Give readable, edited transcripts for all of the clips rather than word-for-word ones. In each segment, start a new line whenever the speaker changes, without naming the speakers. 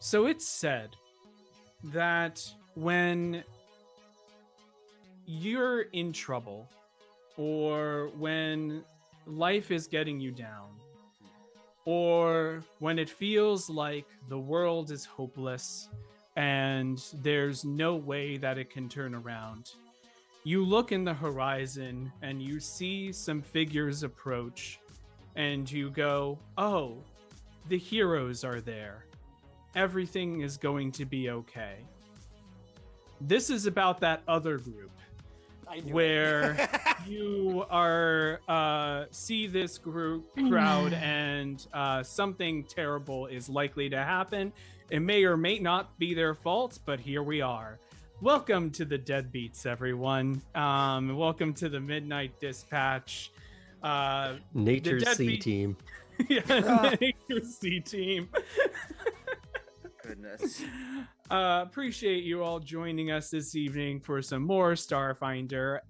So it's said that when you're in trouble or when life is getting you down or when it feels like the world is hopeless and there's no way that it can turn around, you look in the horizon and you see some figures approach and you go, oh, the heroes are there. Everything is going to be okay. This is about that other group where you are see this crowd and something terrible is likely to happen. It may or may not be their fault, but here we are. Welcome to the Deadbeats, everyone. Welcome to the Midnight Dispatch.
Nature's C team.
Yeah, Nature's C team.
Goodness.
Appreciate you all joining us this evening for some more Starfinder.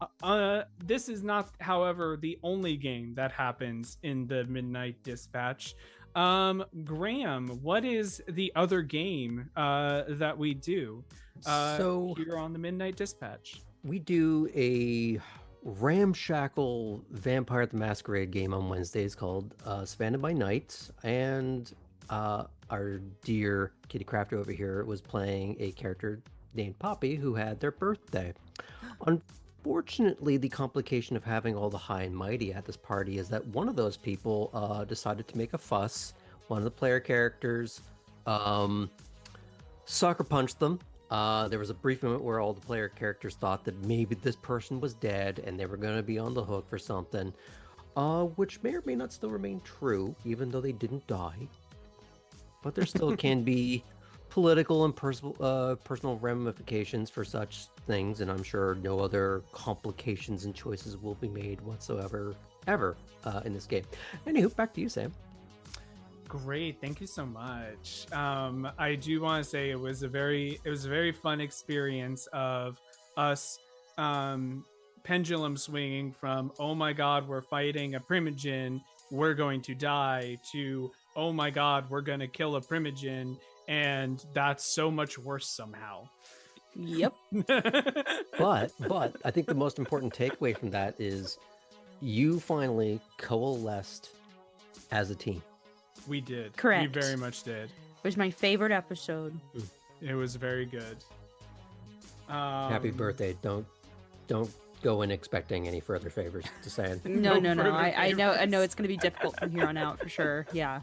This is not, however, the only game that happens in the Midnight Dispatch. Graham, what is the other game that we do here on the Midnight Dispatch?
We do a ramshackle Vampire the Masquerade game on Wednesdays called Savannah by Night, and our dear Kitty Crafter over here was playing a character named Poppy who had their birthday. Unfortunately, the complication of having all the high and mighty at this party is that one of those people decided to make a fuss. One of the player characters sucker punched them. There was a brief moment where all the player characters thought that maybe this person was dead and they were going to be on the hook for something, which may or may not still remain true, even though they didn't die. But there still can be political and personal ramifications for such things, and I'm sure no other complications and choices will be made whatsoever, ever, in this game. Anywho, back to you, Sam.
Great, thank you so much. I do want to say it was a very fun experience of us pendulum swinging from, oh my god, we're fighting a primogen, we're going to die, to, oh my god, we're going to kill a primogen, and that's so much worse somehow.
Yep.
But I think the most important takeaway from that is you finally coalesced as a team.
We did.
Correct.
We very much did.
It was my favorite episode.
It was very good.
Happy birthday. Don't go in expecting any further favors, to say.
No. I know
favorites.
it's going to be difficult from here on out for sure. Yeah.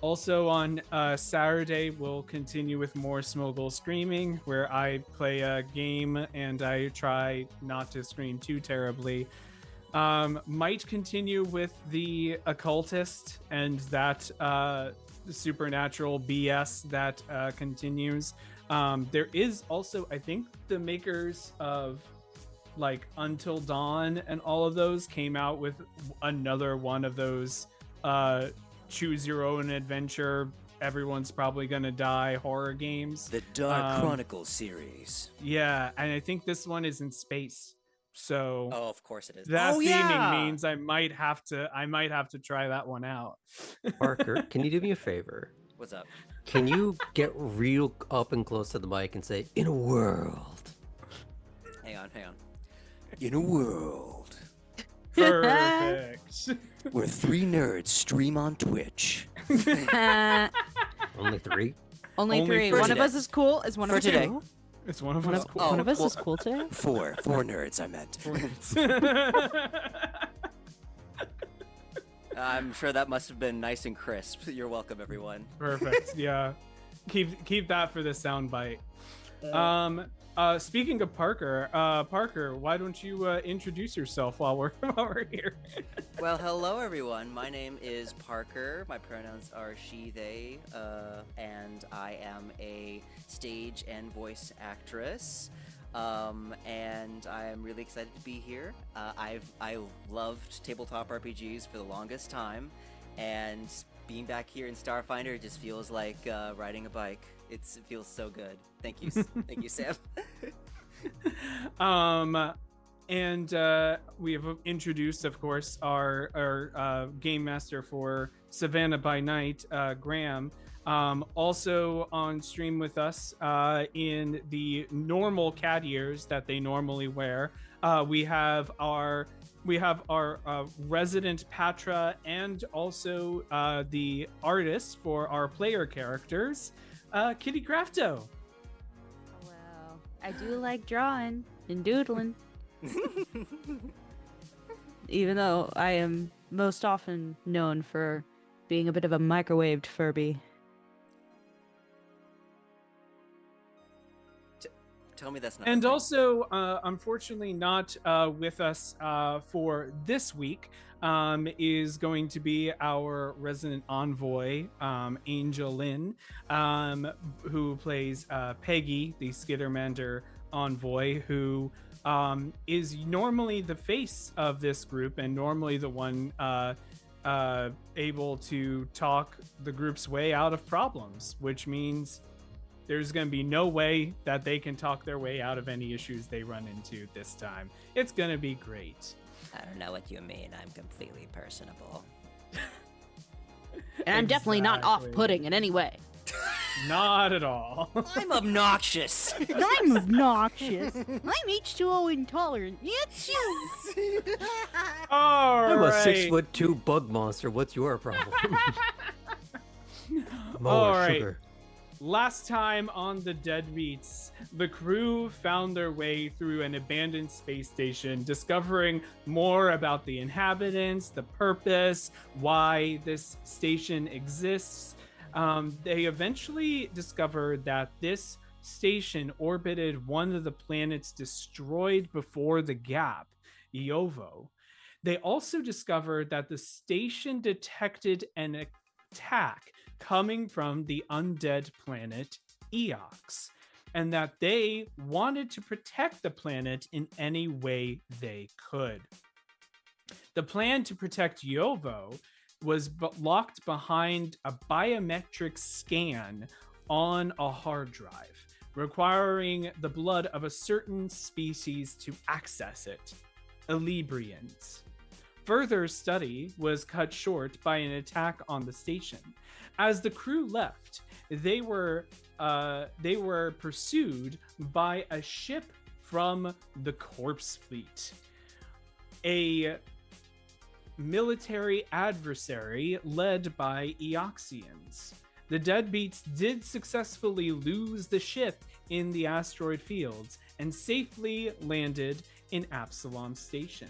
Also on Saturday, we'll continue with more Smoggle Screaming, where I play a game and I try not to scream too terribly. Might continue with the occultist and that supernatural BS that continues. There is also, I think, the makers of like Until Dawn and all of those came out with another one of those choose your own adventure, everyone's probably gonna die horror games.
The Dark Chronicles series.
Yeah, and I think this one is in space. So
of course it is.
That theming means I might have to try that one out.
Parker, can you do me a favor?
What's up?
Can you get real up and close to the mic and say, in a world?
Hang on. In a world.
Perfect.
Where 3 nerds stream on Twitch.
Only 3?
Only 3. One of us is cool. Is one of us
today.
cool?
It's one of us.
One of us is cool today.
4 nerds, I meant. I'm sure that must have been nice and crisp. You're welcome, everyone.
Perfect. Yeah. Keep that for the sound bite. Speaking of Parker, why don't you introduce yourself while we're here?
Well, hello everyone. My name is Parker. My pronouns are she, they, and I am a stage and voice actress. And I am really excited to be here. I loved tabletop RPGs for the longest time, and being back here in Starfinder just feels like riding a bike. It feels so good. Thank you, thank you, Sam.
And we have introduced, of course, our game master for Savannah by Night, Graham. Also on stream with us in the normal cat ears that they normally wear, we have our resident Patra and also the artist for our player characters, Kitty Crafto.
Well, I do like drawing and doodling. Even though I am most often known for being a bit of a microwaved Furby.
Tell me that's not.
And also, unfortunately, not with us for this week is going to be our resident envoy, Angel Lynn, who plays Peggy, the Skittermander envoy, who is normally the face of this group and normally the one able to talk the group's way out of problems, which means there's going to be no way that they can talk their way out of any issues they run into this time. It's going to be great.
I don't know what you mean. I'm completely personable.
And I'm definitely not off-putting in any way.
Not at all.
I'm obnoxious.
I'm obnoxious. I'm H2O intolerant. It's you.
All
I'm
right.
a 6'2" bug monster. What's your problem? More
All right.
sugar.
Last time on the Deadbeats, the crew found their way through an abandoned space station, discovering more about the inhabitants, the purpose, why this station exists. They eventually discovered that this station orbited one of the planets destroyed before the gap, Iovo. They also discovered that the station detected an attack coming from the undead planet Eox, and that they wanted to protect the planet in any way they could. The plan to protect Iovo was locked behind a biometric scan on a hard drive, requiring the blood of a certain species to access it, Elibrians. Further study was cut short by an attack on the station. As the crew left, they were pursued by a ship from the Corpse Fleet, a military adversary led by Eoxians. The Deadbeats did successfully lose the ship in the asteroid fields and safely landed in Absalom Station.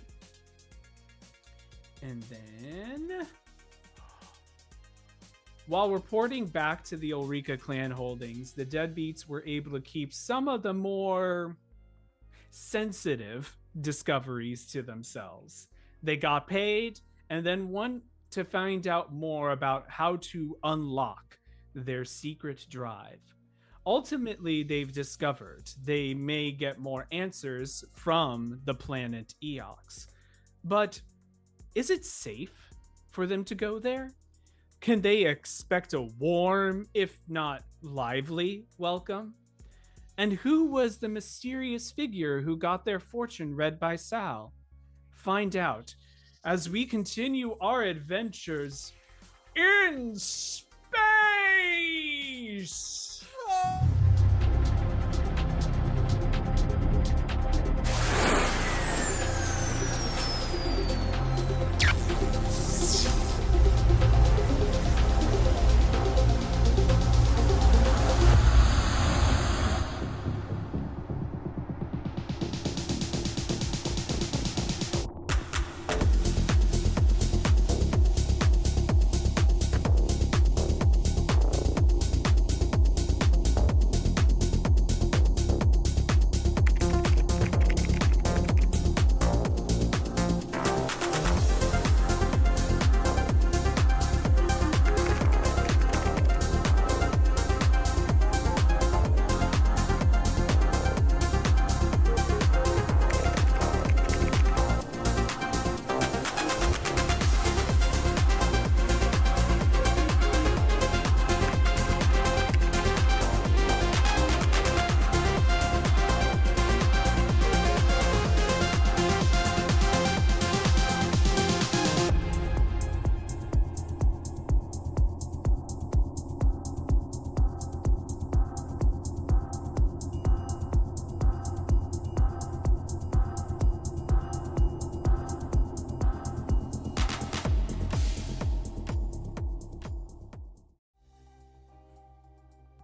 And then, while reporting back to the Ulrika clan holdings, the Deadbeats were able to keep some of the more sensitive discoveries to themselves. They got paid and then want to find out more about how to unlock their secret drive. Ultimately, they've discovered they may get more answers from the planet Eox. But is it safe for them to go there? Can they expect a warm, if not lively, welcome? And who was the mysterious figure who got their fortune read by Sal? Find out as we continue our adventures in space!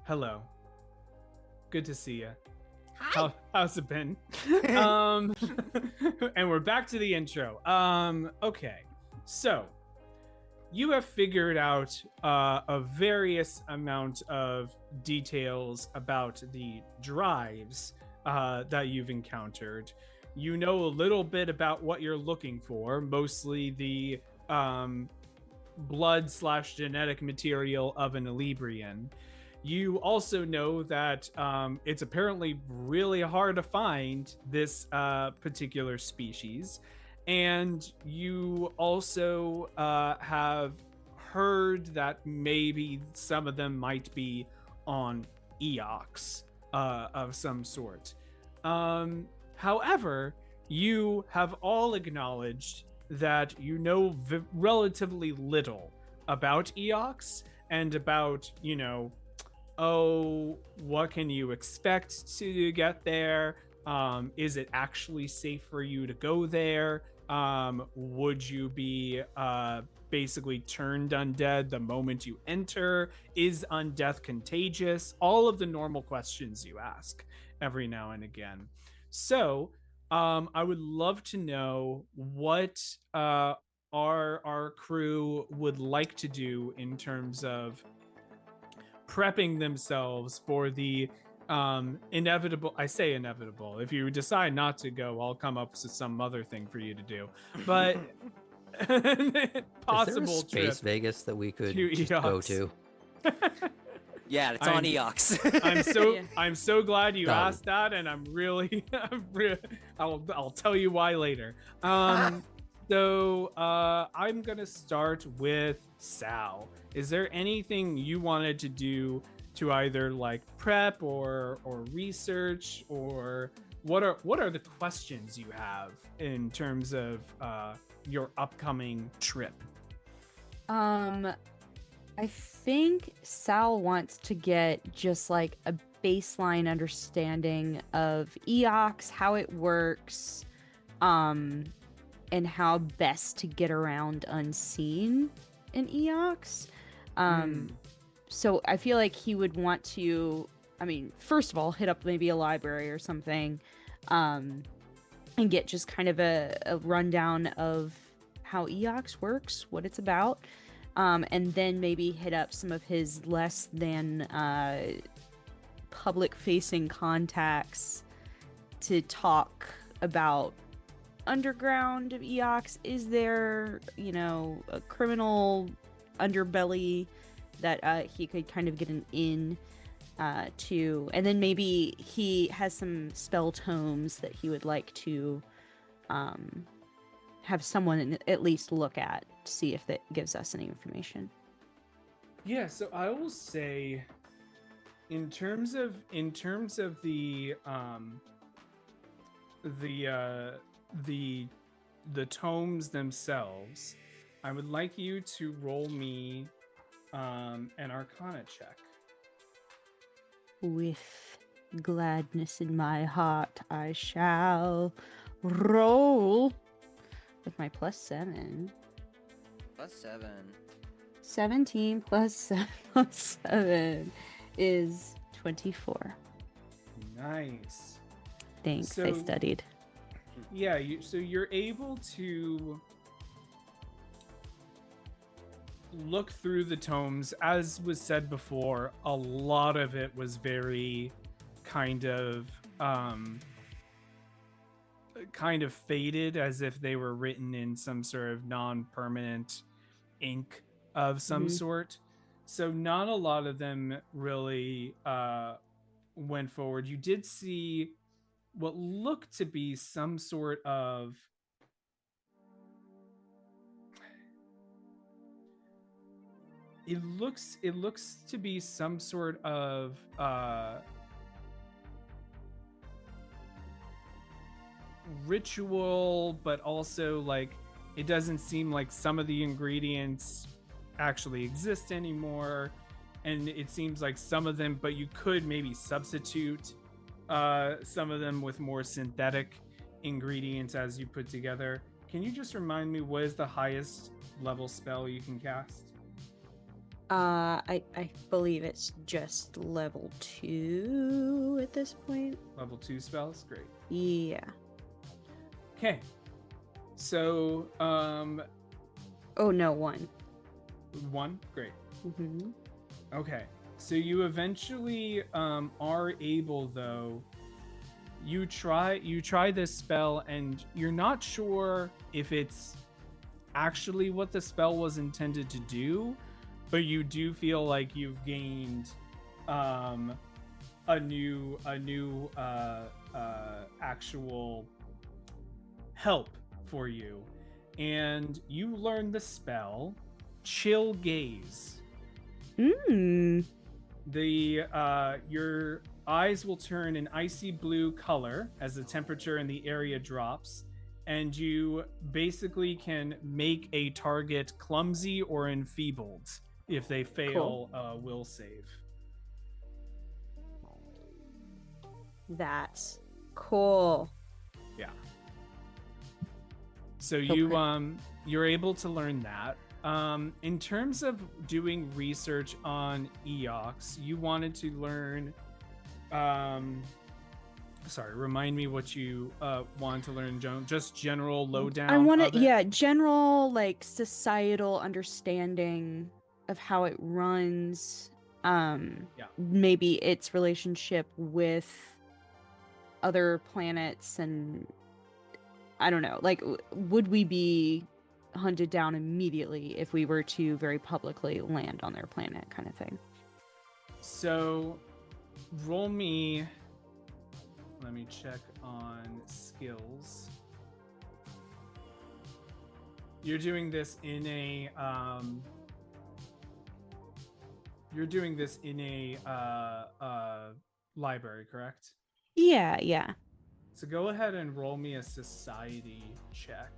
Hello. Good to see you.
Hi.
How's it been? And we're back to the intro. Okay. So, you have figured out a various amount of details about the drives that you've encountered. You know a little bit about what you're looking for, mostly the blood/genetic material of an Elibrian. You also know that it's apparently really hard to find this particular species. And you also have heard that maybe some of them might be on Eox of some sort. However, you have all acknowledged that you know relatively little about Eox and about, what can you expect to get there? Is it actually safe for you to go there? Would you be basically turned undead the moment you enter? Is undeath contagious? All of the normal questions you ask every now and again. So, I would love to know what our crew would like to do in terms of prepping themselves for the inevitable. I say inevitable. If you decide not to go, I'll come up with some other thing for you to do. But possible
Is there a space
trip
Vegas that we could
to
just go
Eox.
to?
Yeah, it's on Eox.
Yeah.
I'm so glad you
Done.
asked that, and I'll tell you why later. So I'm gonna start with Sal. Is there anything you wanted to do to either like prep or research, or what are the questions you have in terms of your upcoming trip?
I think Sal wants to get just like a baseline understanding of Eox, how it works, and how best to get around unseen in Eox. So I feel like he would want to, first of all, hit up maybe a library or something, and get just kind of a rundown of how Eox works, what it's about. And then maybe hit up some of his less than public-facing contacts to talk about underground of Eox. Is there, a criminal underbelly that he could kind of get an in to? And then maybe he has some spell tomes that he would like to have someone at least look at to see if that gives us any information.
Yeah, so I will say, in terms of the tomes themselves, I would like you to roll me an Arcana check.
With gladness in my heart, I shall roll with my +7.
+7.
17 plus 7 plus 7 is 24.
Nice.
Thanks, I
So-
studied.
Yeah, so you're able to look through the tomes. As was said before, a lot of it was very kind of faded, as if they were written in some sort of non-permanent ink of some sort. So not a lot of them really went forward. You did see what looked to be some sort of it looks to be some sort of ritual, but also like it doesn't seem like some of the ingredients actually exist anymore, and it seems like some of them, but you could maybe substitute some of them with more synthetic ingredients as you put together. Can you just remind me, what is the highest level spell you can cast?
I believe it's just level 2 at this point.
Level 2 spells? Great.
Yeah.
Okay. So,
Oh no, 1.
1? Great.
Mm-hmm.
Okay. So you eventually are able, though. You try this spell, and you're not sure if it's actually what the spell was intended to do, but you do feel like you've gained a new actual help for you, and you learn the spell Chill Gaze. Your eyes will turn an icy blue color as the temperature in the area drops, and you basically can make a target clumsy or enfeebled if they fail a will save.
That's cool.
Yeah. So you're able to learn that. In terms of doing research on Eox, you wanted to learn. Remind me what you wanted to learn, Joan. Just general lowdown.
I want to, general like societal understanding of how it runs. Maybe its relationship with other planets, and I don't know. Like, would we be hunted down immediately if we were to very publicly land on their planet, kind of thing?
So, roll me. Let me check on skills. You're doing this in a library, correct?
Yeah.
So go ahead and roll me a society check.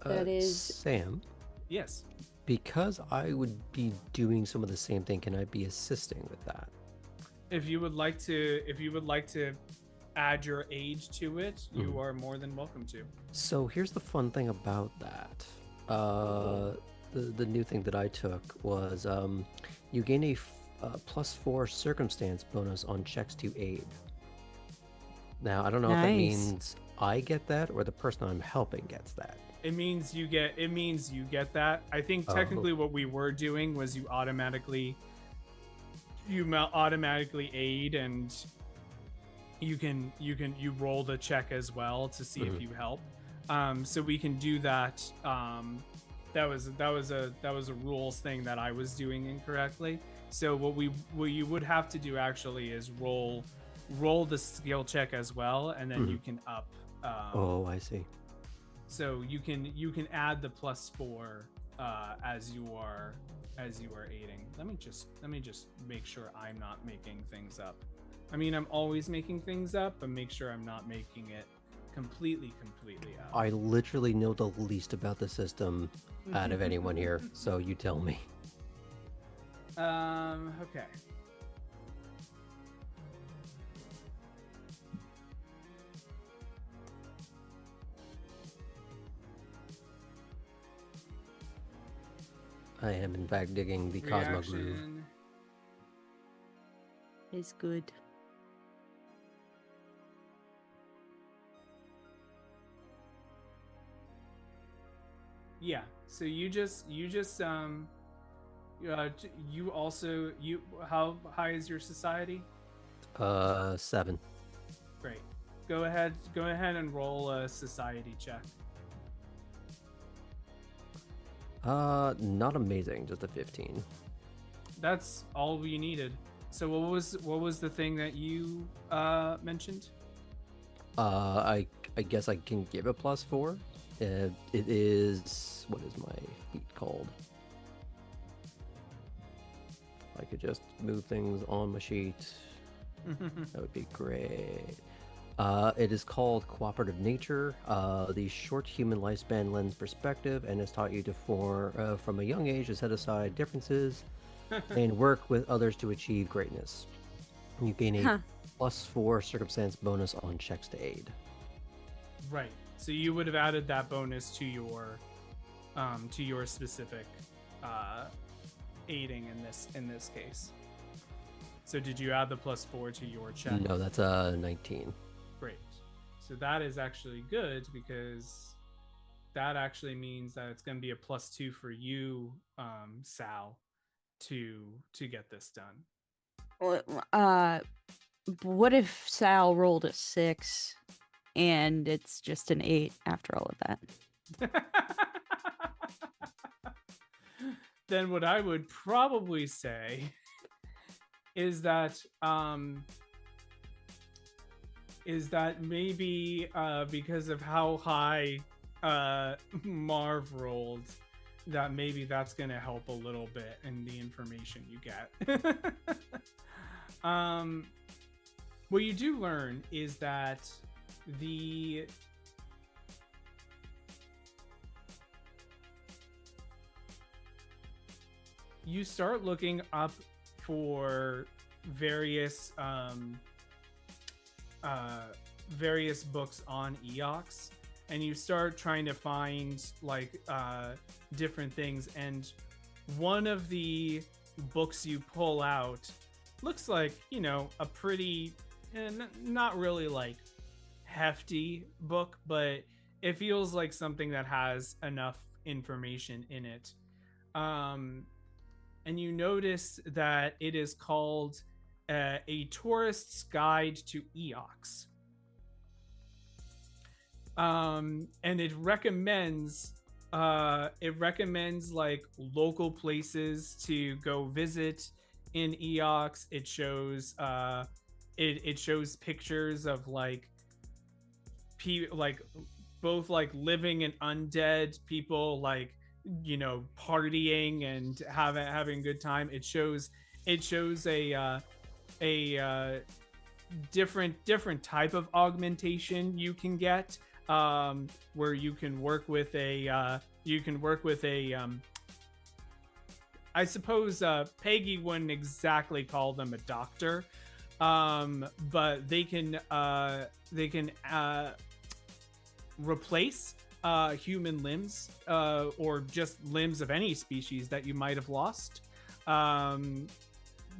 That is
Sam.
Yes.
Because I would be doing some of the same thing, can I be assisting with that?
If you would like to add your age to it, you are more than welcome to.
So here's the fun thing about that. The new thing that I took was you gain a +4 circumstance bonus on checks to aid. Now I don't know if that means I get that or the person I'm helping gets that.
It means you get that. I think technically what we were doing was you automatically aid, and you roll the check as well to see if you help. So we can do that. That was a rules thing that I was doing incorrectly. So what you would have to do actually is roll the skill check as well, and then you can up.
I see.
So you can add the +4 as you are aiding. Let me just make sure I'm not making things up. I mean, I'm always making things up, but make sure I'm not making it completely up.
I literally know the least about the system out of anyone here, so you tell me.
Okay.
I am in fact digging the Cosmo Groove.
Is good.
Yeah. So you how high is your society?
7.
Great. Go ahead and roll a society check.
Not amazing, just a 15.
That's all we needed. So what was the thing that you mentioned?
I guess I can give a +4. It is, what is my feat called? If I could just move things on my sheet, that would be great. It is called Cooperative Nature. The short human lifespan lends perspective and has taught you to from a young age to set aside differences and work with others to achieve greatness. You gain a +4 circumstance bonus on checks to aid.
Right. So you would have added that bonus to your to your specific aiding in this case. So did you add the +4 to your check?
No, that's a 19.
Great. So that is actually good because that actually means that it's going to be a +2 for you, Sal, to get this done.
What if Sal rolled a 6 and it's just an 8 after all of that?
Then what I would probably say is that maybe because of how high Marv rolled, that maybe that's gonna help a little bit in the information you get. What you do learn is that you start looking up for various books on Eox, and you start trying to find like different things, and one of the books you pull out looks like, you know, a pretty not really like hefty book, but it feels like something that has enough information in it. And you notice that it is called A Tourist's Guide to Eox. And it recommends like local places to go visit in Eox. It shows it shows pictures of like both like living and undead people, like, you know, partying and having a good time. It shows a different type of augmentation you can get, where you can work with a I suppose Peggy wouldn't exactly call them a doctor, but they can replace human limbs, or just limbs of any species that you might have lost.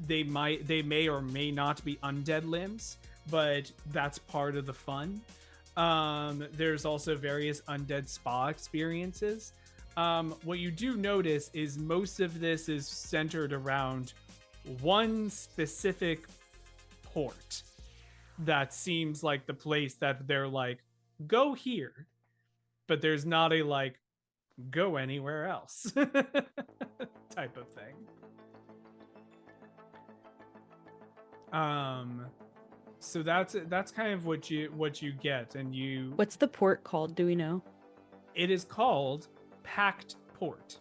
They may or may not be undead limbs, but that's part of the fun. There's also various undead spa experiences. What you do notice is most of this is centered around one specific port that seems like the place that they're like, go here, but there's not a like go anywhere else type of thing. So that's kind of what you get. And you,
What's the port called? Do we know?
it is called Packed Port.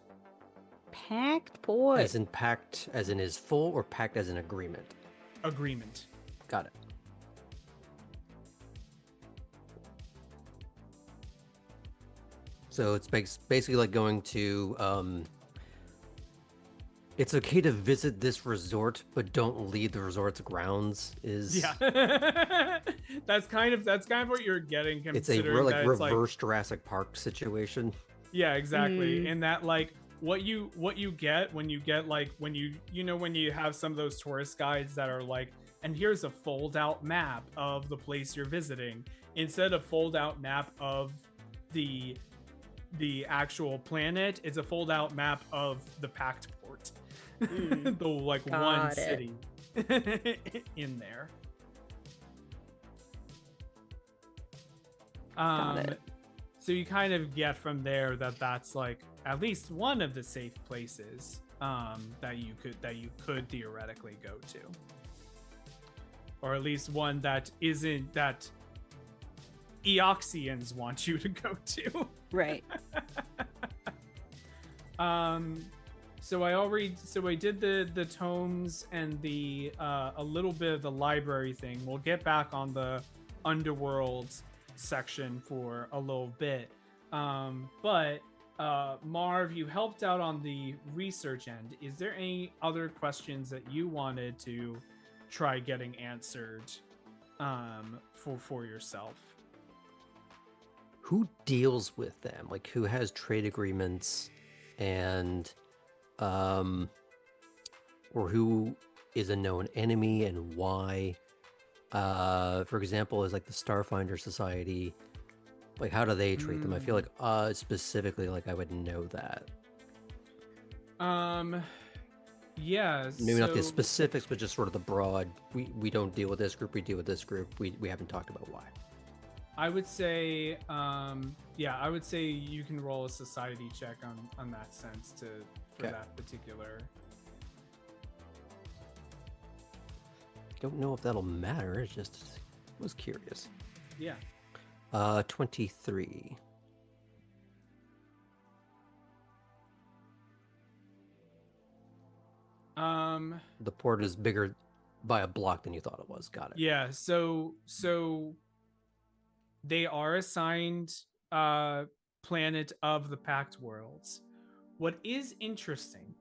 Packed port.
As in packed, as in is full, or packed as an agreement?
Agreement.
Got it. So it's basically like going to, it's okay to visit this resort, but don't leave the resort's grounds.
Yeah. that's kind of what you're getting.
It's a reverse Jurassic Park situation.
Yeah, exactly. And that like what you get when you get like when you have some of those tourist guides that are like, and here's a fold out map of the place you're visiting, instead of fold out map of the actual planet, it's a fold out map of the packed port. The like one city in there.
Got it.
So you kind of get from there that that's like at least one of the safe places that you could theoretically go to, or at least one that isn't that Eoxians want you to go to.
Right.
So I did the tomes and the a little bit of the library thing. We'll get back on the underworld section for a little bit. But Marv, you helped out on the research end. Is there any other questions that you wanted to try getting answered for yourself?
who deals with them? Like, who has trade agreements, and or who is a known enemy and why? For example, is like the Starfinder Society. Like, how do they treat them? I feel like specifically, like I would know that.
Yeah,
Maybe not the
so
specifics, but just sort of the broad. We don't deal with this group. We deal with this group. We haven't talked about why.
I would say, yeah, I would say you can roll a society check on that sense for
Okay.
that particular.
Don't know if that'll matter. It's just was curious.
Yeah.
23. The port is bigger by a block than you thought it was. Got it.
Yeah, so they are assigned planet of the Pact Worlds. What is interesting,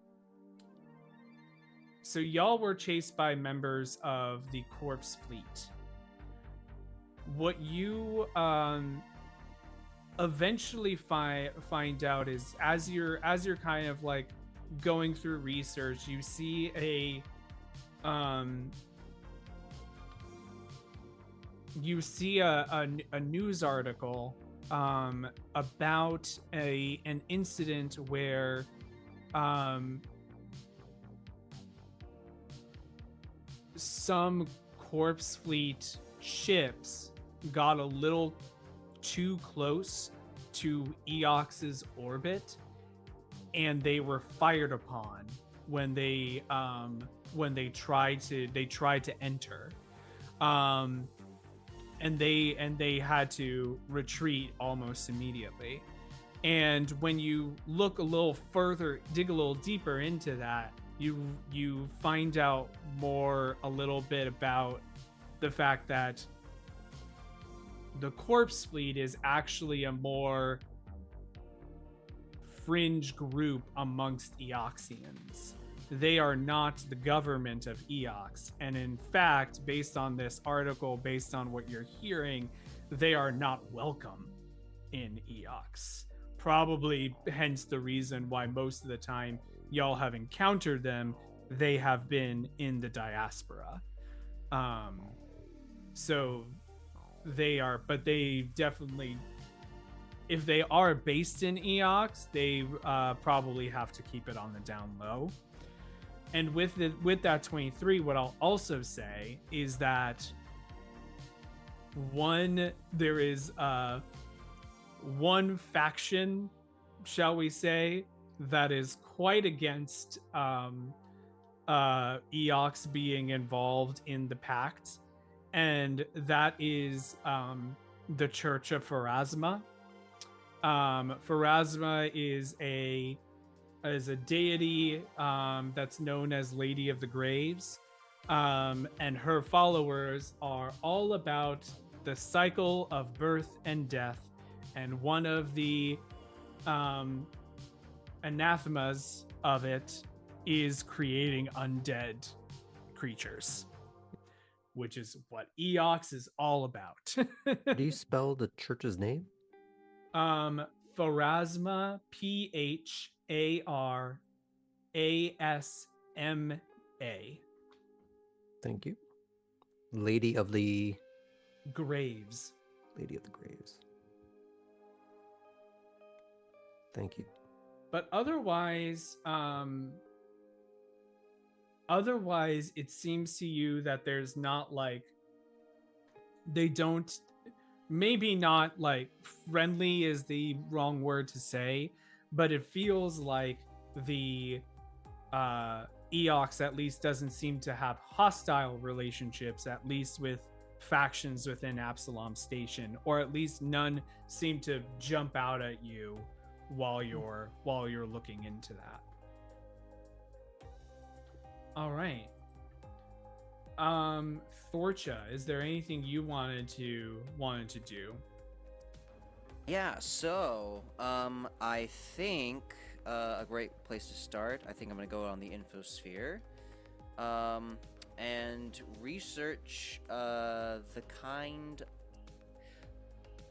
so y'all were chased by members of the Corpse Fleet. What you eventually find out is as you're kind of like going through research, you see a news article about an incident where some Corpse Fleet ships got a little too close to Eox's orbit, and they were fired upon when they tried to enter, and they had to retreat almost immediately. And when you look a little further, dig a little deeper into that, you find out a little bit about the fact that the Corpse Fleet is actually a more fringe group amongst Eoxians. They are not the government of Eox. And in fact, based on this article, based on what you're hearing, they are not welcome in Eox. Probably hence the reason why most of the time y'all have encountered them, they have been in the diaspora. So they are, but they definitely, if they are based in Eox, they probably have to keep it on the down low. And with that 23, what I'll also say is that there is one faction, shall we say, that is quite against Eox being involved in the pact, and that is the Church of Pharasma. Pharasma is a deity that's known as Lady of the Graves, and her followers are all about the cycle of birth and death, and one of the anathemas of it is creating undead creatures, which is what Eox is all about.
Do you spell the church's name?
Pharasma, Pharasma.
Thank you. Lady of the
Graves.
Lady of the Graves. Thank you.
But otherwise, it seems to you that there's not like, they don't, maybe not like friendly is the wrong word to say, but it feels like the Eox at least doesn't seem to have hostile relationships, at least with factions within Absalom Station, or at least none seem to jump out at you while you're looking into that. All right. Thorcha, is there anything you wanted to do?
Yeah, so I think a great place to start, I think I'm going to go on the infosphere and research the kind.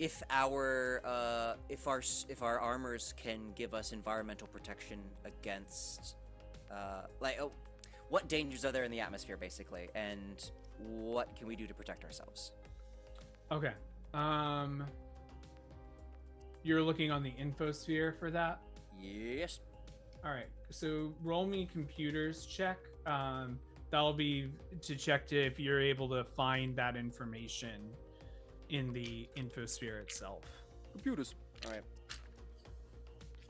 if our armors can give us environmental protection against what dangers are there in the atmosphere basically, and what can we do to protect ourselves?
Okay. You're looking on the infosphere for that?
Yes.
All right. So roll me computers check. That'll be to check if you're able to find that information in the infosphere itself.
Computers. All right.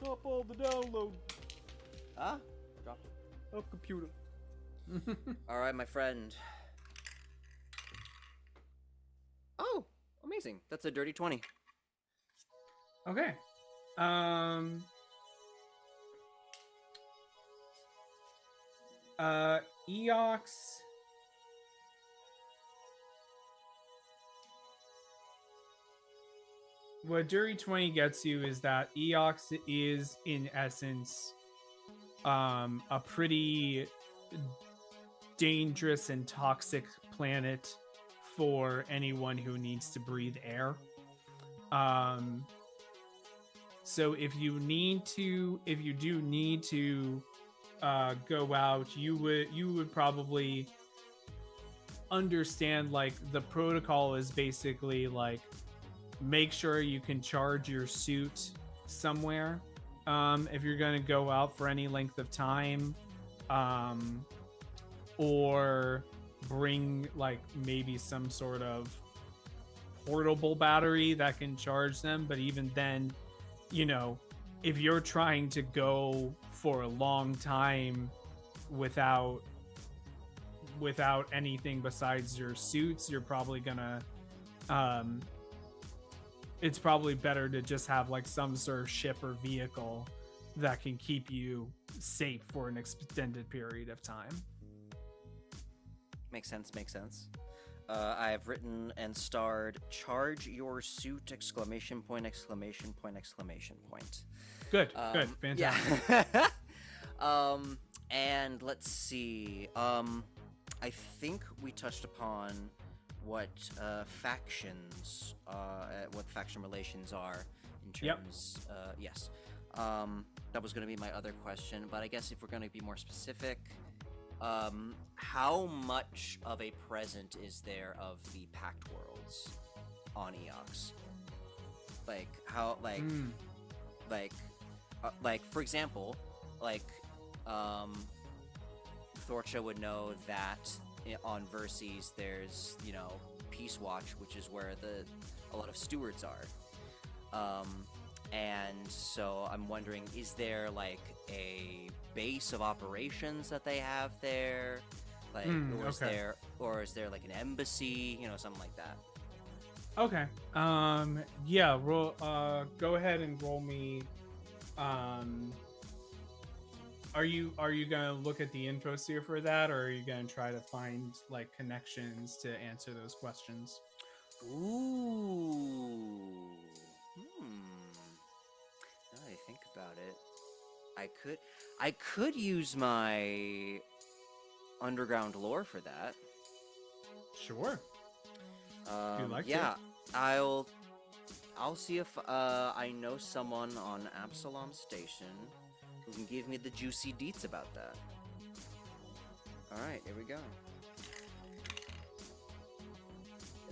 Stop all the download.
Ah, dropped it.
Up computer.
All right, my friend. Oh, amazing. That's a dirty 20.
Okay. Eox. What Dirty 20 gets you is that Eox is, in essence, a pretty dangerous and toxic planet for anyone who needs to breathe air. So if you do need to go out, you would probably understand, like, the protocol is basically like, make sure you can charge your suit somewhere if you're going to go out for any length of time, or bring like maybe some sort of portable battery that can charge them. But even then, you know, if you're trying to go for a long time without anything besides your suits, you're probably gonna it's probably better to just have like some sort of ship or vehicle that can keep you safe for an extended period of time.
Makes sense. I have written and starred "Charge your suit!" exclamation point, exclamation point, exclamation point.
Good, fantastic.
Yeah. And let's see. I think we touched upon what factions, what faction relations are in terms.
Yep.
Yes. That was going to be my other question, but I guess if we're going to be more specific, how much of a present is there of the Pact Worlds on Eox? Like how, like for example, like Thorcha would know that on Verces there's, you know, Peace Watch, which is where a lot of stewards are. And so I'm wondering, is there like a base of operations that they have there? Like, or is there like an embassy, you know, something like that?
Okay. Yeah, roll go ahead and roll me. Are you gonna look at the infosphere for that, or are you gonna try to find like connections to answer those questions?
Ooh. Now that I think about it, I could use my underground lore for that.
Sure. If you'd like
yeah,
to.
I'll see if I know someone on Absalom Station who can give me the juicy deets about that. All right, here we go.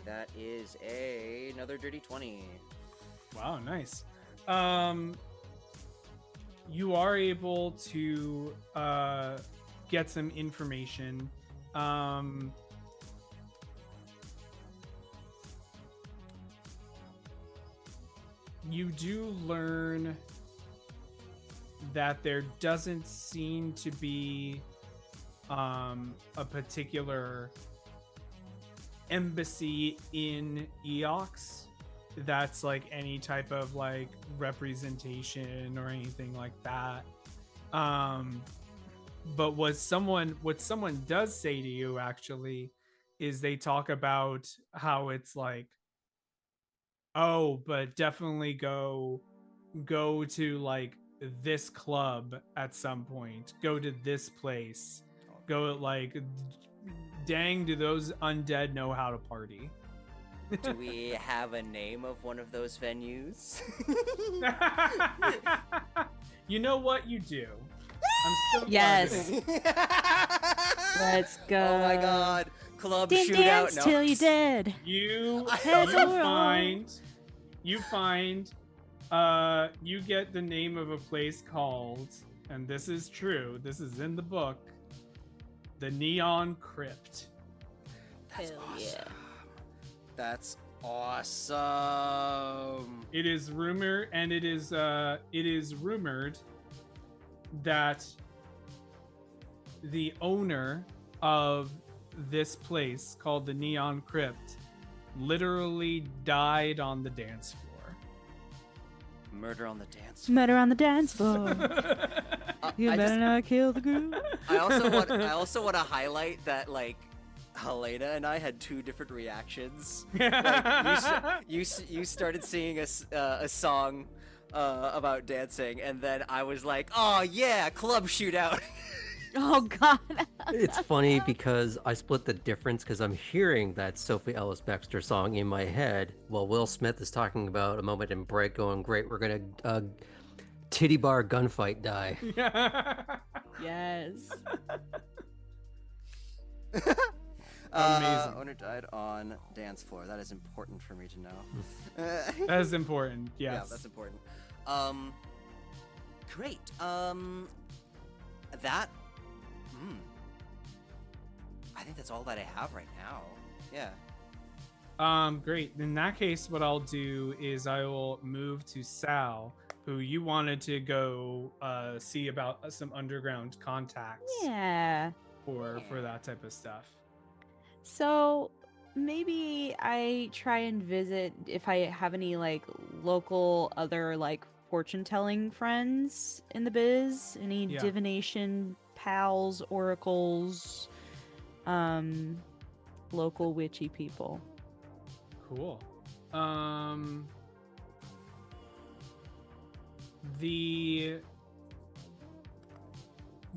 That is another dirty 20.
Wow, nice. You are able to get some information. You do learn that there doesn't seem to be a particular embassy in Eox that's like any type of like representation or anything like that. But what someone does say to you actually is they talk about how it's like, oh, but definitely go to like this club at some point, go to this place, go like, dang, do those undead know how to party.
Do we have a name of one of those venues?
You know what you do. I'm so glad
Yes.
you-
Let's go.
Oh my god. Club
Dance,
shootout.
dance
No.
till you're dead.
You
Heads will roll.
you get the name of a place called, and this is true, this is in the book, the Neon Crypt.
That's
Hell
awesome.
yeah.
That's awesome.
It is rumored that the owner of this place called the Neon Crypt literally died on the dance floor.
Murder on the dance floor.
Murder on the dance floor. You
I
better
just-
not kill the groove.
I also want to highlight that like Helena and I had two different reactions. Like, you started singing a song about dancing, and then I was like, "Oh yeah, club shootout."
Oh god.
It's funny because I split the difference because I'm hearing that Sophie Ellis Bextor song in my head while Will Smith is talking about a moment in Break going, great, we're going to titty bar gunfight die.
Yes.
Amazing.
Owner died on dance floor. That is important for me to know.
That is important. Yes.
Yeah, that's important. Great. That. I think that's all that I have right now. Yeah.
Great. In that case, what I'll do is I will move to Sal, who you wanted to go see about some underground contacts
Yeah.
for that type of stuff.
So maybe I try and visit if I have any like local other like fortune telling friends in the biz, any
Yeah.
divination pals, oracles, local witchy people.
Cool.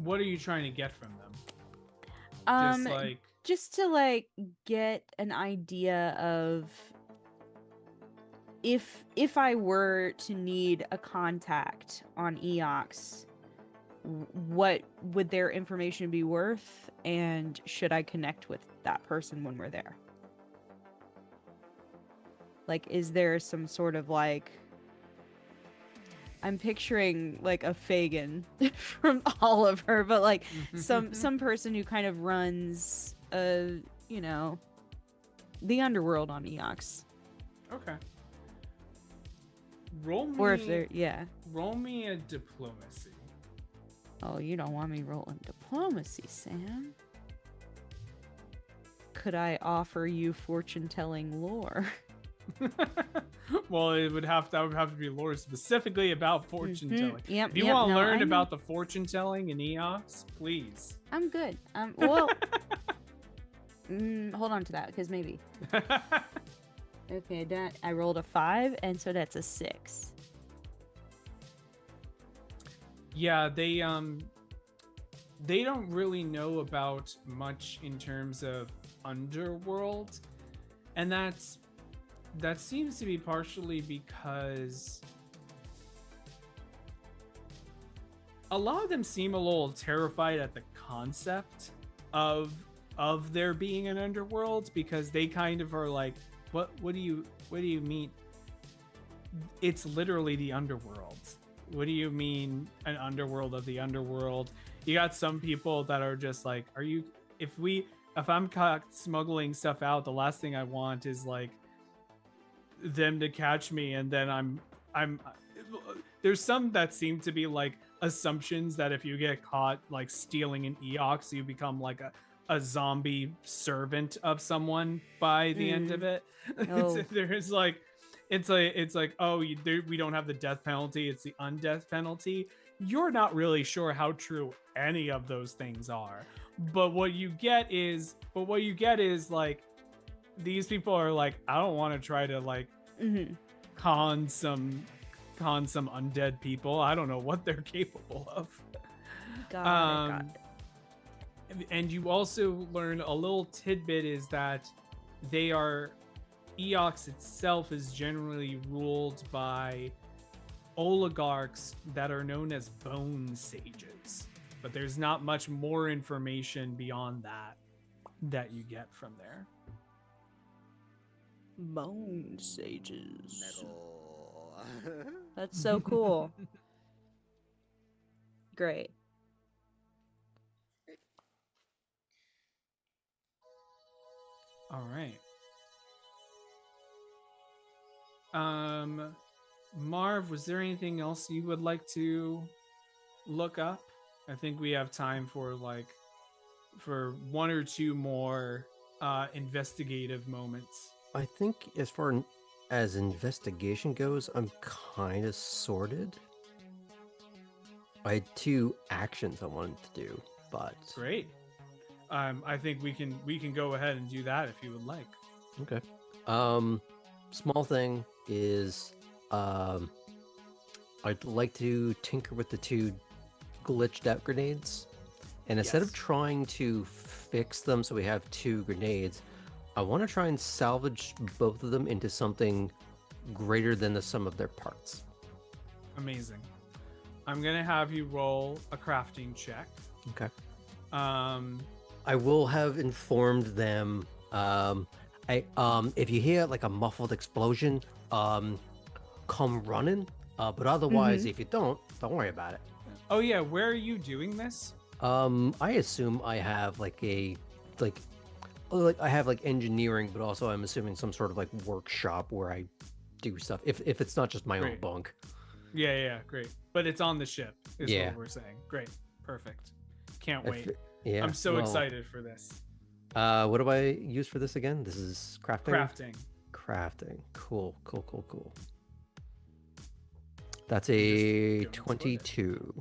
What are you trying to get from them?
Just to like get an idea of if I were to need a contact on Eox, what would their information be worth, and should I connect with that person when we're there? Like, is there some sort of like, I'm picturing like a Fagin from Oliver, but like some person who kind of runs the underworld on Eox.
Okay. Roll me.
Or if they're
Roll me a diplomacy.
Oh, you don't want me rolling diplomacy, Sam. Could I offer you fortune telling lore?
Well, that would have to be lore specifically about fortune telling.
Yep.
If you want to learn about the fortune telling in Eox, please.
I'm good. Well, hold on to that because maybe. Okay, that I rolled a 5, and so that's a 6.
Yeah, they don't really know about much in terms of underworld, and that seems to be partially because a lot of them seem a little terrified at the concept of there being an underworld, because they kind of are like, what do you mean? It's literally the underworld. What do you mean an underworld of the underworld? You got some people that are just like, if I'm caught smuggling stuff out, the last thing I want is like them to catch me, and then I'm there's some that seem to be like assumptions that if you get caught like stealing an Eox, you become like a zombie servant of someone by the end of it.
Oh.
It's like, oh, we don't have the death penalty, it's the undeath penalty. You're not really sure how true any of those things are, but what you get is like, these people are like, I don't want to try to like con some undead people. I don't know what they're capable of.
Got it.
And you also learn a little tidbit is that they are Eox itself is generally ruled by oligarchs that are known as bone sages. But there's not much more information beyond that you get from there.
Bone sages.
Metal.
That's so cool. Great.
All right. Marv, was there anything else you would like to look up? I think we have time for one or two more investigative moments.
I think as far as investigation goes, I'm kind of sorted. I had 2 actions I wanted to do, but
Great. I think we can go ahead and do that if you would like.
okay. Small thing is, I'd like to tinker with the 2 glitched out grenades, and instead of
Yes.
trying to fix them so we have 2 grenades, I want to try and salvage both of them into something greater than the sum of their parts.
Amazing. I'm gonna have you roll a crafting check.
Okay.
Um,
I will have informed them. If you hear like a muffled explosion, come running. But otherwise, if you don't worry about it.
oh yeah, where are you doing this?
I assume I have like I have like engineering, but also I'm assuming some sort of like workshop where I do stuff. If it's not just my own
Great.
bunk.
Yeah, great. But it's on the ship, is
Yeah.
what we're saying. Great. Perfect. Can't
I
wait.
fi- Yeah.
I'm so
well,
excited for this.
What do I use for this again? This is crafting.
Crafting.
Crafting. Cool. That's
Just
a
going to it.
22.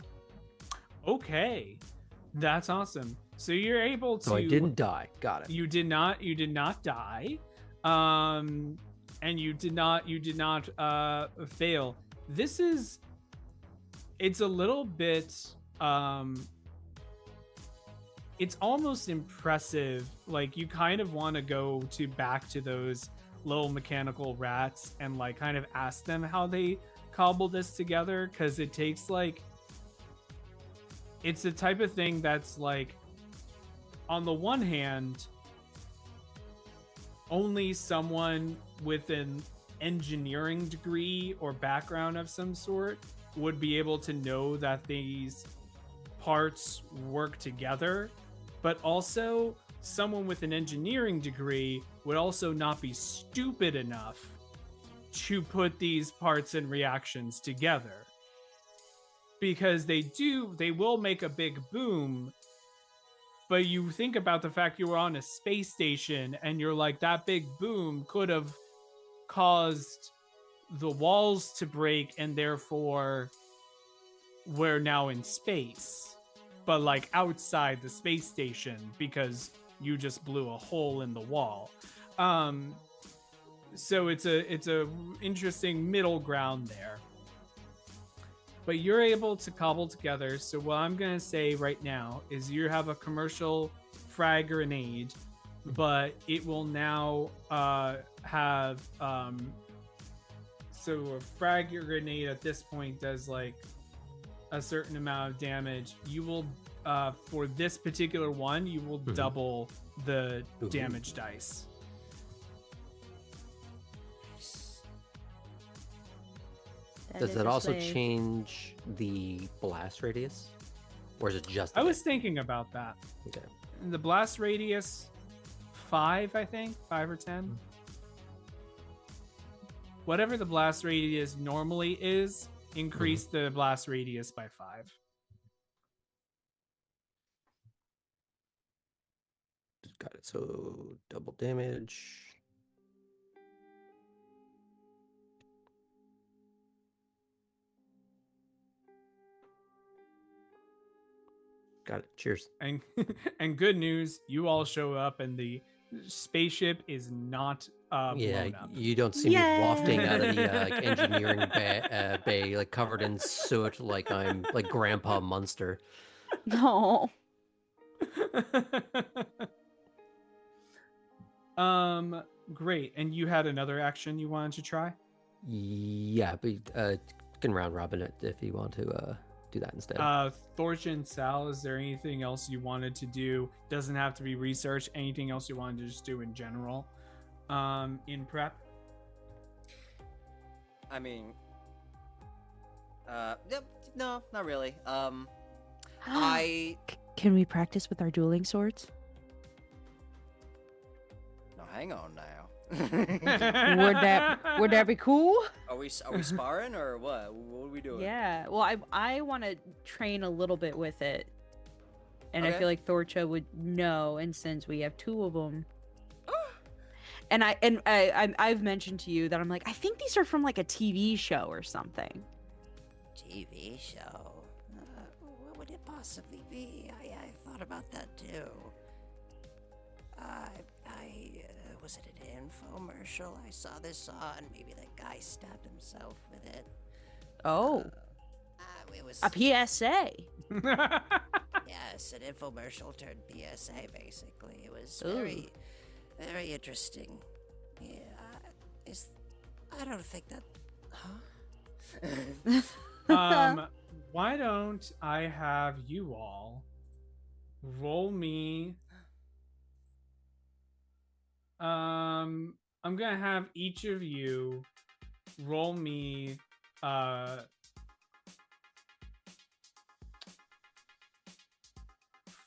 Okay. That's awesome. So you're able to
So I didn't die. Got it.
You did not die. And you did not fail. It's a little bit it's almost impressive. Like, you kind of want to go back to those little mechanical rats and like kind of ask them how they cobble this together, because it takes like, it's the type of thing that's like, on the one hand, only someone with an engineering degree or background of some sort would be able to know that these parts work together, but also someone with an engineering degree would also not be stupid enough to put these parts and reactions together, because they will make a big boom. But you think about the fact you were on a space station and you're like, that big boom could have caused the walls to break, and therefore we're now in space, but like outside the space station, because you just blew a hole in the wall. So it's a interesting middle ground there. But you're able to cobble together. So what I'm going to say right now is you have a commercial frag grenade, but it will now have... so a frag grenade at this point does like a certain amount of damage. You will, for this particular one, you will double the damage dice.
Does that also change the blast radius? Or is it just
I was thinking about that.
Okay.
The blast radius 5, I think, 5 or 10. Whatever the blast radius normally is, increase the blast radius by 5.
Got it. So double damage. Got it. Cheers.
And and good news, you all show up and the spaceship is not blown up.
You don't see me wafting out of the
Yay!
engineering bay, like covered in soot, like I'm like Grandpa Munster.
No.
Great. And you had another action you wanted to try?
Yeah, but can round robin it if you want to do that instead.
Thorchin, Sal, is there anything else you wanted to do? Doesn't have to be research. Anything else you wanted to just do in general in prep?
I mean, yep, no, not really. I
Can we practice with our dueling swords?
no, hang on now.
Would that be cool?
Are we sparring or what? What are we doing?
Yeah. Well, I want to train a little bit with it, and I
Okay.
feel like Thorcha would know. And since we have two of them, and I've mentioned to you that I'm like, I think these are from like a TV show or something.
TV show? What would it possibly be? I thought about that too. Was it an infomercial I saw this on? Maybe the guy stabbed himself with it.
Oh,
It was,
a PSA.
yes, an infomercial turned PSA, basically. It was
Ooh.
very, very interesting. Yeah, I don't think that... Huh?
Why don't I have you all roll me? I'm gonna have each of you roll me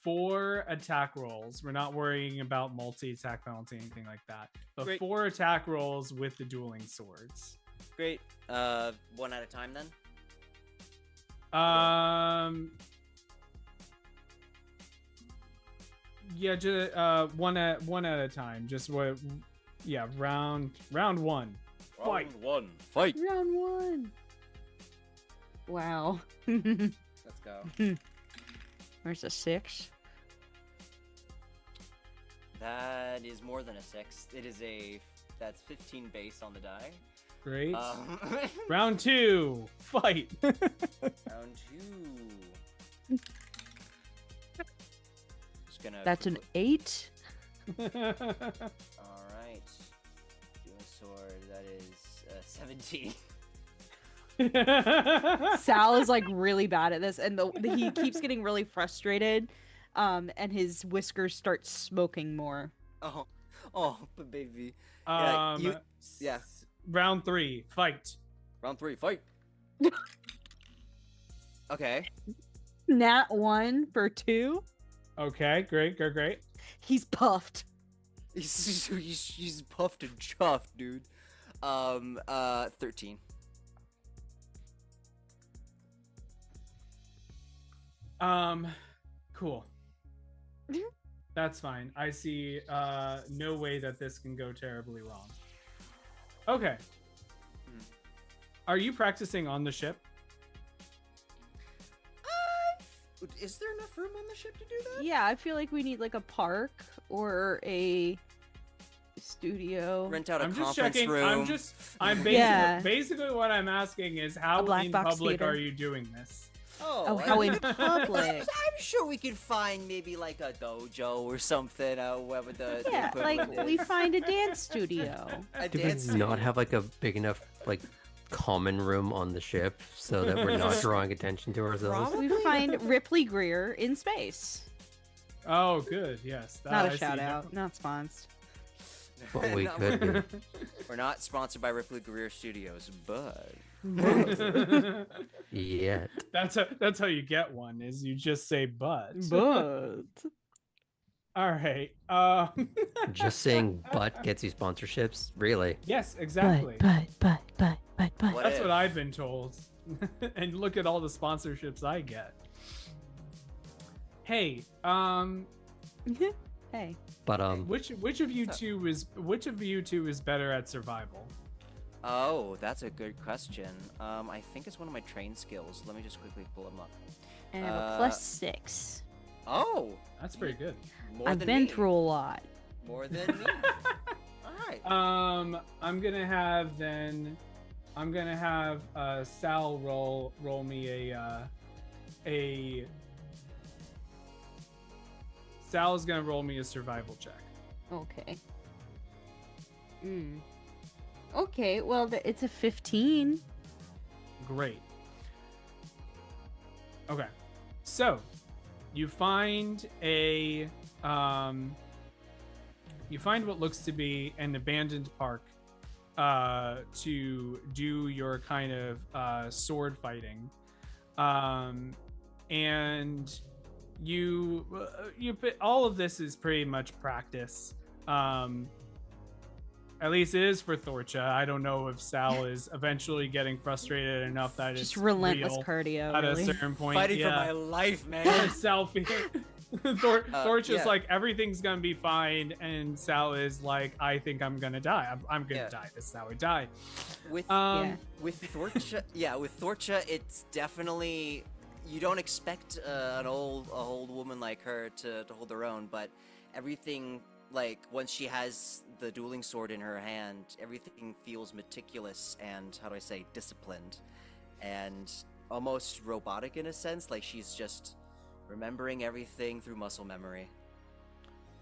4 attack rolls. We're not worrying about multi-attack penalty, anything like that. But
Great.
4 attack rolls with the dueling swords.
Great. One at a time then.
Yeah, just one at a time. Just what? Yeah, round 1. Fight.
Round 1. Fight.
Round 1. Wow.
Let's go.
Where's a 6?
That is more than a 6. It is that's 15 base on the die.
Great.
Um,
Round 2. Fight.
round 2. Just gonna.
That's an 8.
All right. Doing sword. That is 17.
Sal is like really bad at this, and he keeps getting really frustrated, and his whiskers start smoking more.
Oh, but baby. Yeah, yeah.
Round 3. Fight.
Round 3. Fight. Okay.
Nat 1 for 2.
Okay. Great.
He's puffed.
He's puffed and chuffed, dude. 13.
Cool. That's fine. I see no way that this can go terribly wrong. Okay. Are you practicing on the ship?
Is there enough room on the ship to do that?
Yeah, I feel like we need like a park or a studio.
Rent out a
I'm just
conference
checking.
room.
I'm basically
Yeah.
basically what I'm asking is how
black
in
box
public
theater.
are you doing this?
Oh, how in public.
I'm sure we could find maybe like a dojo or something. Whatever the
Yeah,
equivalent
like
is.
we find a dance studio.
A
Do
dance
we not have like a big enough like common room on the ship so that we're not drawing attention to ourselves?
We find Ripley Greer in space.
Oh, good. Yes.
Not
I
a
see
shout
no-
out, not sponsored.
But we
No,
could be.
We're not sponsored by Ripley Greer Studios, but
Yet.
That's how you get one. Is you just say but.
But
All right.
Just saying but gets you sponsorships? Really?
Yes, exactly.
but.
what
That's
if?
what I've been told. And look at all the sponsorships I get. Hey,
Hey.
But
which of you two is better at survival?
Oh, that's a good question. I think it's one of my train skills. Let me just quickly pull them up.
And I have a +6.
Oh,
That's pretty good.
more
I've
than
been
me.
through a lot.
More than me. All right.
I'm gonna have Sal roll me a Sal's gonna roll me a survival check.
Okay. Mm. Okay, well, it's a 15.
Great. Okay. So, you find you find what looks to be an abandoned park to do your kind of sword fighting. And you all of this is pretty much practice. At least it is for Thorcha. I don't know if Sal is eventually getting frustrated enough that
Just
it's
relentless
real
cardio.
at
Really.
a certain point.
Fighting for my
Yeah.
life, man.
Sal Thorcha's
yeah.
like, everything's gonna be fine, and Sal is like, I think I'm gonna die. I'm gonna
Yeah.
die. This is how I die.
With
Yeah.
with Thorcha, with Thorcha, it's definitely you don't expect a old woman like her to hold her own, but everything, like, once she has the dueling sword in her hand, everything feels meticulous and, how do I say, disciplined, and almost robotic in a sense. Like she's just remembering everything through muscle memory.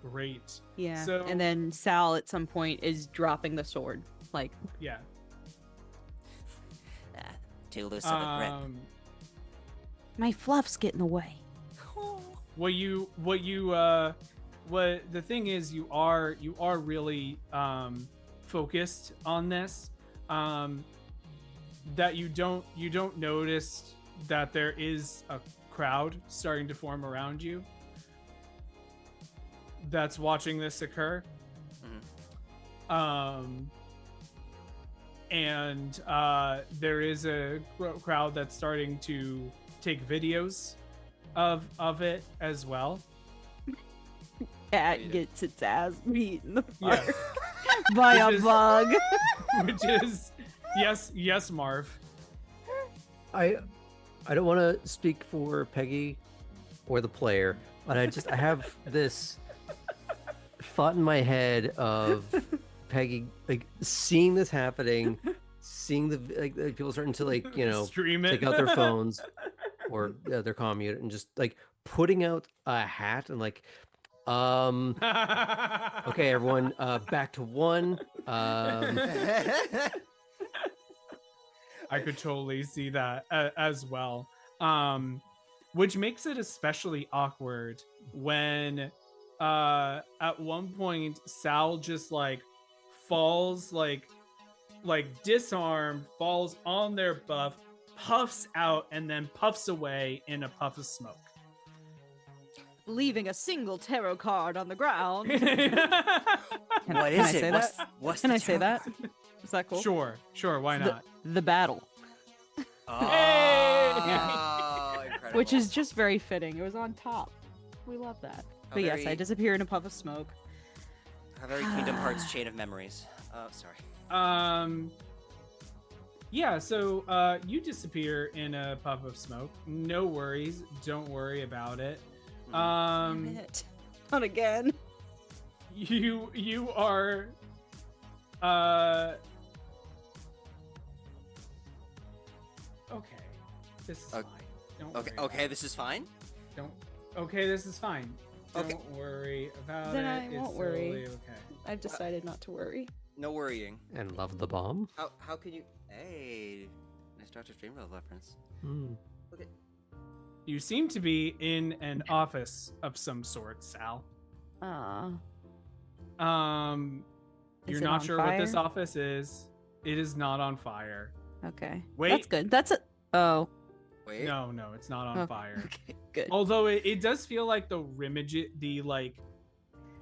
Great.
Yeah.
So-
And then Sal at some point is dropping the sword. Like,
Yeah.
Too loose of a grip.
my fluff's getting away.
What the thing is, you are really focused on this, that you don't notice that there is a crowd starting to form around you that's watching this occur. And there is a crowd that's starting to take videos of it as well.
Cat gets its ass beat in the
Yeah.
park by a
Which is-
bug.
Which is yes, Marv.
I don't want to speak for Peggy or the player, but I have this thought in my head of Peggy like seeing this happening, seeing the like people starting to like
Stream it.
take out their phones or their commute and just like putting out a hat and like okay everyone back to one
I could totally see that as well. Which makes it especially awkward when at one point Sal just like falls like disarmed, falls on their buff, puffs out, and then puffs away in a puff of smoke.
Leaving a single tarot card on the ground.
What
Can I
is
say
it?
that?
What's
Can
the
I say
tarot
that? Is that cool?
Sure, why not?
The battle,
Oh,
Hey!
incredible.
which is just very fitting. It was on top. We love that.
A
But yes, I
very-
disappear in a puff of smoke.
a very Kingdom Hearts chain of memories. Sorry.
Yeah, so you disappear in a puff of smoke. No worries, don't worry about it.
Damn it. Not again.
You are okay. This is
Okay.
fine. Don't
Okay,
worry
okay,
about
this is fine.
it. Don't Okay, this is fine. Don't
Okay.
worry about
Then
it.
I
It's
won't worry.
totally okay.
I've decided not to worry.
No worrying.
and love the bomb.
How can you? Hey, nice Dr. Dreamville reference.
Hmm.
Okay.
You seem to be in an office of some sort, Sal.
Is
You're
it
not
on
sure what this
fire?
office is. It is not on fire.
Okay.
Wait.
That's good. That's a. Oh.
Wait.
No, it's not on
Oh,
fire.
Okay. Good.
Although it does feel like the like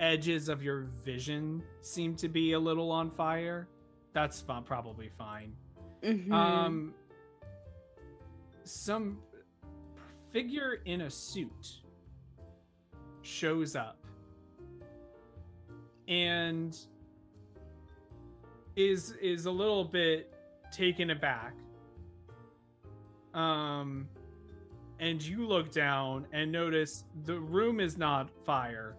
edges of your vision seem to be a little on fire. That's probably fine.
Mhm.
Some figure in a suit shows up and is a little bit taken aback. And you look down and notice the room is not fire,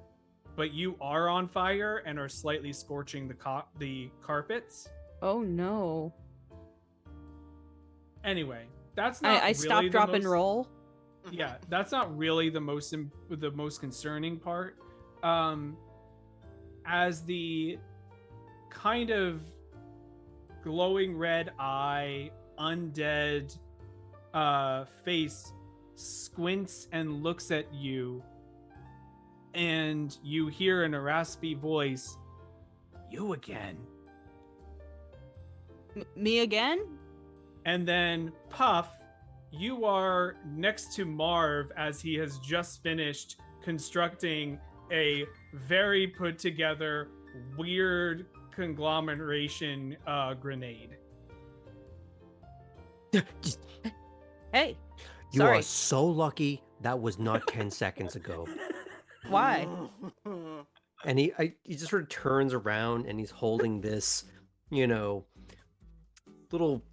but you are on fire and are slightly scorching the carpets.
Oh no.
Anyway, that's not.
I
really
stop,
the
drop, and
most-
roll.
Yeah, that's not really the most concerning part. As the kind of glowing red eye, undead face squints and looks at you, and you hear in a raspy voice, "You again."
Me again?
And then Puff, you are next to Marv as he has just finished constructing a very put together weird conglomeration grenade.
Hey,
You
sorry.
are so lucky that was not 10 seconds ago.
Why?
And he just sort of turns around and he's holding this, little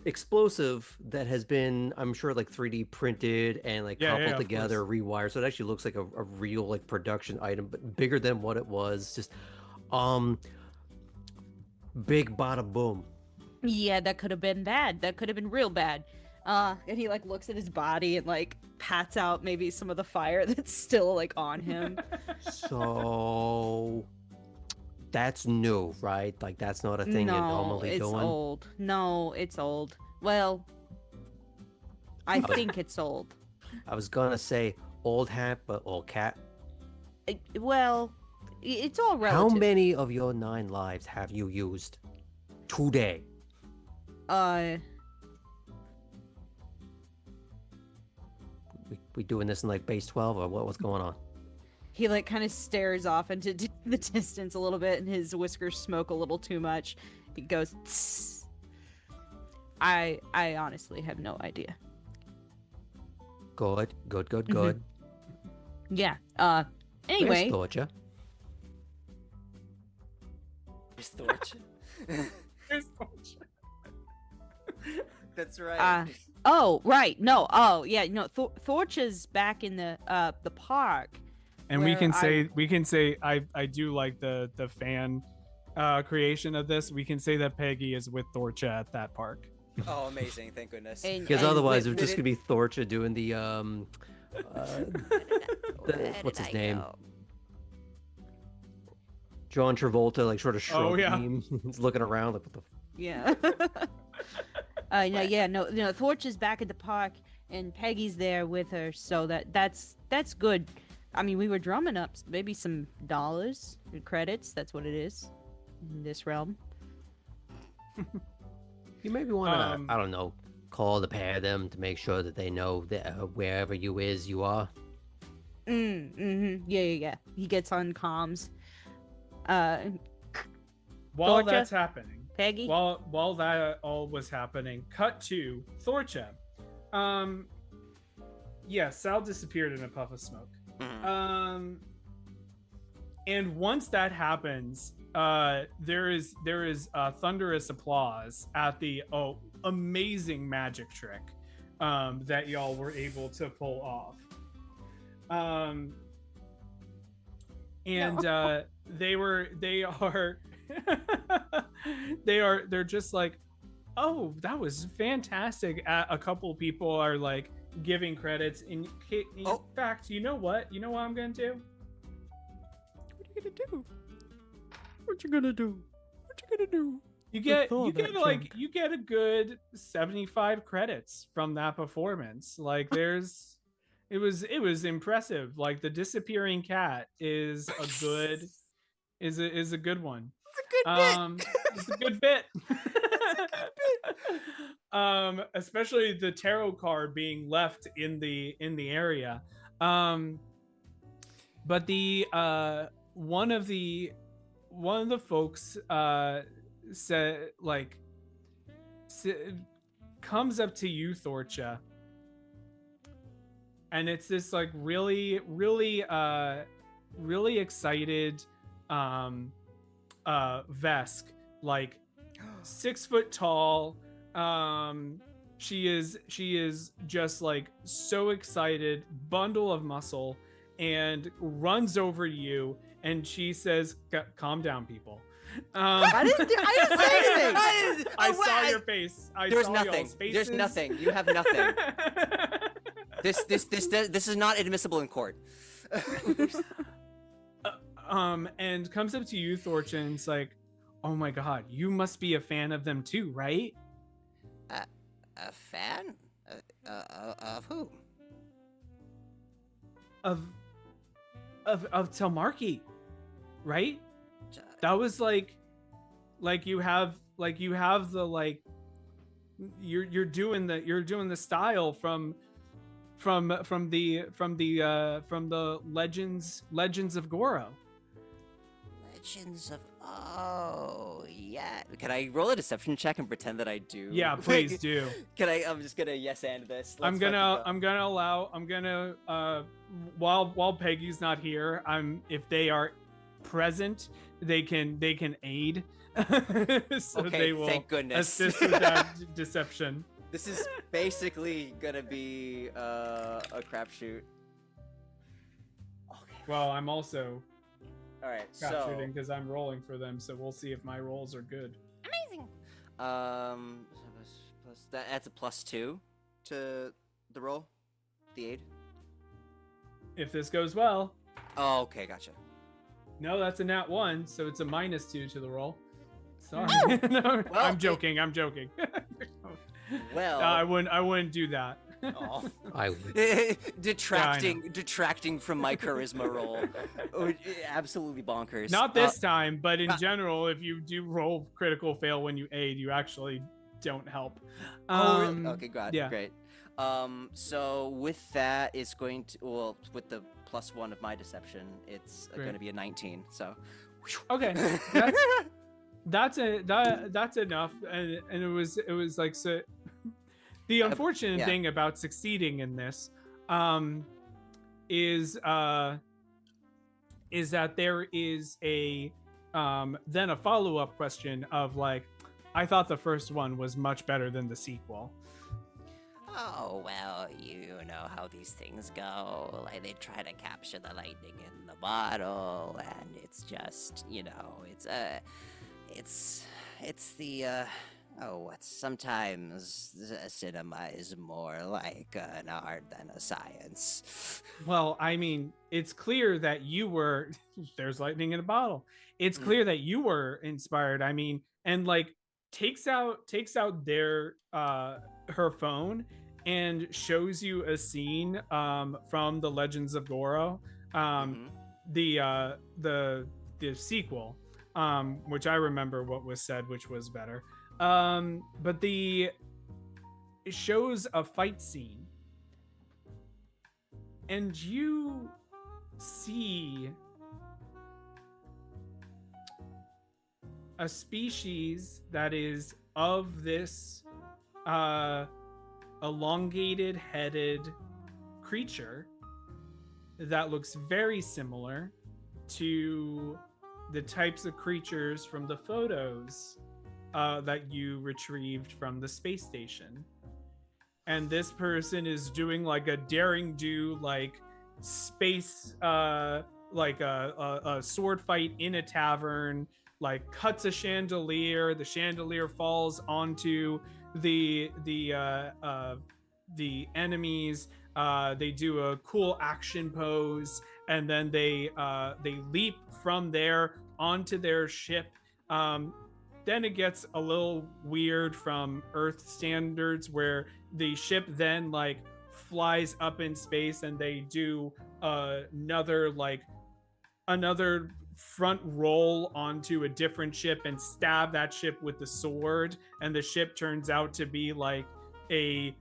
explosive that has been, I'm sure, like 3D printed and like coupled
of
together,
course.
rewired. So it actually looks like a real like production item, but bigger than what it was. Just, big bada boom.
Yeah, that could have been bad. That could have been real bad. And he like looks at his body and like pats out maybe some of the fire that's still like on him.
So that's new, right? Like that's not a thing you're normally
it's
doing.
old. No, it's old. Well, I think it's old.
I was gonna say old hat, but old cat.
Well, it's all relative.
How many of your 9 lives have you used today? We doing this in like base 12 or what's going on?
He like kind of stares off into the distance a little bit, and his whiskers smoke a little too much. He goes, "Tss." I honestly have no idea.
Good.
Yeah. Anyway.
Where's Thorcha?
There's Thorch.
There's Thorch.
That's right.
Oh, right. No. Oh, yeah. No. Thorcha's back in the park.
And we can
where
say I do like the fan creation of this. We can say that Peggy is with Thorcha at that park.
Oh, amazing! Thank goodness.
Because otherwise it would just gonna be Thorcha doing the what's his name?
Go?
John Travolta, like sort of shrug
Oh, yeah.
meme. He's looking around like what the
Yeah. No. Thorcha's back at the park, and Peggy's there with her. So that's good. I mean, we were drumming up maybe some dollars, credits. That's what it is in this realm.
You maybe want to, I don't know, call the pair of them to make sure that they know that wherever you are.
Yeah. He gets on comms.
While
Thorcha?
that's happening,
Peggy?
while that all was happening, cut to Thorcha. Sal disappeared in a puff of smoke. And once that happens, there is thunderous applause at the amazing magic trick that y'all were able to pull off. They're just like, oh, that was fantastic. A couple people are like giving credits. In fact, you know what I'm gonna do?
What you gonna do?
You get a good 75 credits from that performance. Like it was impressive. Like the disappearing cat is a good one. It's a good bit. Especially the tarot card being left in the area. But the one of the folks comes up to you, Thorcha, and it's this like really excited Vesk, like 6 foot tall. She is just like so excited, bundle of muscle, and runs over you, and she says, "Calm down, people."
I didn't say anything.
I saw your face.
There's nothing. There's nothing. You have nothing. This is not admissible in court.
And comes up to you, Thorcha, and it's like, Oh my god, you must be a fan of them too, right?
A fan? Of who?
Of Telmarki, right?
J-
That was like you have the like you're doing the style from the Legends of Goro.
Legends of. Oh, yeah.
Can I roll a deception check and pretend that I do?
Yeah, please do.
Can I? I'm just gonna yes and this.
I'm gonna while Peggy's not here, if they are present, they can aid. So
Okay,
they will
thank goodness.
assist with that deception.
This is basically gonna be a crapshoot. Okay.
Well, I'm also
All right.
shooting because I'm rolling for them, so we'll see if my rolls are good.
Amazing.
That's a +2 to the roll, the aid.
If this goes well,
Oh, okay, gotcha.
no, that's a nat 1, so it's a -2 to the roll. Sorry, no,
Well,
I'm joking.
Well,
No, I wouldn't do that.
oh.
I would.
detracting from my charisma roll. Oh, absolutely bonkers.
Not this time, but in general, if you do roll critical fail when you aid, you actually don't help.
Oh, really? Okay, got
yeah.
great. So with that, it's going to with the +1 of my deception, it's
Great.
going to be a 19. So,
Okay, that's enough, and it was like so. The unfortunate
yeah.
thing about succeeding in this, is that there is a then a follow-up question of like, I thought the first one was much better than the sequel.
Oh, well, you know how these things go. Like, they try to capture the lightning in the bottle, and it's just, it's the, sometimes cinema is more like an art than a science.
Well, I mean, it's clear that you were there's lightning in a bottle. It's clear that you were inspired. I mean, and like takes out their her phone and shows you a scene from the Legends of Goro, the sequel, which I remember what was said, which was better. But it shows a fight scene, and you see a species that is of this elongated headed creature that looks very similar to the types of creatures from the photos that you retrieved from the space station. And this person is doing like a daring do like space like a sword fight in a tavern, like cuts a chandelier, the chandelier falls onto the enemies, they do a cool action pose, and then they leap from there onto their ship. Then it gets a little weird from Earth standards, where the ship then like flies up in space, and they do another front roll onto a different ship and stab that ship with the sword, and the ship turns out to be like a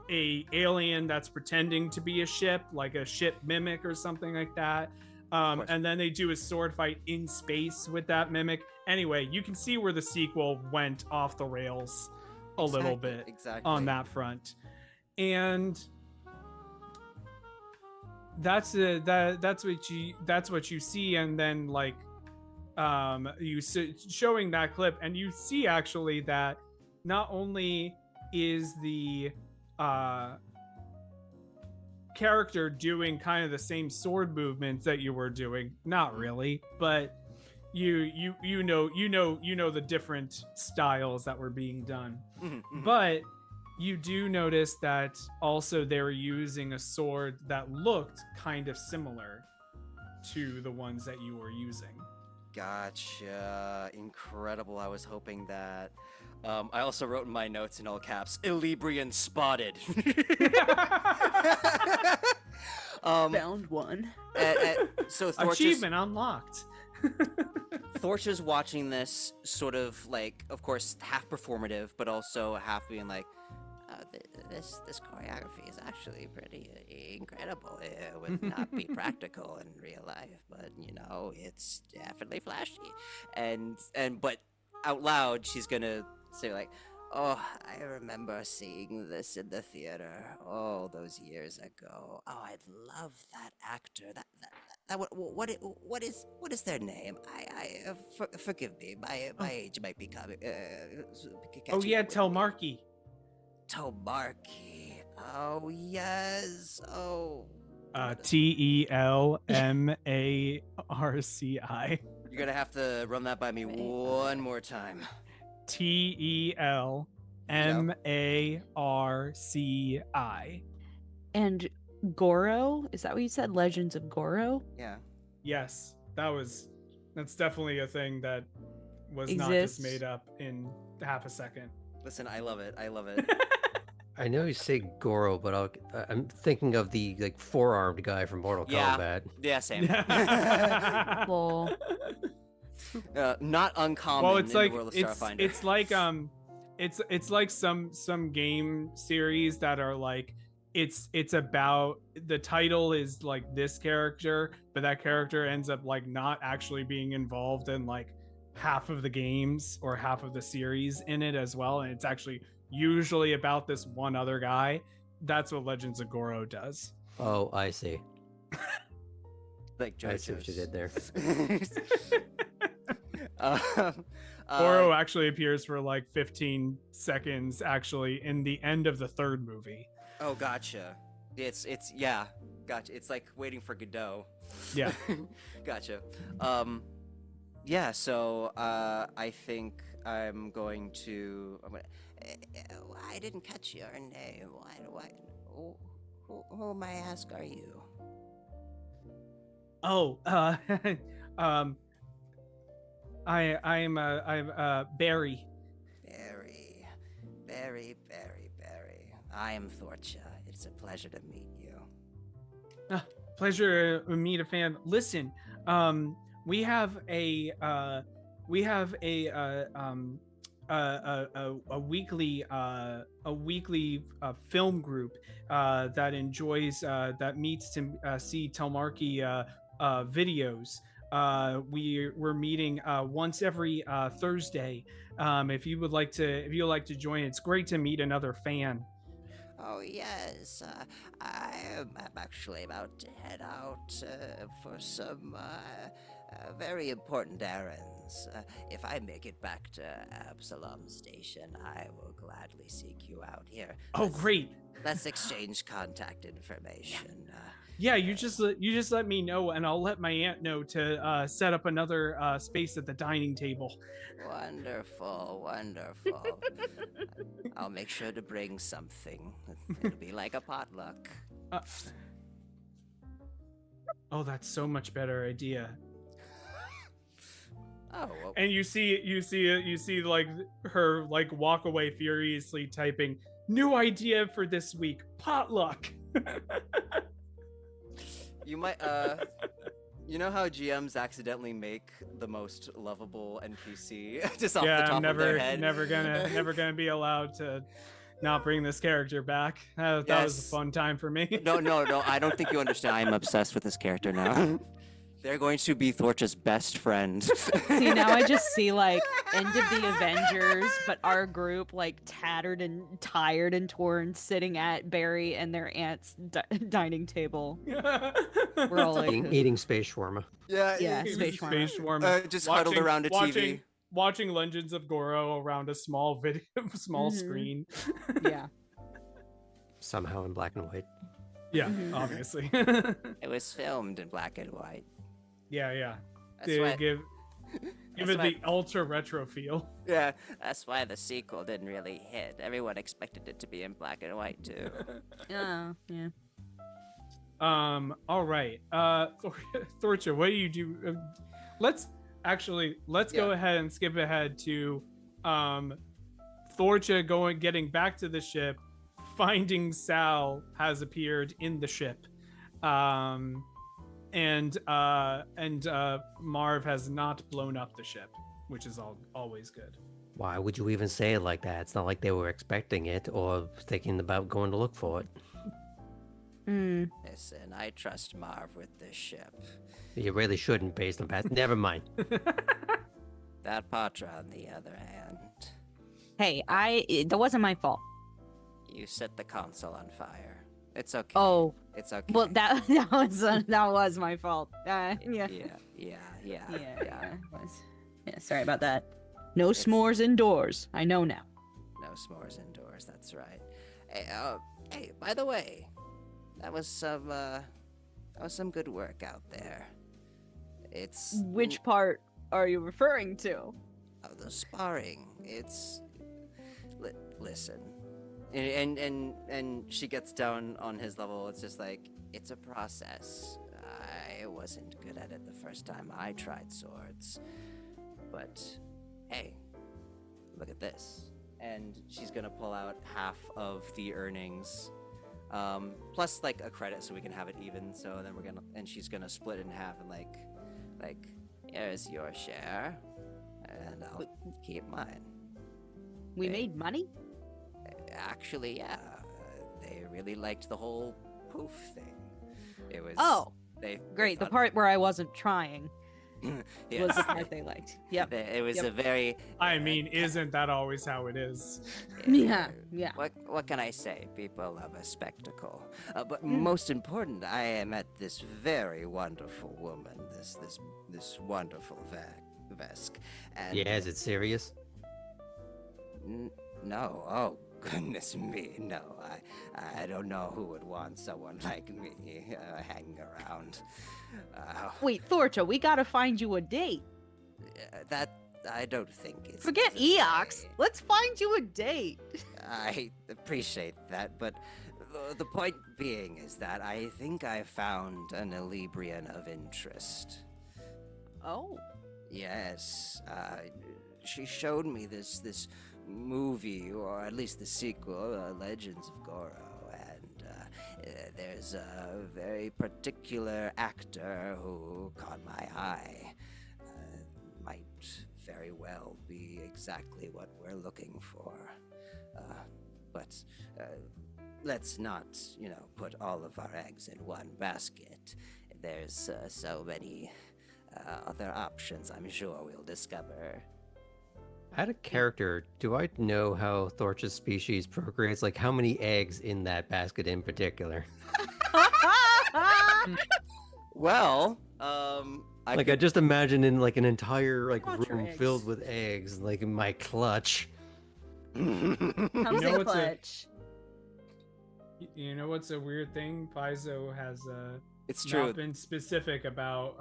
alien that's pretending to be a ship, like a ship mimic or something like that. And then they do a sword fight in space with that mimic. Anyway, you can see where the sequel went off the rails a little bit on that front. And that's what you see. And then like showing that clip, and you see actually that not only is the character doing kind of the same sword movements that you were doing, not really, but you know the different styles that were being done. But you do notice that also they were using a sword that looked kind of similar to the ones that you were using.
Gotcha. Incredible. I was hoping that. I also wrote in my notes in all caps, Illibrian spotted.
Found one.
So Thorch
Achievement unlocked.
Thorch is watching this sort of like, of course, half performative, but also half being like,
This choreography is actually pretty incredible. It would not be practical in real life, but it's definitely flashy.
but out loud, she's gonna say like,
Oh, I remember seeing this in the theater all those years ago. Oh, I love that actor. What is their name? Forgive me. My age might be coming.
Oh yeah,
catching up with me.
Telmarki.
Tomarki. Oh yes. Oh.
Telmarci.
you're gonna have to run that by me one more time.
Telmarci.
And Goro, is that what you said? Legends of Goro
Yeah.
Yes, that's definitely a thing that was not
exists.
just made up in half a second.
Listen, I love it. I love it.
I know you say Goro, but I'm thinking of the four-armed guy from Mortal
Yeah.
Kombat.
Yeah, same.
Well,
Not uncommon
Well, it's
in
like
the world of
it's
Starfinder.
it's like it's like some game series that are like it's about the title is like this character, but that character ends up like not actually being involved in like half of the games or half of the series in it as well, and it's actually usually about this one other guy. That's what Legends of Goro does.
Oh, I see.
like
I see what you did there.
Goro actually appears for like 15 seconds actually in the end of the third movie.
Oh, gotcha. It's yeah, gotcha. It's like waiting for Godot.
Yeah.
Gotcha. Yeah. So I think I'm gonna.
I didn't catch your name. Who may I ask are you?
Oh, I'm Barry.
Barry. I am Thorcha. It's a pleasure to meet you.
Pleasure to meet a fan. Listen, we have a weekly film group that enjoys that meets to see Telmarki videos. We're meeting once every Thursday. If you would like to join, it's great to meet another fan.
Oh yes, I'm actually about to head out for some very important errands. If I make it back to Absalom Station, I will gladly seek you out here.
Oh, great!
Let's exchange contact information.
Yeah, you just let me know, and I'll let my aunt know to set up another space at the dining table.
Wonderful. I'll make sure to bring something. It'll be like a potluck.
Oh, that's so much better idea.
Oh, well,
And you see like her like walk away furiously typing new idea for this week, potluck.
You might you know how GMs accidentally make the most lovable NPC just off the top
I'm
of their head?
never gonna be allowed to not bring this character back. That was a
Yes.
fun time for me.
No, I don't think you understand. I'm obsessed with this character now. They're going to be Thorch's best friend.
see, now I just see like end of the Avengers, but our group like tattered and tired and torn, sitting at Barry and their aunt's dining table. We're all like,
Eating space shawarma.
Yeah,
Yeah,
it-
space shawarma.
just huddled around a TV.
Watching Legends of Goro around a small
Mhm.
screen.
Yeah.
Somehow in black and white.
Yeah,
Mhm.
obviously.
it was filmed in black and white.
yeah.
That's
To
why.
give
That's
it
why-
the ultra retro feel.
Yeah.
That's why the sequel didn't really hit. Everyone expected it to be in black and white too.
Oh, yeah.
All right. Thorcha, what do you do? actually, let's
Yeah.
go ahead and skip ahead to Thorcha getting back to the ship, finding Sal has appeared in the ship. And Marv has not blown up the ship, which is always good.
Why would you even say it like that? It's not like they were expecting it or thinking about going to look for it.
Listen, I trust Marv with this ship.
You really shouldn't, based on past. Never mind.
That Patra, on the other hand,
Hey, that wasn't my fault.
you set the console on fire. It's okay.
Oh,
It's okay.
well, that was my fault. Yeah.
Yeah.
Yeah, sorry about that. No s'mores indoors. I know now.
No s'mores indoors. That's right. Hey, by the way, that was some good work out there. It's
Which part are you referring to?
the sparring. It's listen,
And she gets down on his level. It's just like,
it's a process. I wasn't good at it the first time I tried swords, but hey, look at this.
and she's gonna pull out half of the earnings, plus like a credit so we can have it even. So then she's gonna split it in half and like
Here's your share, and I'll keep mine.
We made money?
Actually, yeah, they really liked the whole poof thing. It was they
Great. The
thought-
part where I wasn't trying
yeah.
was the part they liked. Yep.
It was
Yep.
a very.
I mean, isn't that always how it is?
Yeah. Yeah.
What can I say? People love a spectacle. But most important, I am at this very wonderful woman, this wonderful Vesk. And
Yeah, is it serious?
no, oh goodness me, no. I don't know who would want someone like me hanging around.
Wait, Thorcha, we gotta find you a date.
That I don't think it's.
Forget Eox. Let's find you a date.
I appreciate that, but the point being is that I think I found an Elibrian of interest.
Oh.
Yes, she showed me this movie, or at least the sequel, Legends of Goro, and there's a very particular actor who caught my eye. Might very well be exactly what we're looking for. But let's not, put all of our eggs in one basket. There's so many other options I'm sure we'll discover.
Out of character, do I know how Thorch's species procreates? Like, how many eggs in that basket in particular?
well,
I just imagine in like an entire
Watch your
room
eggs.
filled with eggs, like in my clutch.
Comes
know
in
what's a-
clutch.
You know what's a weird thing? Paizo has
it's true.
not been specific about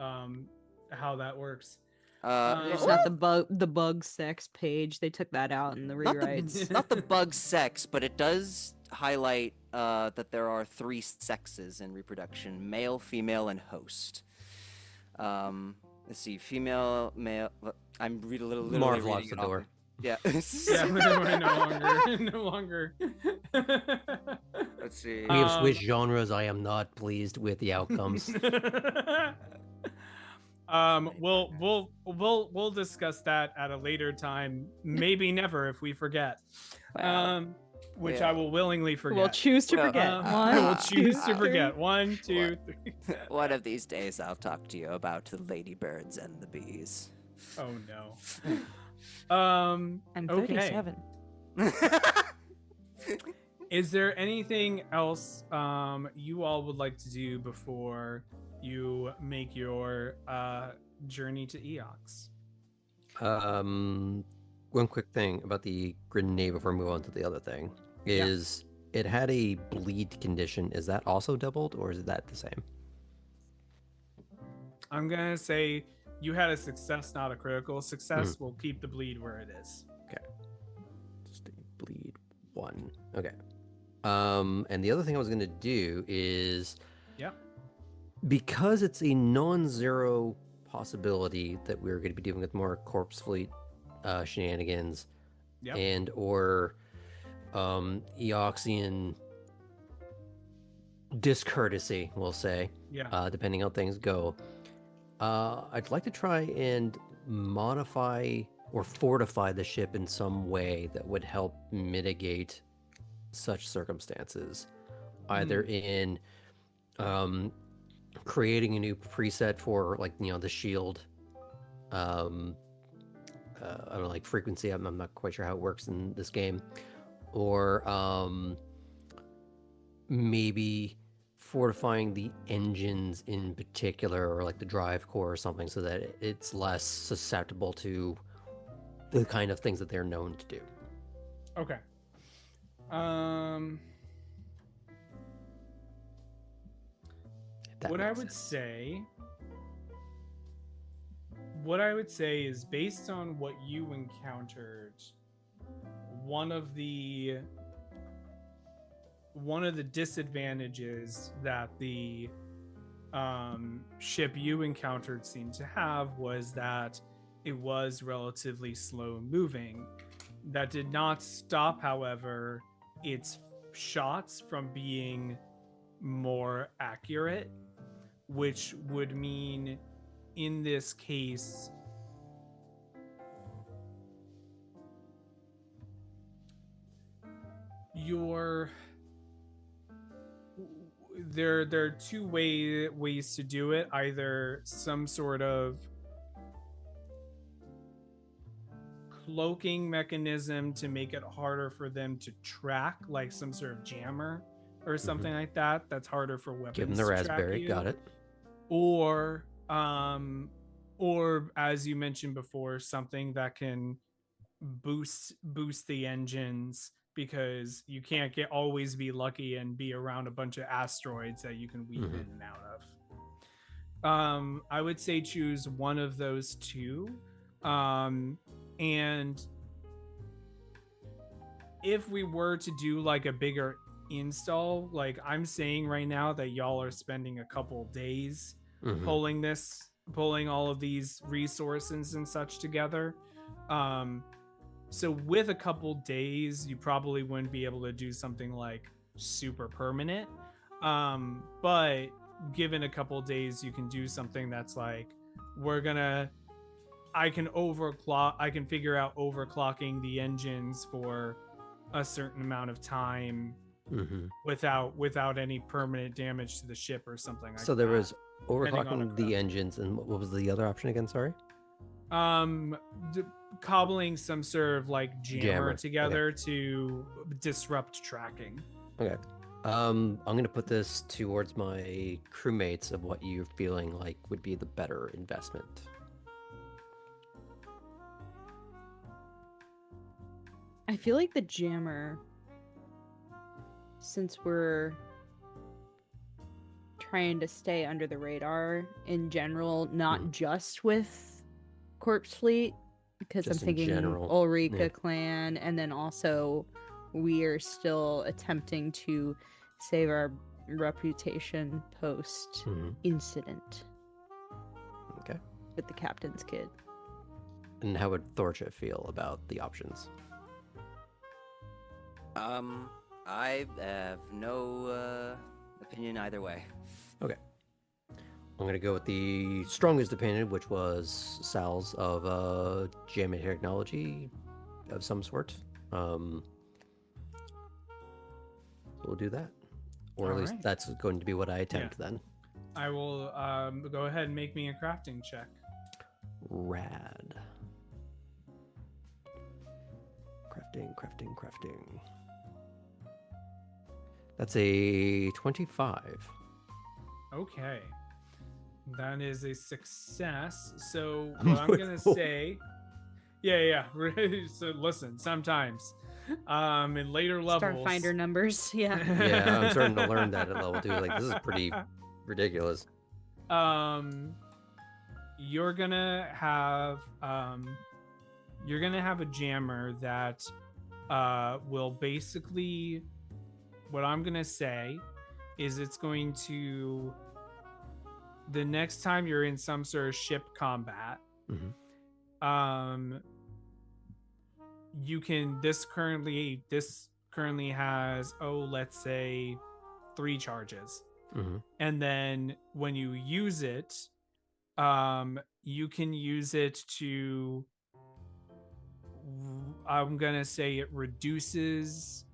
how that works.
There's not the bug sex page. They took that out in the
Not the-
rewrites.
not the bug sex, but it does highlight that there are 3 sexes in reproduction: male, female, and host. Let's see, female, male. I'm literally
Marv
reading
locks the
it off
door.
Yeah.
Yeah, we're no longer.
Let's see.
We have switched genres. I am not pleased with the outcomes.
We'll discuss that at a later time. Maybe never if we forget.
Wow.
Which
Yeah.
I will willingly forget.
We'll choose to
Well,
forget.
I will choose to
two,
forget. 1, 2, 3.
One of these days, I'll talk to you about the ladybirds and the bees.
Oh no.
I'm
Okay.
37.
Is there anything else you all would like to do before you make your journey to Eox?
One quick thing about the grenade before we move on to the other thing is it had a bleed condition. Is that also doubled, or is that the same?
I'm gonna say you had a success, not a critical success. We'll keep the bleed where it is.
Just a bleed 1. Okay. And the other thing I was gonna do is
Yep.
because it's a non-zero possibility that we're going to be dealing with more corpse fleet shenanigans
Yep.
and or Eoxian discourtesy, we'll say,
Yeah.
depending how things go. I'd like to try and modify or fortify the ship in some way that would help mitigate such circumstances, either in creating a new preset for, like, the shield. I don't know, like frequency. I'm not quite sure how it works in this game, or maybe fortifying the engines in particular, or like the drive core or something, so that it's less susceptible to the kind of things that they're known to do.
Okay.
If that
What I
makes
would
sense.
say what I would say is, based on what you encountered, one of the disadvantages that the ship you encountered seemed to have was that it was relatively slow moving. That did not stop, however, its shots from being more accurate, which would mean in this case there are two ways to do it. Either some sort of cloaking mechanism to make it harder for them to track, like some sort of jammer or something like that, that's harder for weapons
Give them the
to
raspberry.
track you.
Got it.
Or as you mentioned before, something that can boost the engines, because you can't always be lucky and be around a bunch of asteroids that you can weave in and out of. I would say choose one of those two. And if we were to do like a bigger install, like I'm saying right now that y'all are spending a couple days pulling all of these resources and such together. So with a couple days, you probably wouldn't be able to do something like super permanent. But given a couple days, you can do something that's like, I can figure out overclocking the engines for a certain amount of time without any permanent damage to the ship or something like that.
So there was
depending on
overclocking the engines, and what was the other option again? Sorry.
Cobbling some sort of like jammer together
Okay.
to disrupt tracking.
Okay. I'm gonna put this towards my crewmates of what you're feeling like would be the better investment.
I feel like the jammer, since we're trying to stay under the radar in general, not just with Corpse Fleet, because
Just
I'm
in
thinking
general.
Ulrika
Yeah.
clan, and then also we are still attempting to save our reputation post incident
Okay.
with the captain's kid.
And how would Thorcha feel about the options?
I have no opinion either way.
Okay. I'm gonna go with the strongest opinion, which was Sal's of jamming technology of some sort. So we'll do that, or at least that's going to be what I attempt then.
I will go ahead and make me a crafting check.
Rad. Crafting. That's a 25.
Okay. That is a success. So what I'm gonna say, yeah. So listen, sometimes, in later levels,
Starfinder numbers, yeah.
Yeah, I'm starting to learn that at level 2. Like, this is pretty ridiculous.
You're gonna have a jammer that will basically, what I'm gonna say is, it's going to the next time you're in some sort of ship combat, you can this currently has let's say 3 charges. And then when you use it, you can use it to, I'm gonna say it reduces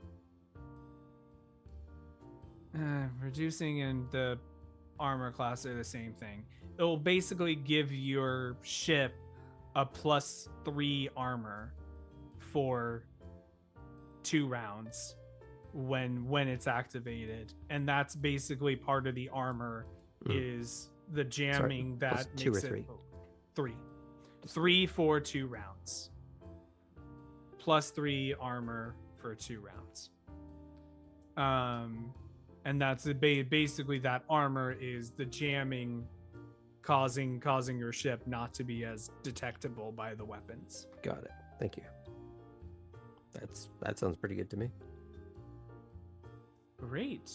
reducing and the armor class are the same thing. It will basically give your ship a +3 armor for 2 rounds when it's activated, and that's basically part of the armor is the jamming. Sorry, that
two
makes
or three?
It 3 for 2 rounds, +3 armor for 2 rounds. And that's basically that armor is the jamming causing your ship not to be as detectable by the weapons.
Got it. Thank you. That sounds pretty good to me.
Great.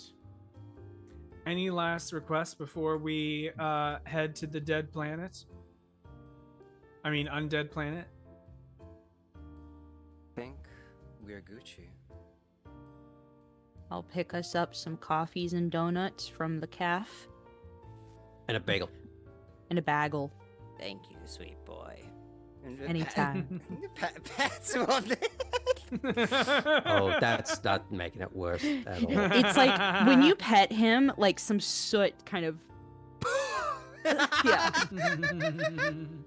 Any last requests before we head to the dead planet? I mean, undead planet?
I think we're Gucci.
I'll pick us up some coffees and donuts from the calf
And a bagel.
and a bagel.
Thank you, sweet boy.
Anytime.
Pat's on it.
Oh, that's not making it worse at all.
It's like when you pet him, like some soot kind of. Yeah.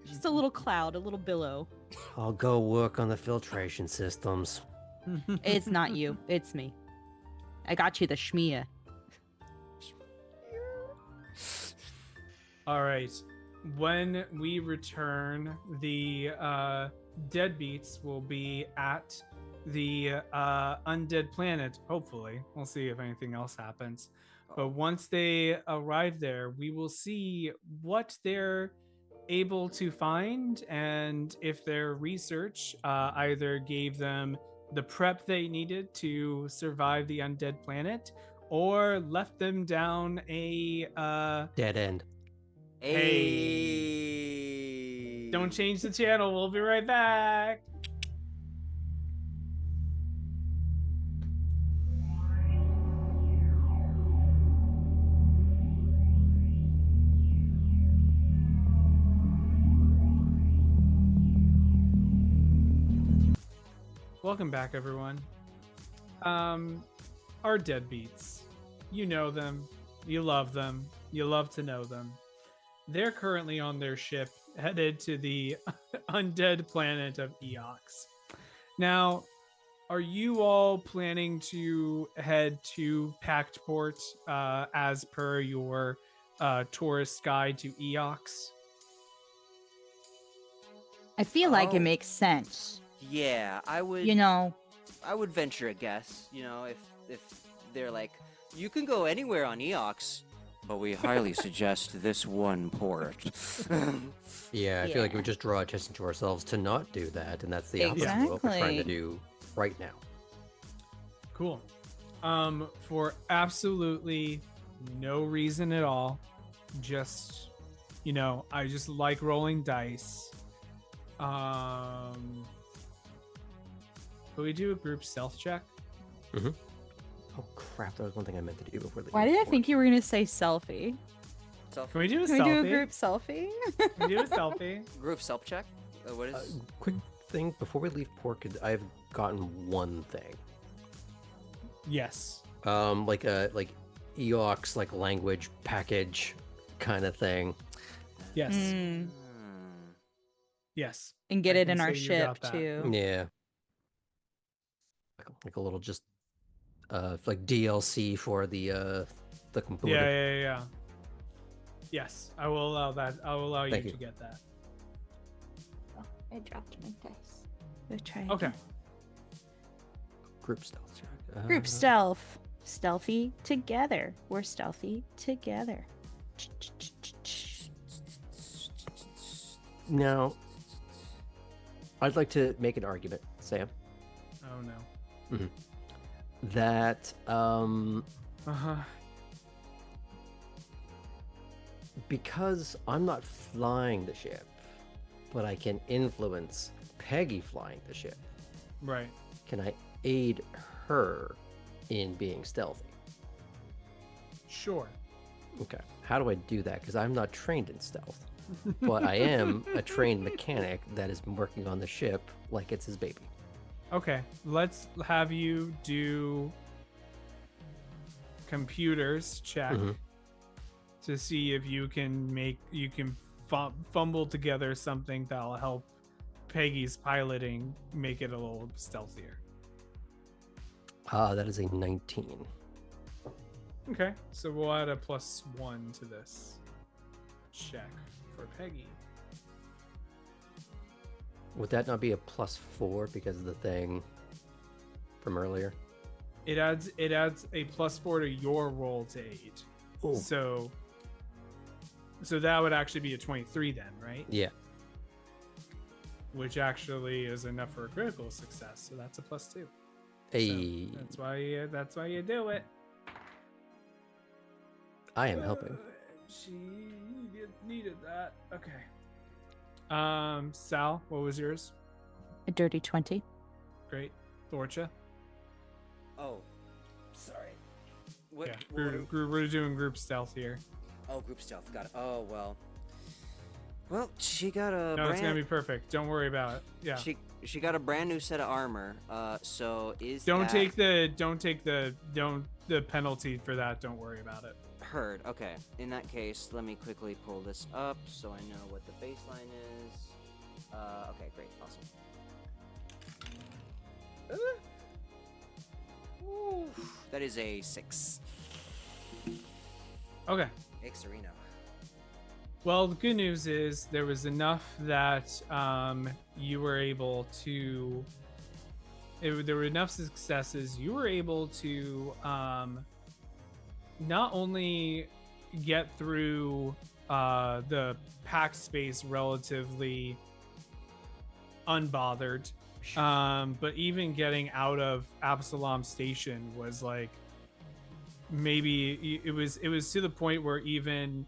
Just a little cloud, a little billow.
I'll go work on the filtration systems.
It's not you, it's me. I got you the schmear.
All right. When we return, the Deadbeats will be at the undead planet. Hopefully, we'll see if anything else happens. But once they arrive there, we will see what they're able to find and if their research either gave them the prep they needed to survive the undead planet or left them down a
Dead end.
Hey. Don't change the channel. We'll be right back. Welcome back, everyone. Our Deadbeats. You know them. You love them. You love to know them. They're currently on their ship headed to the undead planet of Eox. Now, are you all planning to head to Pactport as per your tourist guide to Eox?
I feel like
Oh.
it makes sense.
Yeah, I would.
You know,
I would venture a guess. You know, if they're like, you can go anywhere on Eox, but we highly suggest this one port.
Yeah, I feel like we would just draw attention to ourselves to not do that, and that's the opposite of what we're trying to
Exactly.
do right now.
Cool. For absolutely no reason at all, just, you know, I just like rolling dice. Could we do a group stealth check?
Oh crap, that was one thing I meant to do before the
Why did I think you were gonna say selfie?
Self
Can we do a
Can we
selfie?
do a group selfie?
Can we do a selfie?
group self check. What is?
Quick thing, before we leave Pork, I've gotten one thing.
Yes.
Like a Eox like language package kind of thing.
Yes.
Mm,
Yes.
and get
I
it
can
in our
say you
ship
got that.
too.
Yeah. Like a little just like DLC for the completed.
Yeah. Yes, I will allow that. I will allow you
Thank
to
you.
get that.
I dropped my dice. Let's try.
Okay.
again.
Group stealth check.
Group stealth. Stealthy together. We're stealthy together.
Now, I'd like to make an argument, Sam,
Oh no.
that
Uh-huh.
because I'm not flying the ship, but I can influence Peggy flying the ship,
Right.
can I aid her in being stealthy?
Sure.
Okay. How do I do that? Because I'm not trained in stealth, but I am a trained mechanic that has been working on the ship like it's his baby.
Okay. Let's have you do computers check
Mhm.
to see if you can fumble together something that'll help Peggy's piloting make it a little stealthier.
That is a 19.
Okay, so we'll add a +1 to this check for Peggy.
Would that not be a +4 because of the thing from earlier?
It adds a +4 to your roll to aid.
Oh.
So that would actually be a 23 then, right?
Yeah.
Which actually is enough for a critical success. So that's a +2.
Hey,
So that's why you do it.
I am helping.
She needed that. Okay. Sal, what was yours?
A dirty 20.
Great. Thorcha?
Oh, sorry. What?
Yeah,
what-
we're doing group stealth here.
Oh, group stealth. Got it. Oh well. Well, she got a
No, it's gonna be perfect. Don't worry about it. Yeah.
She got a brand new set of armor. So is
Don't
that
take the penalty for that. Don't worry about it.
heard? Okay. In that case, let me quickly pull this up so I know what the baseline is. Okay, great, awesome. That is a 6.
Okay.
Ixarino.
Well, the good news is there was enough that you were able to. There were enough successes. You were able to not only get through the packed space relatively unbothered, but even getting out of Absalom Station was like maybe it was to the point where even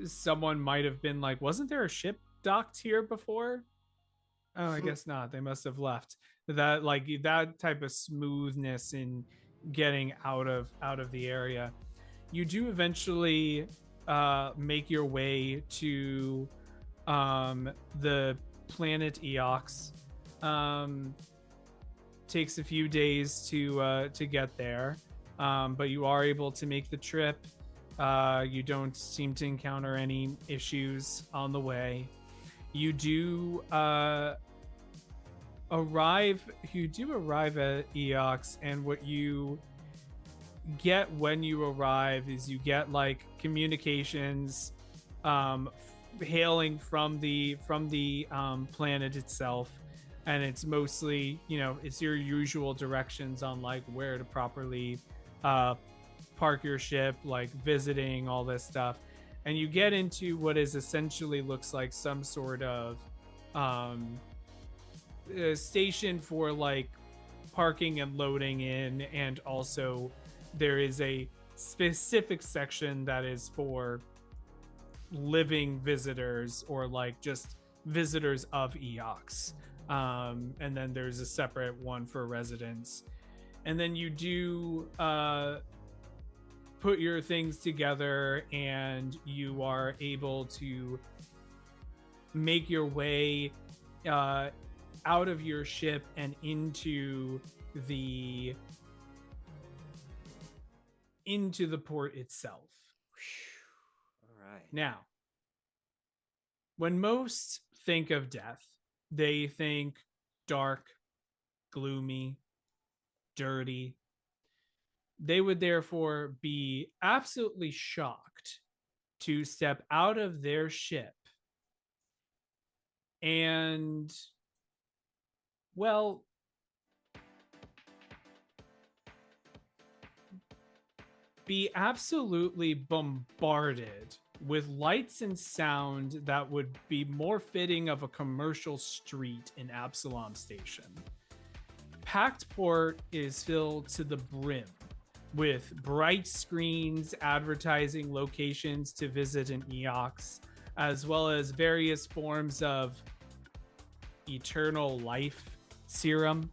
someone might have been like, wasn't there a ship docked here before? Oh, I guess not. They must have left. That like that type of smoothness in getting out of the area. You do eventually make your way to the planet Eox. Takes a few days to get there, but you are able to make the trip. You don't seem to encounter any issues on the way. You do arrive at Eox, and what you get when you arrive is you get like communications hailing from the planet itself, and it's mostly, it's your usual directions on like where to properly park your ship, like visiting, all this stuff. And you get into what is essentially looks like some sort of station for like parking and loading in, and also there is a specific section that is for living visitors or like just visitors of Eox, and then there's a separate one for residents. And then you do put your things together, and you are able to make your way out of your ship and into the port itself.
All right.
Now, when most think of death, they think dark, gloomy, dirty. They would therefore be absolutely shocked to step out of their ship and, well, be absolutely bombarded with lights and sound that would be more fitting of a commercial street in Absalom Station. Packed port is filled to the brim with bright screens advertising locations to visit in Eox, as well as various forms of eternal life serum.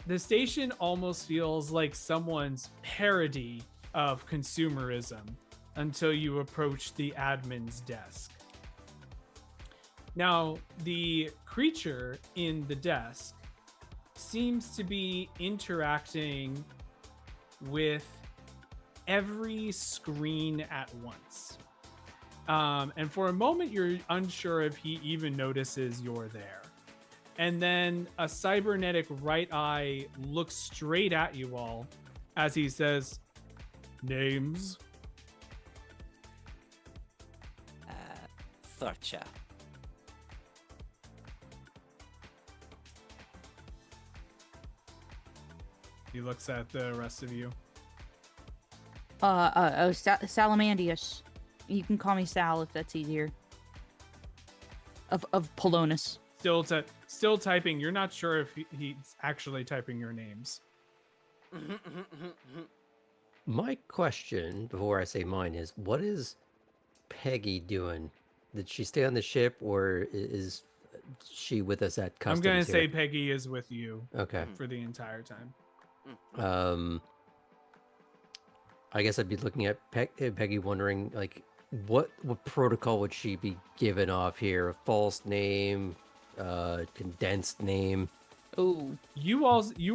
The station almost feels like someone's parody of consumerism until you approach the admin's desk. Now, the creature in the desk seems to be interacting with every screen at once. And for a moment, you're unsure if he even notices you're there. And then a cybernetic right eye looks straight at you all as he says, names.
Thorcha.
He looks at the rest of you.
Salamandius. You can call me Sal if that's easier. Of Polonus.
Still typing. You're not sure if he's actually typing your names.
My question before I say mine is, what is Peggy doing? Did she stay on the ship, or is she with us at customs?
I'm gonna
here?
say Peggy is with you.
Okay.
For the entire time.
I guess I'd be looking at Peggy, wondering like what protocol would she be giving off here? A false name, condensed name.
Oh,
You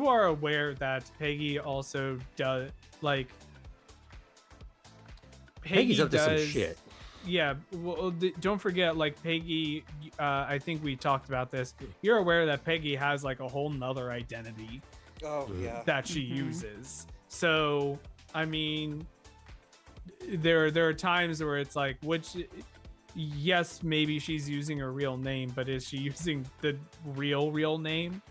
are aware that Peggy also does like.
Peggy's up to some shit.
Yeah, well, don't forget, like Peggy. I think we talked about this. You're aware that Peggy has like a whole nother identity.
Oh yeah.
That she uses. So I mean, there are times where it's like, yes, maybe she's using her real name, but is she using the real name?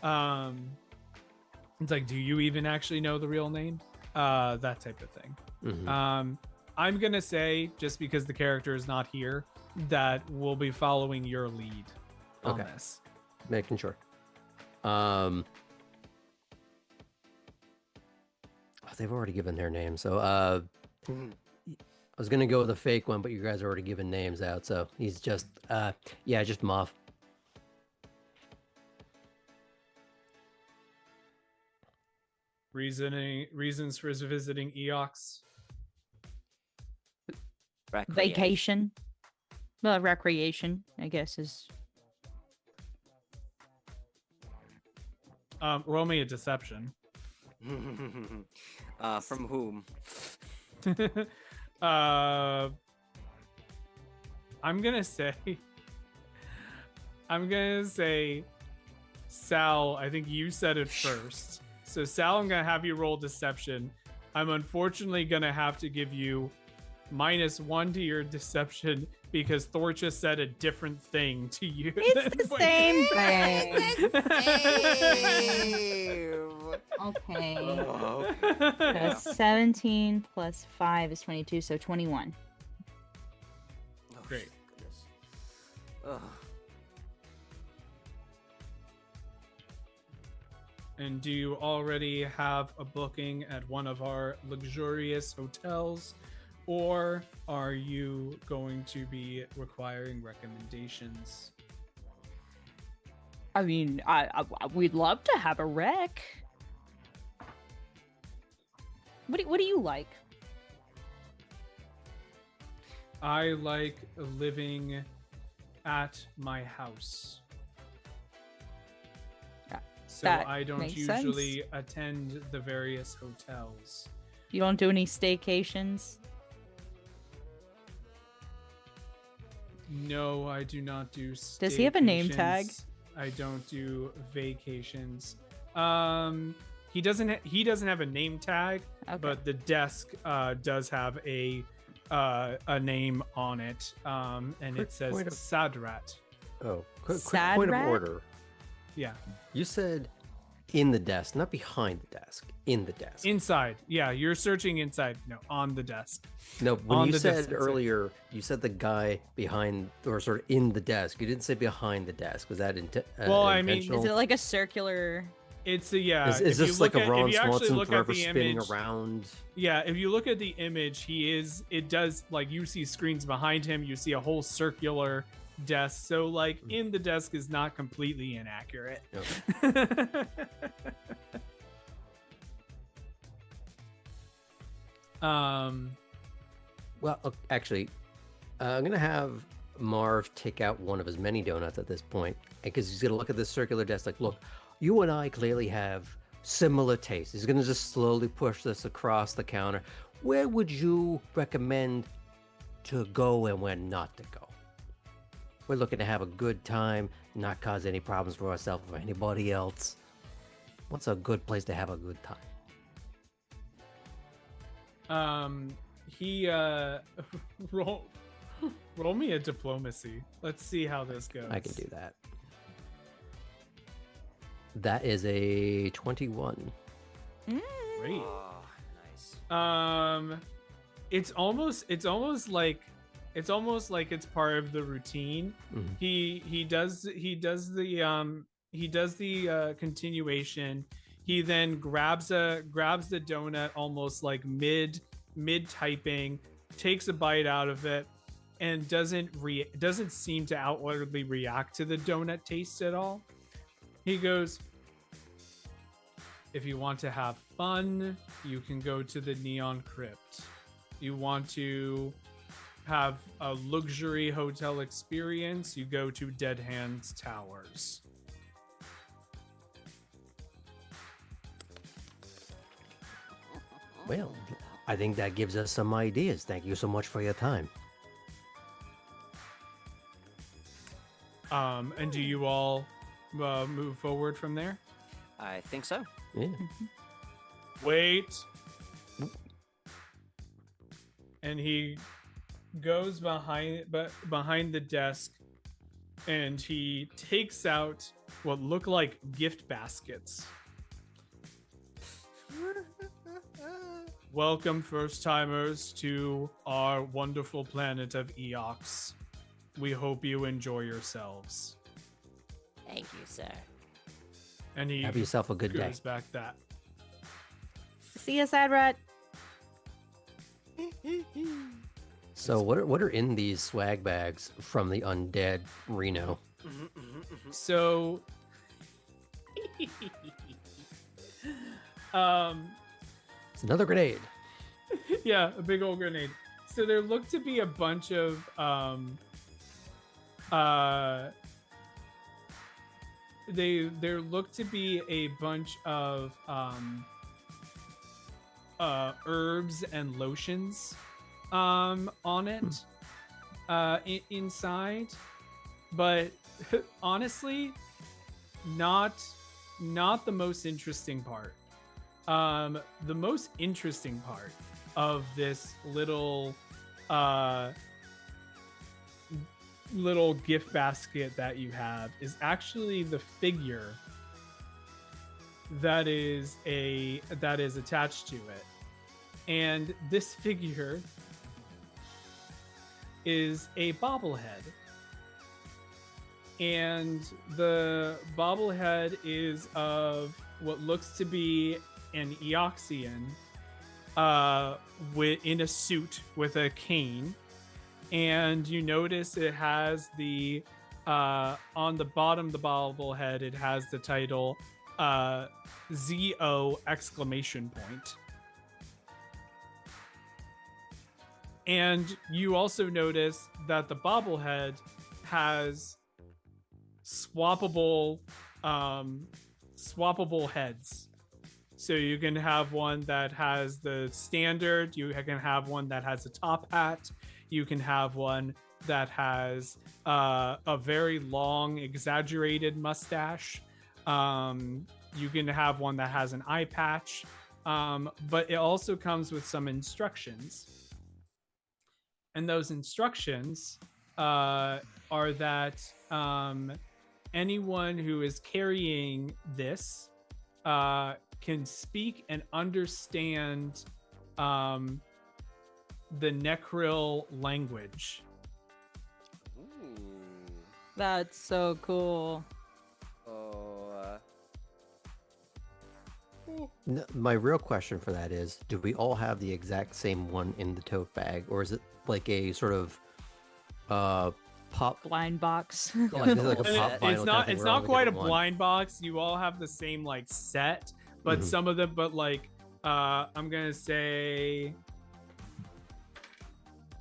It's like, do you even actually know the real name? That type of thing.
Mhm.
I'm gonna say, just because the character is not here, that we'll be following your lead on
Okay.
this.
Making sure. Oh, they've already given their name, so I was gonna go with a fake one, but you guys are already given names out, so he's just just Muff.
Reasons for visiting Eox.
vacation. Well, recreation, I guess, is.
Roll me a deception.
From whom?
I'm gonna say Sal. I think you said it first. So Sal, I'm gonna have you roll deception. I'm unfortunately gonna have to give you -1 to your deception because Thorcha said a different thing to you.
It's the same thing. Okay.
Oh,
17 plus 5 is 22, so 21.
Great.
Goodness. Ugh.
And do you already have a booking at one of our luxurious hotels, or are you going to be requiring recommendations?
I mean, we'd love to have a rec. What do you like?
I like living at my house. So
that
I don't
makes
usually attend the various hotels.
You don't do any staycations?
No, I do not do staycations.
Does he have a name tag?
I don't do vacations. He doesn't have a name tag,
Okay.
but the desk does have a name on it, and
Quick
it says
point of-
Sadrat.
Oh, quick
Sad
point of
rat?
order.
Yeah,
You said in the desk, not behind the desk. In the desk.
inside. Yeah, you're searching inside. No, on the desk.
No, when
on
you
the desk,
said
that's it.
earlier, you said the guy behind or sort of in the desk. You didn't say behind the desk. Was that
Well, I mean,
intentional?
Is it like a circular?
It's a yeah.
Is
if you
this like
look
a
at,
Ron
if you actually
Swanson
look at
forever
the
spinning
image,
around?
yeah, if you look at the image, it does like you see screens behind him, you see a whole circular desk. So like in the desk is not completely inaccurate.
Okay. Well, actually, I'm gonna have Marv take out one of his many donuts at this point, because he's gonna look at this circular desk like, look, you and I clearly have similar tastes. He's gonna just slowly push this across the counter. Where would you recommend to go and when not to go? We're looking to have a good time, not cause any problems for ourselves or anybody else. What's a good place to have a good time?
He roll me a diplomacy. Let's see how this goes.
I can do that. That is a 21.
Great.
Oh, nice.
It's almost like it's part of the routine.
Mhm.
He does the continuation. He then grabs the donut almost like mid typing, takes a bite out of it, and doesn't seem to outwardly react to the donut taste at all. He goes, if you want to have fun, you can go to the Neon Crypt. You want to have a luxury hotel experience, you go to Dead Hands Towers.
Well, I think that gives us some ideas. Thank you so much for your time.
And do you all move forward from there?
I think so.
Yeah.
Wait. And he goes behind the desk and he takes out what look like gift baskets. Welcome, first timers, to our wonderful planet of Eox. We hope you enjoy yourselves.
Thank you, sir.
And he
Have yourself a good day.
goes back that.
See ya, sad rat.
So what are in these swag bags from the undead Reno?
So
It's another grenade.
yeah, a big old grenade. So there look to be a bunch of there look to be a bunch of herbs and lotions on it inside, but honestly not the most interesting part. The most interesting part of this little gift basket that you have is actually the figure that is attached to it. And this figure is a bobblehead. And the bobblehead is of what looks to be an Eoxian in a suit with a cane. And you notice it has the on the bottom of the bobblehead, it has the title ZO exclamation point. And you also notice that the bobblehead has swappable heads. So you can have one that has the standard, you can have one that has a top hat, you can have one that has a very long exaggerated mustache, you can have one that has an eye patch, but it also comes with some instructions. And those instructions are that anyone who is carrying this can speak and understand the Necril language.
Ooh.
That's so cool.
Oh,
My real question for that is, do we all have the exact same one in the tote bag, or is it like a sort of pop?
Blind box.
Like, like a
It's
pop
not-
vinyl kind of thing,
It's
we're all
not
in
quite a
different one?
blind box. You all have the same like set, but
Mhm.
some of them, but like I'm gonna say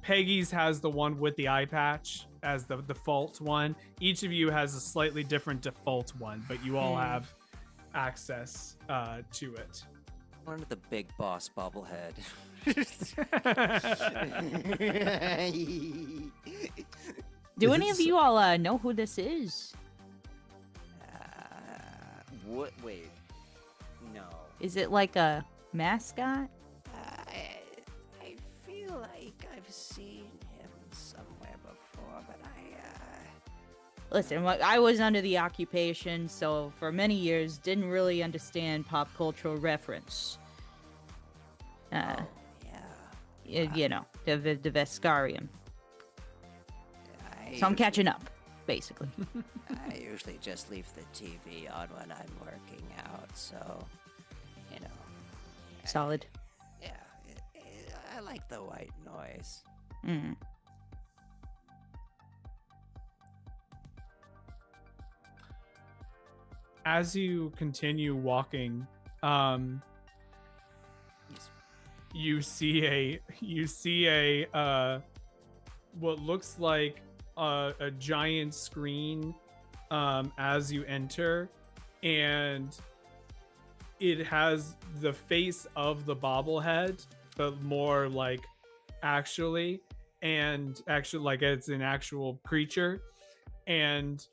Peggy's has the one with the eye patch as the default one. Each of you has a slightly different default one, but you all have access to it.
One of the big boss bobblehead.
Do
Is
any
this-
of you all know who this is?
What? Wait. No.
Is it like a mascot?
I feel like I've seen him somewhere before, but
Listen, I was under the occupation, so for many years didn't really understand pop cultural reference.
yeah.
You know, the Vescarium.
I
So I'm
usually-
catching up, basically.
I usually just leave the TV on when I'm working out, so you know.
Solid.
Yeah, I like the white noise.
Mm.
As you continue walking, you see a what looks like a giant screen as you enter, and it has the face of the bobblehead, but more like actually like it's an actual creature, and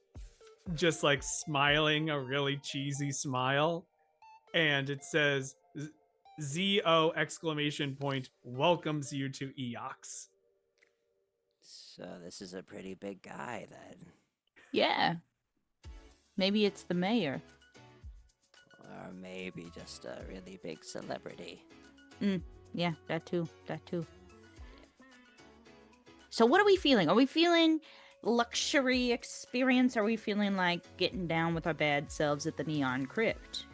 just like smiling a really cheesy smile, and it says ZO exclamation point welcomes you to Eox.
So this is a pretty big guy then.
Yeah. Maybe it's the mayor.
Or maybe just a really big celebrity.
Yeah, that too. That too. So what are we feeling? Are we feeling luxury experience? Are we feeling like getting down with our bad selves at the Neon Crypt?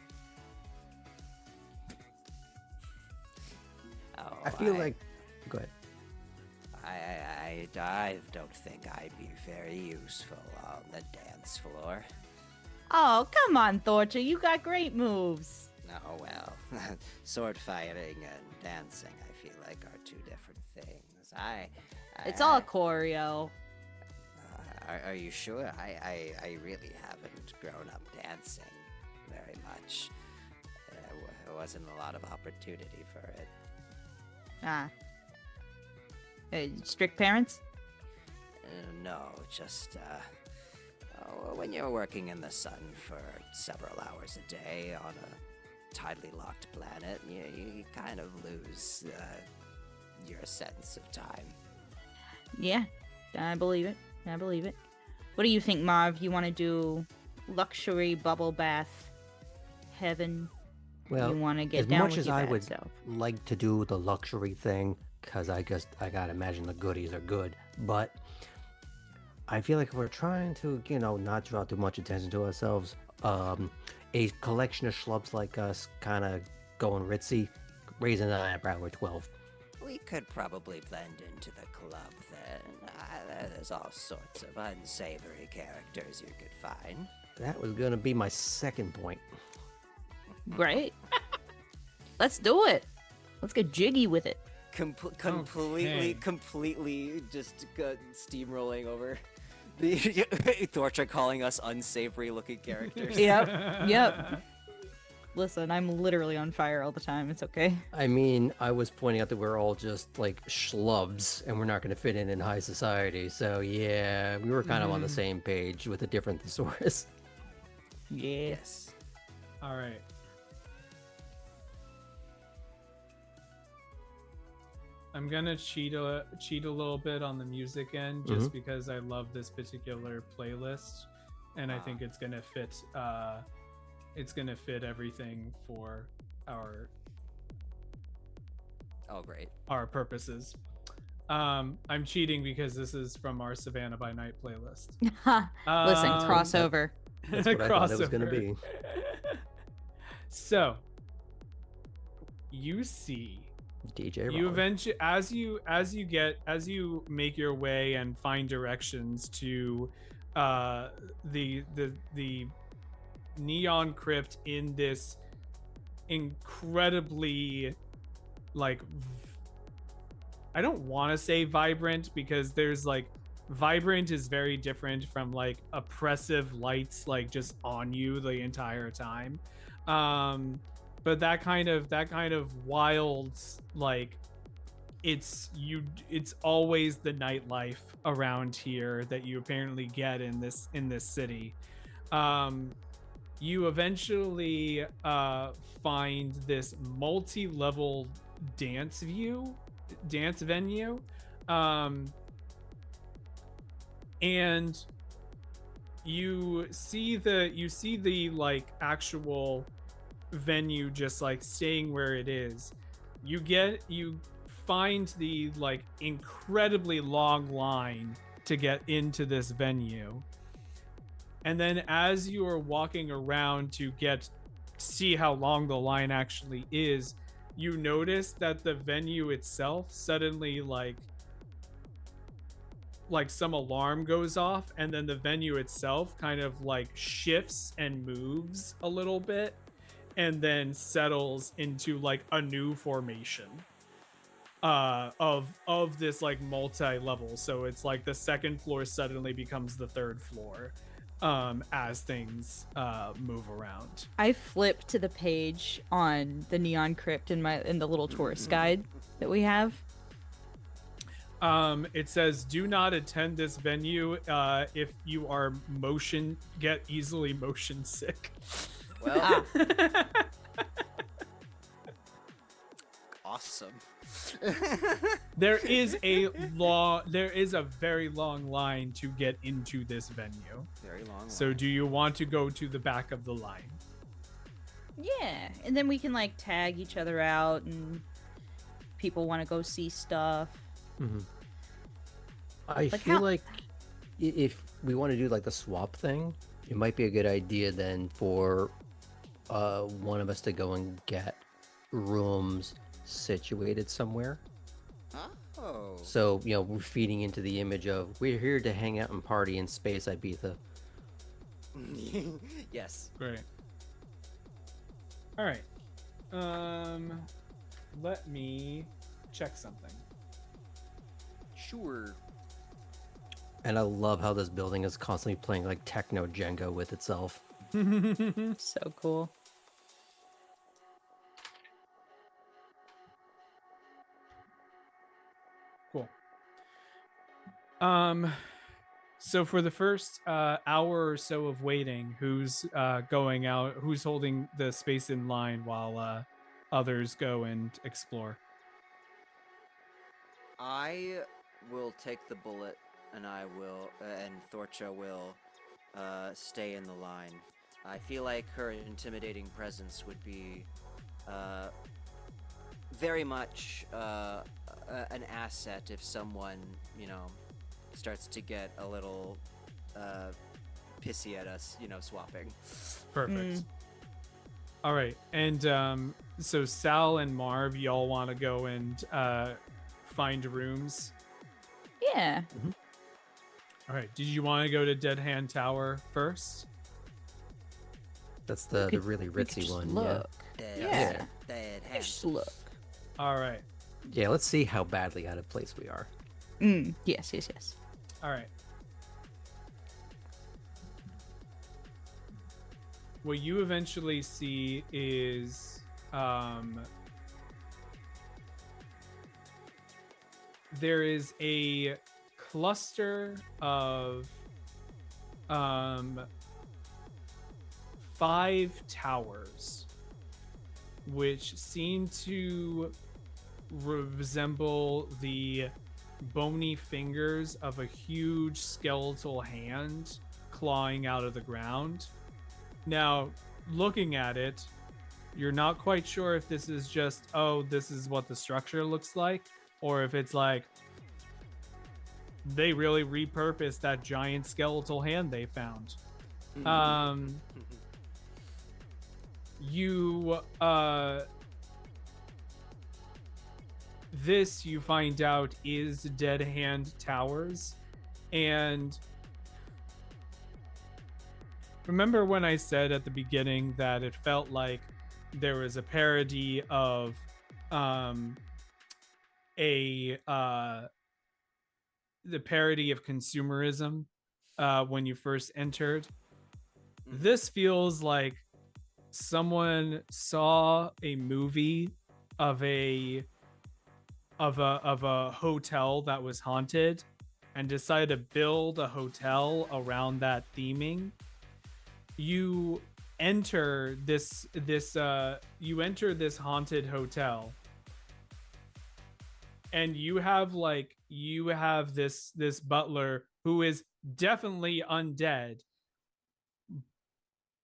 Oh,
I feel like. Go ahead.
I don't think I'd be very useful on the dance floor.
Oh, come on, Thorcha. You got great moves.
Oh, well, sword fighting and dancing, I feel like, are two different things.
It's all choreo.
Are you sure? I really haven't grown up dancing very much. There wasn't a lot of opportunity for it.
Ah. Strict parents?
No, just, when you're working in the sun for several hours a day on a tidally locked planet, you kind of lose your sense of time.
Yeah, I believe it. I believe it. What do you think, Marv? You want to do luxury bubble bath heaven?
Well,
you want to get
as
down
much
with
as
your
I
bad
would
self?
like to do the luxury thing, because I gotta imagine the goodies are good, but I feel like if we're trying to, not draw too much attention to ourselves, a collection of schlubs like us kind of going ritzy, raising an eyebrow or 12.
We could probably blend into the club then. There's all sorts of unsavory characters you could find.
That was gonna be my second point.
Great. Let's do it. Let's get jiggy with it.
Completely just steamrolling over. The Thorcha calling us unsavory looking characters.
Yep. Listen, I'm literally on fire all the time. It's okay.
I mean, I was pointing out that we're all just like schlubs and we're not going to fit in high society. So yeah, we were kind of on the same page with a different thesaurus.
Yes.
All right. I'm gonna cheat a little bit on the music end just because I love this particular playlist, and I think it's gonna fit. It's gonna fit everything for our
Great.
our purposes. I'm cheating because this is from our Savannah by Night playlist.
Listen, crossover.
That's what I thought it was going to
Crossover.
be.
So, you see
DJ
you
Raleigh.
eventually as you make your way and find directions to the neon crypt in this incredibly like I don't want to say vibrant because there's like vibrant is very different from like oppressive lights like just on you the entire time. But that kind of wild like it's always the nightlife around here that you apparently get in this city. You eventually find this multi-level dance venue, and you see the like actual venue just like staying where it is. You find the like incredibly long line to get into this venue, and then as you are walking around to see how long the line actually is, you notice that the venue itself suddenly like some alarm goes off, and then the venue itself kind of like shifts and moves a little bit and then settles into like a new formation of this like multi-level. So it's like the second floor suddenly becomes the third floor as things move around.
I flip to the page on the Neon Crypt in the little tourist guide that we have.
It says, do not attend this venue if you are get easily motion sick.
Well, awesome.
There is a very long line to get into this venue.
Very long.
So do you want to go to the back of the line?
Yeah, and then we can like tag each other out, and people want to go see stuff.
Mm-hmm. I feel like if we want to do like the swap thing, it might be a good idea then for one of us to go and get rooms situated somewhere.
Oh.
So, we're feeding into the image of we're here to hang out and party in space Ibiza.
Yes.
Great. All right. Let me check something.
Sure.
And I love how this building is constantly playing like techno Jenga with itself.
So cool.
Cool. So for the first hour or so of waiting, who's going out? Who's holding the space in line while others go and explore?
I will take the bullet, and and Thorcha will stay in the line. I feel like her intimidating presence would be very much an asset if someone, starts to get a little pissy at us, swapping.
Perfect. All right, and so Sal and Marv, y'all want to go and find rooms?
Yeah.
Mm-hmm.
All right. Did you want to go to Dead Hand Tower first?
That's the really ritzy one.
Look. Yeah.
Dead
Just
hands.
look.
All right.
Yeah, let's see how badly out of place we are.
Yes.
All right. What you eventually see is there is a cluster of 5 towers which seem to resemble the bony fingers of a huge skeletal hand clawing out of the ground. Now, looking at it, you're not quite sure if this is just, this is what the structure looks like, or if it's like they really repurposed that giant skeletal hand they found. this, you find out, is Dead Hand Towers. And remember when I said at the beginning that it felt like there was a parody of a the parody of consumerism when you first entered? This feels like someone saw a movie of a hotel that was haunted and decided to build a hotel around that theming. You enter this haunted hotel, and you have this butler who is definitely undead,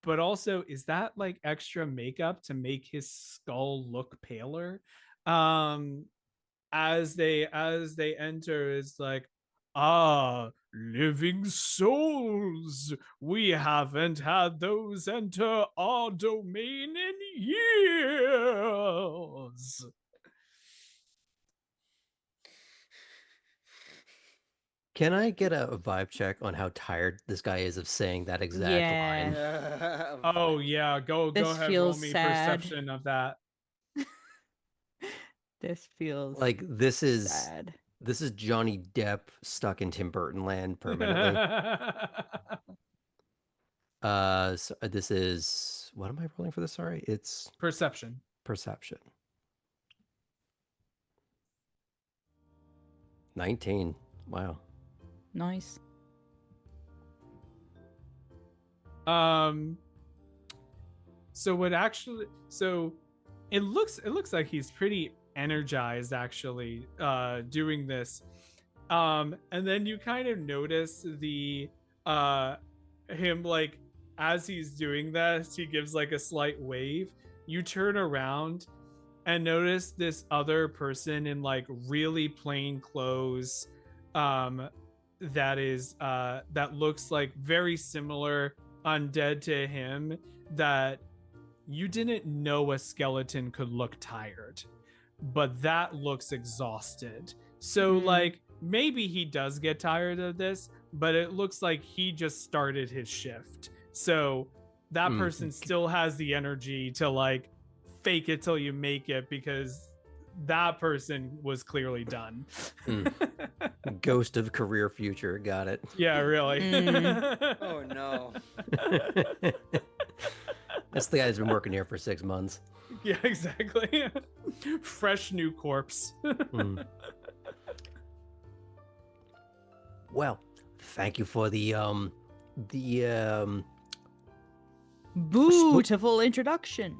but also, is that like extra makeup to make his skull look paler? As they enter, it's like, living souls, we haven't had those enter our domain in years.
Can I get a vibe check on how tired this guy is of saying that exact
Yeah.
line?
Oh yeah, go
This
ahead, roll
feels
me
sad.
perception of that.
This feels
Like this is
sad.
Johnny Depp stuck in Tim Burton land permanently. So this is, what am I rolling for this? Sorry, it's
Perception.
perception. 19. Wow.
Nice.
So it looks like he's pretty energized actually doing this. And then you kind of notice the him, like, as he's doing this, he gives like a slight wave. You turn around and notice this other person in like really plain clothes that looks like very similar undead to him, that you didn't know a skeleton could look tired, but that looks exhausted. So like maybe he does get tired of this, but it looks like he just started his shift. So that person still has the energy to like fake it till you make it, because that person was clearly done.
Ghost of career future. Got it.
Yeah, really.
Oh no.
That's the guy who's been working here for 6 months.
Yeah, exactly. Fresh new corpse.
Well, thank you for the
Beautiful introduction.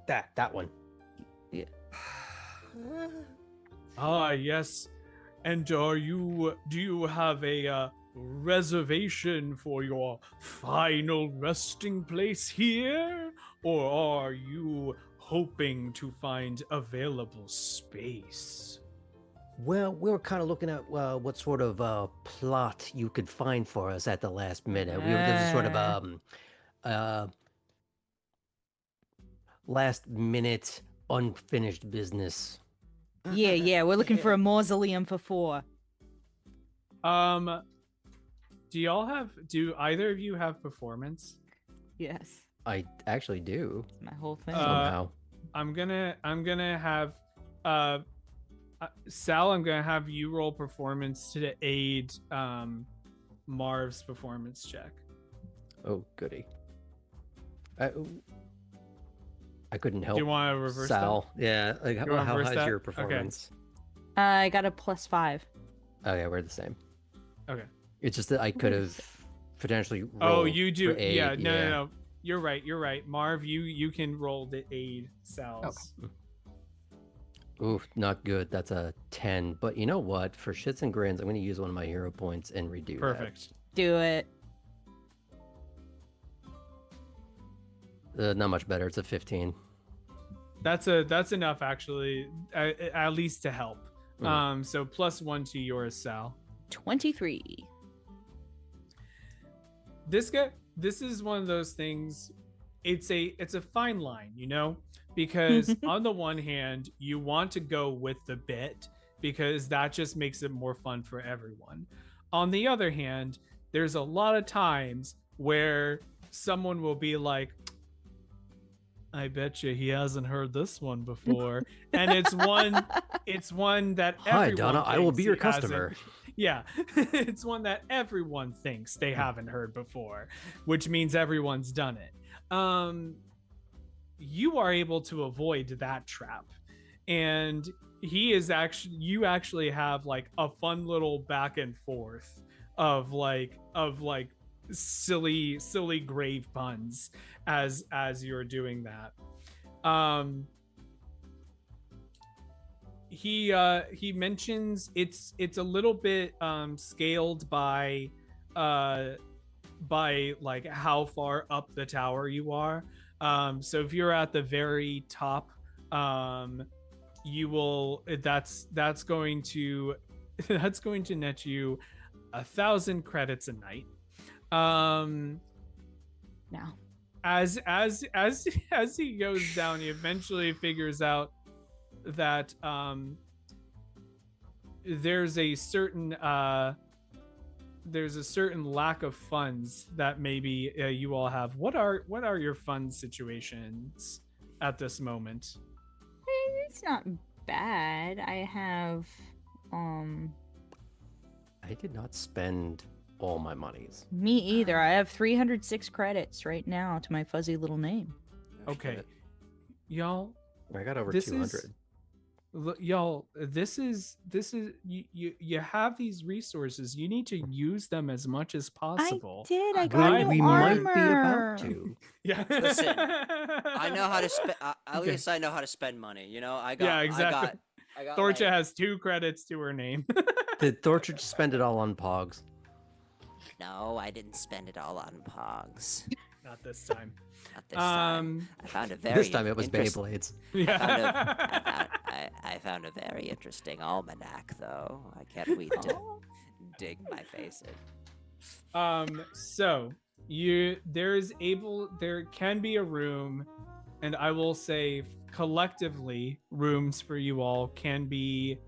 that one.
Yes. And do you have a reservation for your final resting place here, or are you hoping to find available space?
Well, we were kind of looking at what sort of plot you could find for us at the last minute. There was a sort of last minute unfinished business.
Yeah, we're looking for a mausoleum for 4.
Do either of you have performance?
Yes.
I actually do
It's my whole thing.
somehow.
I'm gonna have Sal, I'm gonna have you roll performance to aid Marv's performance check.
Oh, goody. I couldn't help.
Do you want to reverse
Sal? Yeah. Like,
You wanna
how
reverse
how's
that?
your
Okay.
performance?
I got a +5.
Oh yeah, we're the same.
that? Okay.
It's just that I could have potentially.
Oh,
rolled
you do.
for aid,
Yeah. No. You're right. Marv, you can roll the aid Sal's.
Ooh, not good. That's a 10. But you know what? For shits and grins, I'm going to use one of my hero points and redo
Perfect.
Do it.
that. Not much better. It's a 15.
That's enough actually, at least to help. So +1 to yours, Sal.
23.
This is one of those things. It's a fine line, you know. because on the one hand, you want to go with the bit because that just makes it more fun for everyone. On the other hand, there's a lot of times where someone will be like, I bet you he hasn't heard this one before. And it's one that
Hi,
everyone
Donna. I will
thinks
be your
he hasn't-
customer.
Yeah. It's one that everyone thinks they haven't heard before, which means everyone's done it. You are able to avoid that trap. And you actually have like a fun little back and forth of like silly grave puns as you're doing that. He mentions it's a little bit scaled by like how far up the tower you are. So if you're at the very top, you will that's going to net you 1,000 credits a night.
No.
As he goes down, he eventually figures out that there's a certain lack of funds that maybe you all have. What are your fund situations at this moment?
It's not bad. I have
I did not spend all my monies.
me either. I have 306 credits right now to my fuzzy little name.
Okay,
Shit.
y'all.
I got over
This
200.
Y'all, this is you have these resources. You need to use them as much as possible.
I did. I
We,
got new
we
armor.
might be about to.
Yeah.
Listen, I know how to spend. At least I know how to spend money. You know, I got.
Yeah, exactly.
I got.
Thorcha
like-
has 2 credits to her name.
Did Thorcher just spend it all on Pogs?
No, I didn't spend it all on Pogs.
Not this time.
Not this time. I found a very
This time it was
interest-
Beyblades.
Yeah.
I found a very interesting almanac, though. I can't wait to dig my face in.
So there can be a room, and I will say collectively rooms for you all can be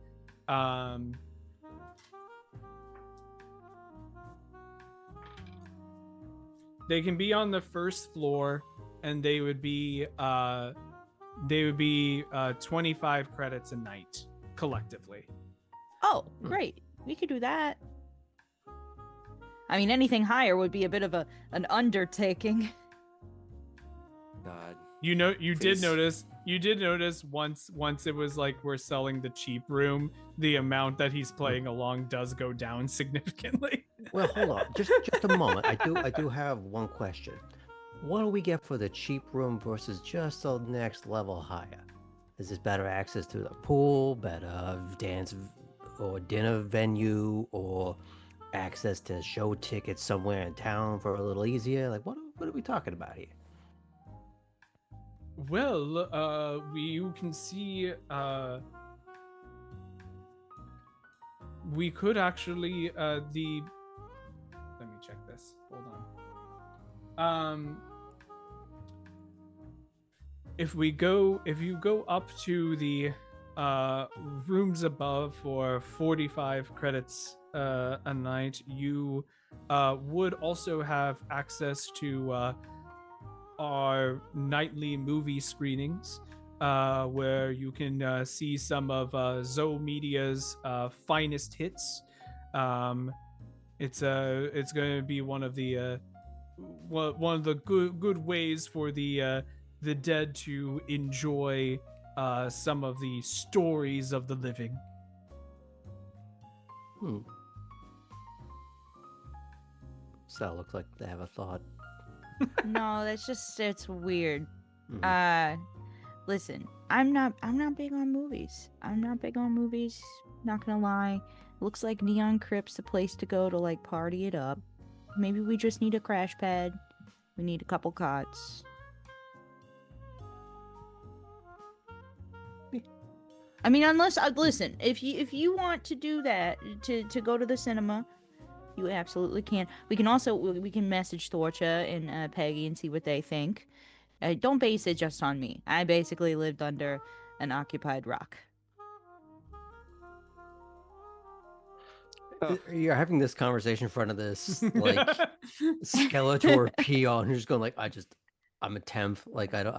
they can be on the first floor, and they would be 25 credits a night collectively.
Oh, great. We could do that. I mean, anything higher would be a bit of an undertaking.
God.
You did
Please.
notice once it was like we're selling the cheap room, the amount that he's playing along does go down significantly.
Well, hold on, just a moment. I do have one question. What do we get for the cheap room versus just the next level higher? Is this better access to the pool, better dance or dinner venue, or access to show tickets somewhere in town for a little easier? Like, what are we talking about here?
Well, you can see we could actually let me check this. Hold on. If you go up to the rooms above for 45 credits a night, you would also have access to our nightly movie screenings, where you can see some of Zoe Media's finest hits. It's going to be one of the good ways for the dead to enjoy some of the stories of the living.
So looks like they have a thought.
No, it's weird.
Mhm.
Listen, I'm not big on movies. Not gonna lie. Looks like Neon Crypt's the place to go to like party it up. Maybe we just need a crash pad. We need a couple cots. I mean, unless listen, if you want to do that to go to the cinema, you absolutely can. We can message Thorcha and Peggy and see what they think. Don't base it just on me. I basically lived under an occupied rock.
You're having this conversation in front of this like Skeletor peon who's just going like, I'm a temp. Like I don't.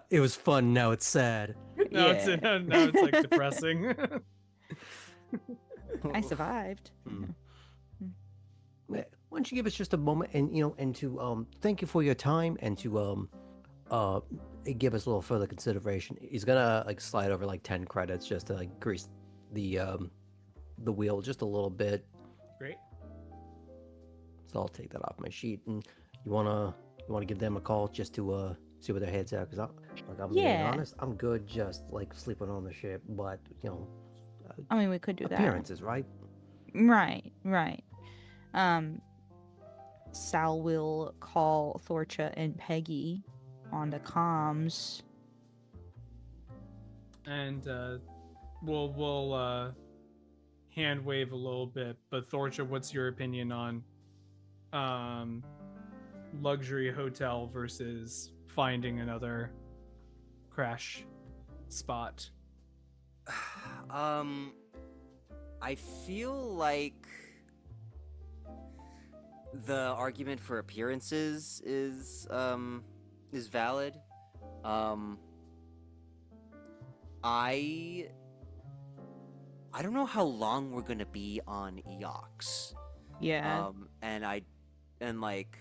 It was fun. Now it's sad.
now it's like depressing.
I survived.
Why don't you give us just a moment and to thank you for your time and to give us a little further consideration. He's gonna like slide over like 10 credits just to like grease the wheel just a little bit.
Great.
So I'll take that off my sheet. And you wanna give them a call just to see where their heads at? Because I'm being honest, I'm good just like sleeping on the ship. But
I mean, we could do that.
Appearances, right?
Right. Sal will call Thorcha and Peggy on the comms.
And we'll hand wave a little bit. But Thorcha, what's your opinion on luxury hotel versus finding another crash spot?
I feel like the argument for appearances is valid. I don't know how long we're gonna be on Eox.
Yeah.
And like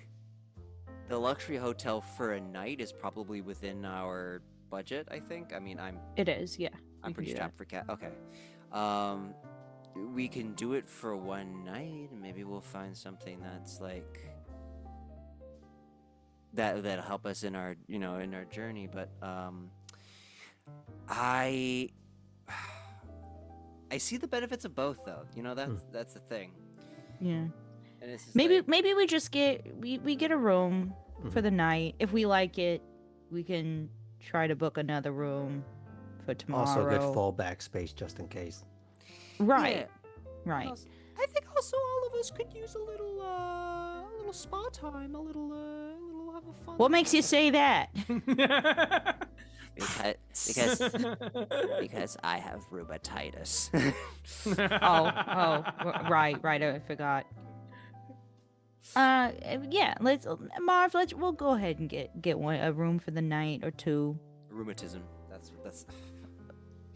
the luxury hotel for a night is probably within our budget, I think. I mean,
It is, yeah.
I'm pretty strapped for cat. Okay. We can do it for one night, and maybe we'll find something that's like that'll help us in our in our journey. But I see the benefits of both, though. That's the thing.
Yeah.
And it's just
Maybe
like,
maybe we just get a room for the night. If we like it, we can try to book another room for tomorrow.
Also, good fallback space just in case.
Right.
yeah.
Right.
I think also all of us could use a little spa time, a little have a fun.
What makes you say that?
Because I have rheumatitis.
Right, I forgot. Yeah, we'll go ahead and get a room for the night or two.
rheumatism. That's.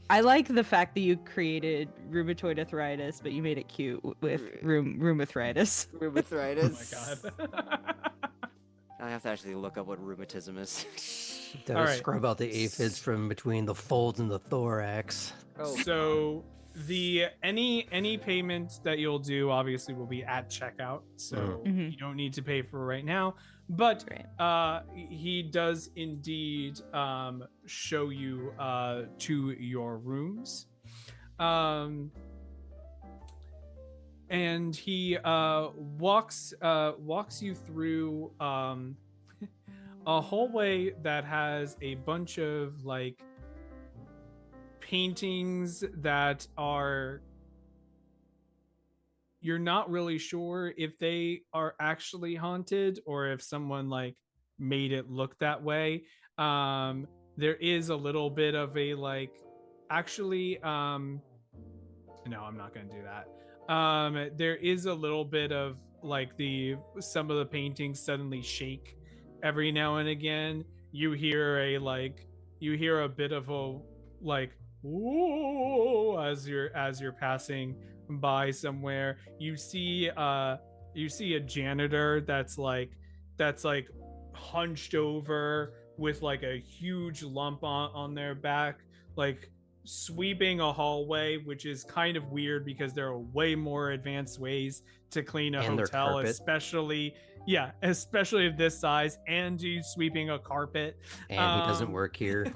I like the fact that you created rheumatoid arthritis, but you made it cute with rheumathritis.
Rheumathritis.
Oh my god.
I have to actually look up what rheumatism is.
All right.
Scrub out the aphids from between the folds in the thorax.
So the any payment that you'll do obviously will be at checkout, so you don't need to pay for it right now. But he does indeed show you to your rooms, and he walks you through a hallway that has a bunch of like paintings that are, you're not really sure if they are actually haunted or if someone like made it look that way. There is a little bit of a like, actually, no, I'm not gonna do that. There is a little bit of like some of the paintings suddenly shake every now and again. You hear a bit of a like, whoa, as you're passing by somewhere. You see a janitor that's like hunched over with like a huge lump on their back, like sweeping a hallway, which is kind of weird because there are way more advanced ways to clean a hotel, especially of this size, and you sweeping a carpet.
And he doesn't work here.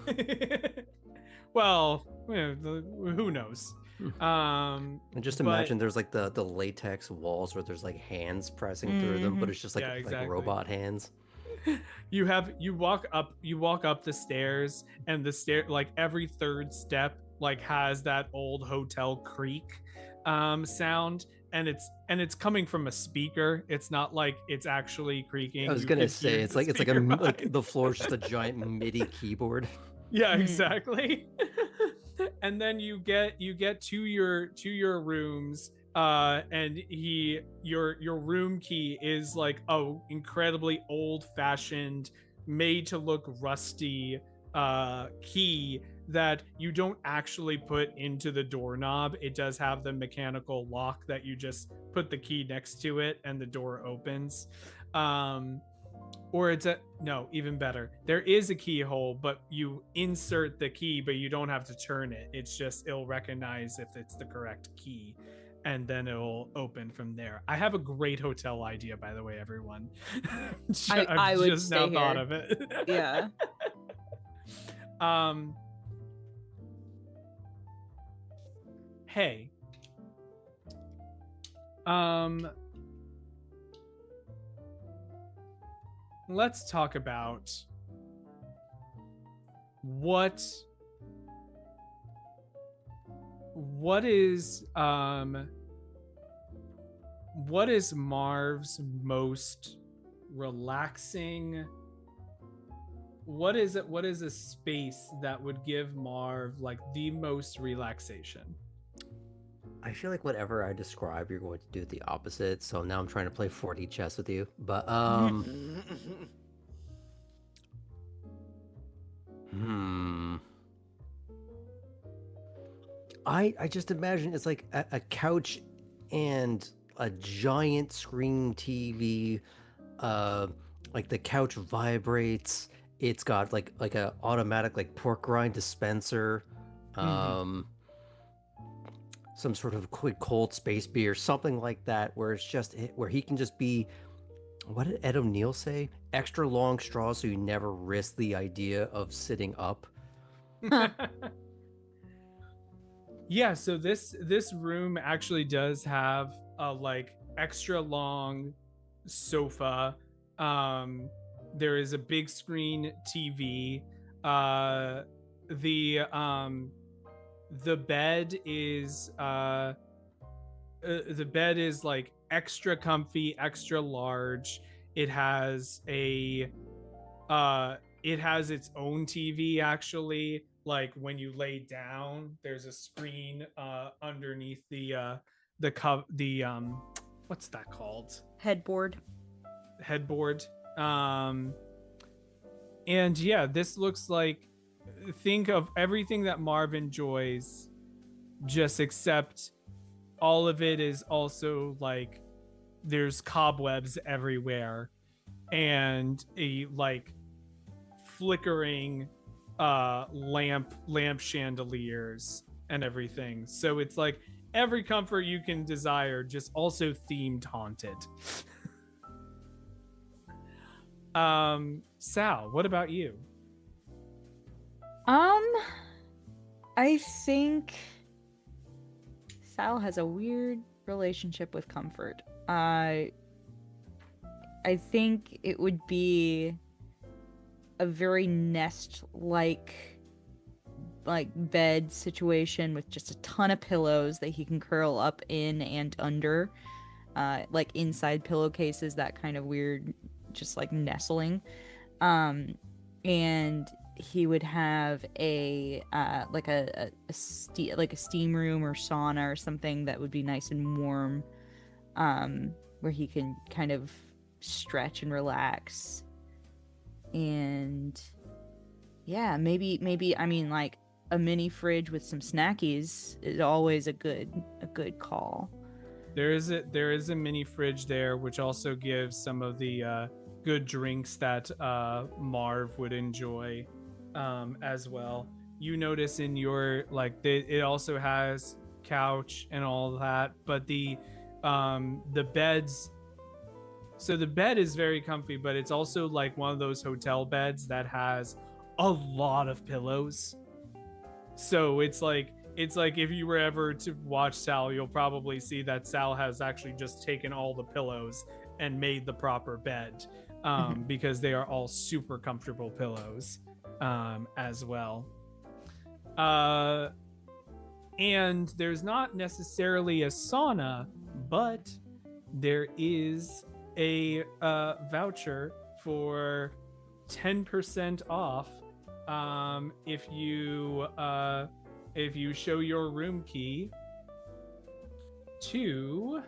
Well, who knows?
And just imagine there's like the latex walls where there's like hands pressing through them, but it's just like, like robot hands.
You walk up the stairs, and the stair, like every third step like has that old hotel creak sound, and it's coming from a speaker. It's not like it's actually creaking.
I was
You
gonna
could
say
hear
it's
the
like
speaker
like
behind.
the floor's just a giant MIDI keyboard.
Yeah,
Mm.
exactly. And then you get to your rooms, and your room key is like a incredibly old fashioned, made to look rusty key that you don't actually put into the doorknob. It does have the mechanical lock that you just put the key next to it and the door opens. Or it's a no, even better. There is a keyhole, but you insert the key, but you don't have to turn it. It's just it'll recognize if it's the correct key, and then it'll open from there. I have a great hotel idea, by the way, everyone.
I would
just
stay
now thought
here.
of it.
Yeah.
Hey. Let's talk about what is Marv's most relaxing. What is a space that would give Marv like the most relaxation?
I feel like whatever I describe, you're going to do the opposite. So now I'm trying to play 4D chess with you. But I just imagine it's like a couch and a giant screen TV. Like the couch vibrates. It's got like a automatic like pork rind dispenser. Some sort of quick cold space beer, something like that, where it's just where he can just be. What did Ed O'Neill say? Extra long straws, so you never risk the idea of sitting up.
Yeah, so this room actually does have a like extra long sofa. There is a big screen TV. The bed is like extra comfy, extra large. It has its own TV actually. Like when you lay down, there's a screen underneath the what's that called?
Headboard.
And yeah, this looks like, think of everything that Marv enjoys, just except all of it is also like there's cobwebs everywhere and a like flickering lamp chandeliers and everything. So it's like every comfort you can desire, just also themed haunted. Sal, what about you?
I think Sal has a weird relationship with comfort. I think it would be a very nest-like bed situation with just a ton of pillows that he can curl up in and under, like inside pillowcases, that kind of weird, just like nestling. And he would have a steam room or sauna or something that would be nice and warm, where he can kind of stretch and relax. And yeah, maybe I mean, like a mini fridge with some snackies is always a good call.
There is a mini fridge there, which also gives some of the good drinks that Marv would enjoy as well. You notice in your it also has couch and all that, but the beds. So the bed is very comfy, but it's also like one of those hotel beds that has a lot of pillows. So it's like if you were ever to watch Sal, you'll probably see that Sal has actually just taken all the pillows and made the proper bed, because they are all super comfortable pillows as well. And there's not necessarily a sauna, but there is a voucher for 10% off if you show your room key to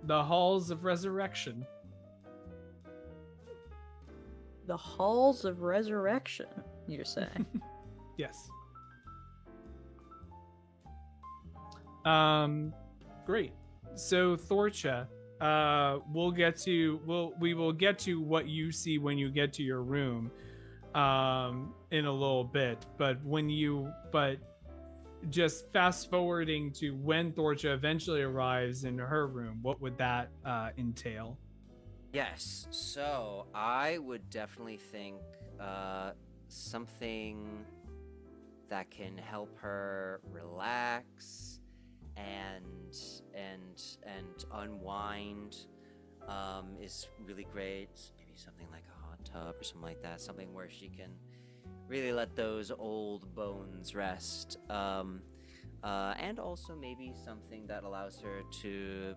the Halls of Resurrection.
The Halls of Resurrection, you're saying?
Yes. Great. So Thorcha, we will get to what you see when you get to your room in a little bit, but just fast forwarding to when Thorcha eventually arrives in her room, what would that entail?
Yes, so I would definitely think something that can help her relax and unwind is really great. Maybe something like a hot tub or something like that, something where she can really let those old bones rest. And also maybe something that allows her to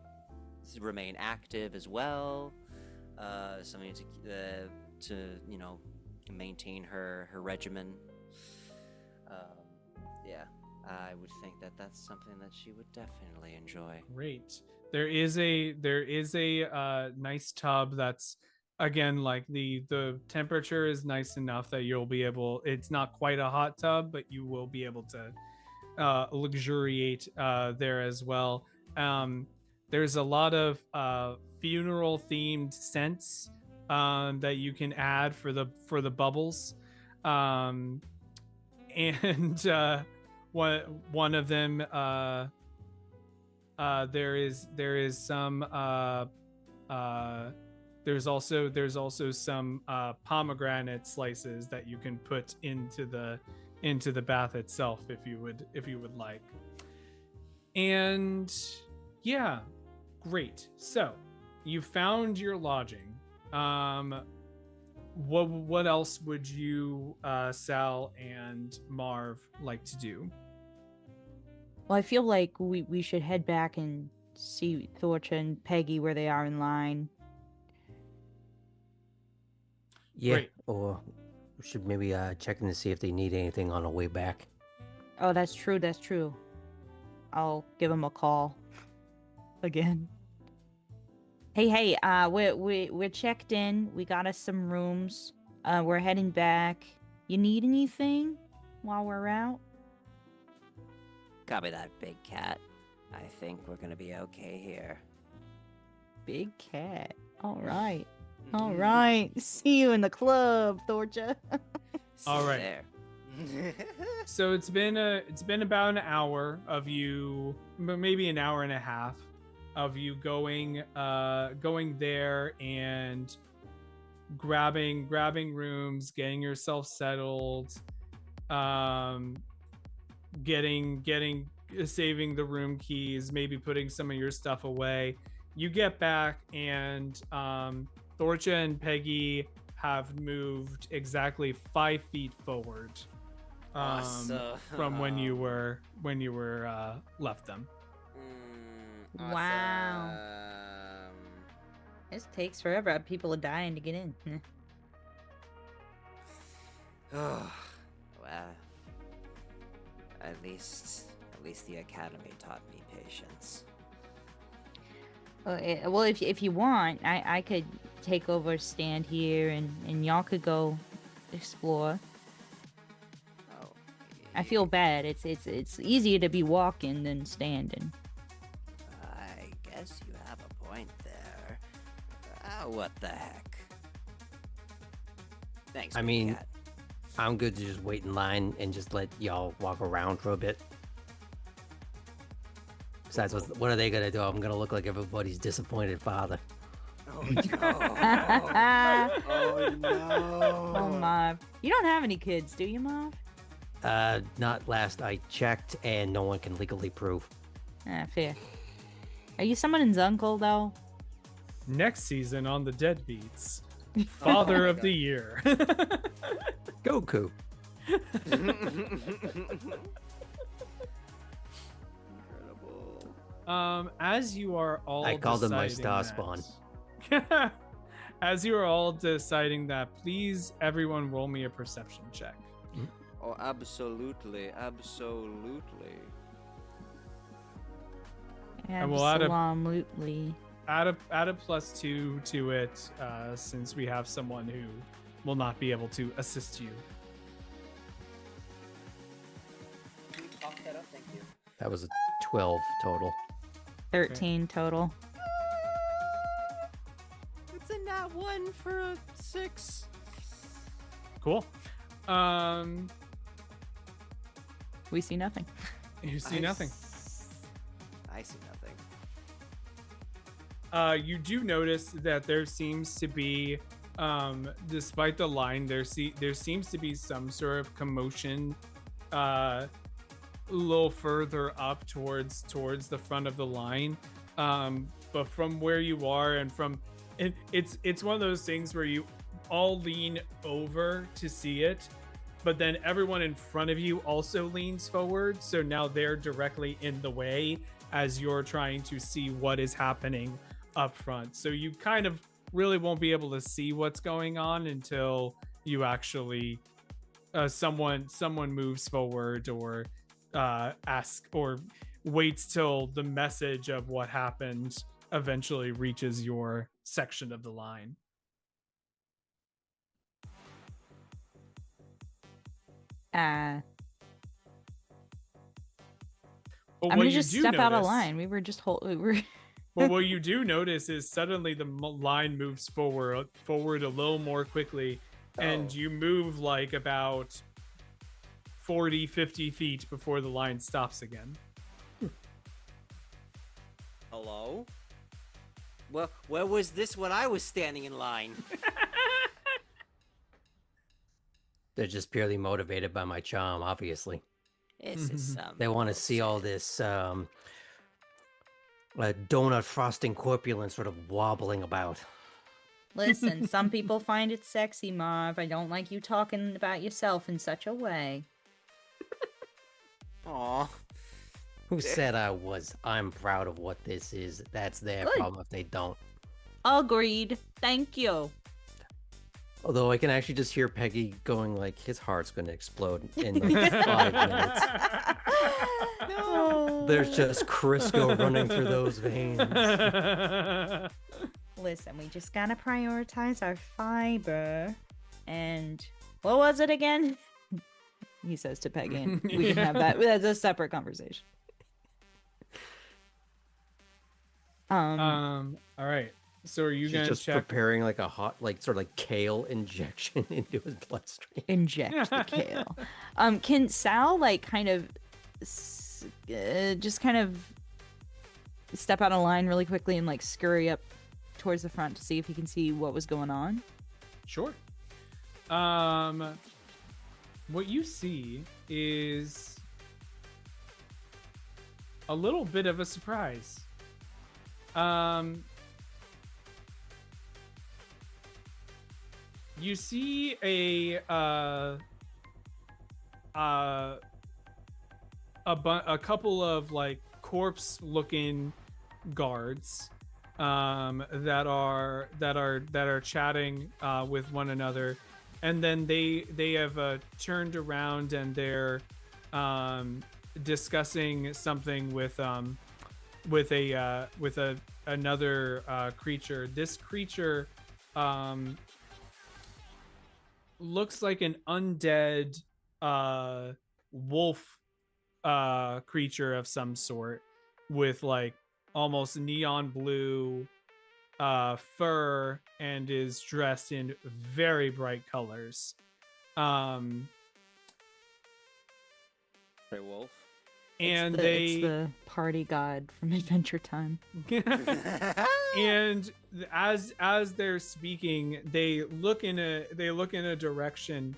remain active as well. Something to maintain her regimen. Yeah, I would think that that's something that she would definitely enjoy.
Great. There is a nice tub that's, again, like the temperature is nice enough that you'll be able, it's not quite a hot tub, but you will be able to luxuriate there as well. There's a lot of funeral themed scents that you can add for the bubbles, and one of them there is some there's also some pomegranate slices that you can put into the bath itself if you would like. And yeah, great. So you found your lodging. What else would you, Sal and Marv, like to do?
Well, I feel like we should head back and see Thorcha and Peggy where they are in line.
Yeah,
Great.
or we should maybe check in to see if they need anything on the way back.
Oh, that's true. That's true. I'll give them a call again. Hey, we're checked in. We got us some rooms. We're heading back. You need anything while we're out?
Copy that, big cat. I think we're gonna be okay here.
Big cat. All right. All right. See you in the club, Thorcha.
All right.
There.
So it's been about an hour of you, maybe an hour and a half of you going there and grabbing rooms, getting yourself settled, saving the room keys, maybe putting some of your stuff away. You get back and Thorcha and Peggy have moved exactly 5 feet forward
Awesome.
from when you were left them.
Wow. This takes forever. People are dying to get in.
Oh, well, at least the academy taught me patience.
Well, if you want, I could take over, stand here, and y'all could go explore.
Oh,
I feel bad. It's easier to be walking than standing.
I guess you have a point there. What the heck? Thanks.
I
big
mean,
cat.
I'm good to just wait in line and just let y'all walk around for a bit. Besides, what are they gonna do? I'm gonna look like everybody's disappointed father.
Oh no! Oh no!
Oh, Marv. You don't have any kids, do you, Marv?
Not last I checked, and no one can legally prove.
Ah, fair. Are you someone's uncle, though?
next season on the Deadbeats. Father
my
of
God.
the Year.
Goku.
Incredible.
As you are all
I called him my
deciding
star
that- as you are all deciding that, please everyone roll me a perception check.
Oh, absolutely, absolutely.
And we'll add a-
Absolutely.
Add a +2 to it, since we have someone who will not be able to assist you.
Can you pop that up? Thank you.
That was a 12 total.
13 total.
It's a nat 1 for a 6.
Cool.
We see nothing.
You see nothing.
I see nothing.
You do notice that there seems to be, despite the line, there seems to be some sort of commotion, a little further up towards the front of the line. But from where you are, and it's one of those things where you all lean over to see it, but then everyone in front of you also leans forward, so now they're directly in the way as you're trying to see what is happening up front. So you kind of really won't be able to see what's going on until you actually someone moves forward, or ask, or waits till the message of what happened eventually reaches your section of the line.
Uh,
But
I'm
what
gonna
you
just
do
step out of
notice-
line. We were just we were.
Well, what you do notice is suddenly the line moves forward a little more quickly, and
Oh.
you move like about 40-50 feet before the line stops again.
Hello? Well, where was this when I was standing in line?
They're just purely motivated by my charm, obviously.
This is some
They want to see all this donut frosting corpulence sort of wobbling about.
Listen, some people find it sexy, Marv. I don't like you talking about yourself in such a way.
Aw.
Who said I was? I'm proud of what this is. That's their
Good.
problem if they don't.
Agreed. Thank you.
Although I can actually just hear Peggy going like, his heart's going to explode in like 5 minutes.
No.
There's just Crisco running through those veins.
Listen, we just gotta prioritize our fiber. And what was it again? He says to Peggy, and we can have that. That's a separate conversation.
All right. So are you
She's
gonna
just
check?
preparing like a hot, like sort of like kale injection into his bloodstream.
Inject the kale. Can Sal like kind of just kind of step out of line really quickly and like scurry up towards the front to see if he can see what was going on?
Sure. What you see is a little bit of a surprise. You see a couple of like corpse-looking guards that are chatting with one another, and then they have turned around and they're discussing something with another creature. This creature looks like an undead wolf creature of some sort, with like almost neon blue fur, and is dressed in very bright colors.
Hey, Wolf.
And
it's the party god from Adventure Time.
and as they're speaking, they look in a direction,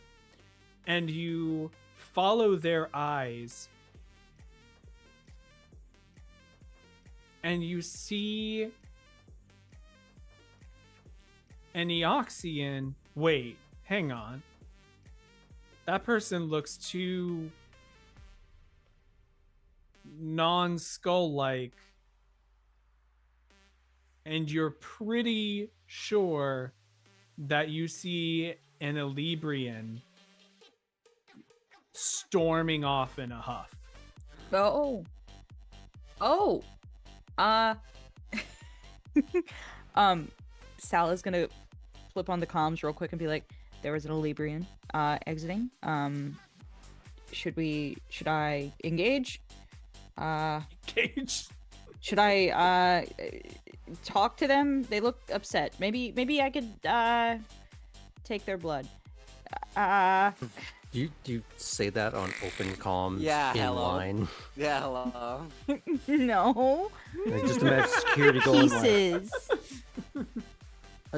and you follow their eyes, and you see an Eoxian. Wait, hang on. That person looks too non-skull like, and you're pretty sure that you see an Elibrian storming off in a huff.
Oh. Oh. Sal is gonna flip on the comms real quick and be like, there was an Elibrian exiting. Should I engage?
Cage.
Should I talk to them? They look upset. Maybe I could take their blood.
Do you say that on open comms
Yeah,
in
hello.
line?
Yeah, hello.
No.
Like, just imagine security going like,
Pieces.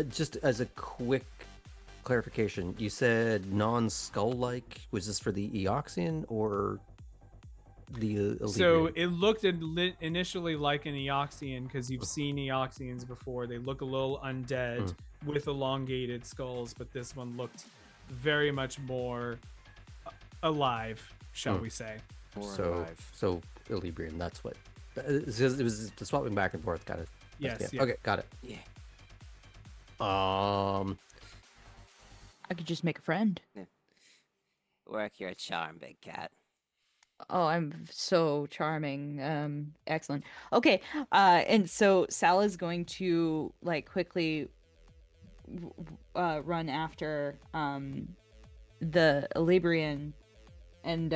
just as a quick clarification, you said non-skull-like. Was this for the Eoxian or the Elibrian?
So it looked initially like an Eoxian because you've seen Eoxians before. They look a little undead with elongated skulls, but this one looked very much more alive, shall we say.
So Elibrian, that's what. It was the swapping back and forth kind of.
Yes.
Yeah. Okay, got it.
Yeah.
I could just make a friend.
Work your charm, big cat.
Oh, I'm so charming. Excellent. Okay. And so Sal is going to like quickly run after the Elibrian and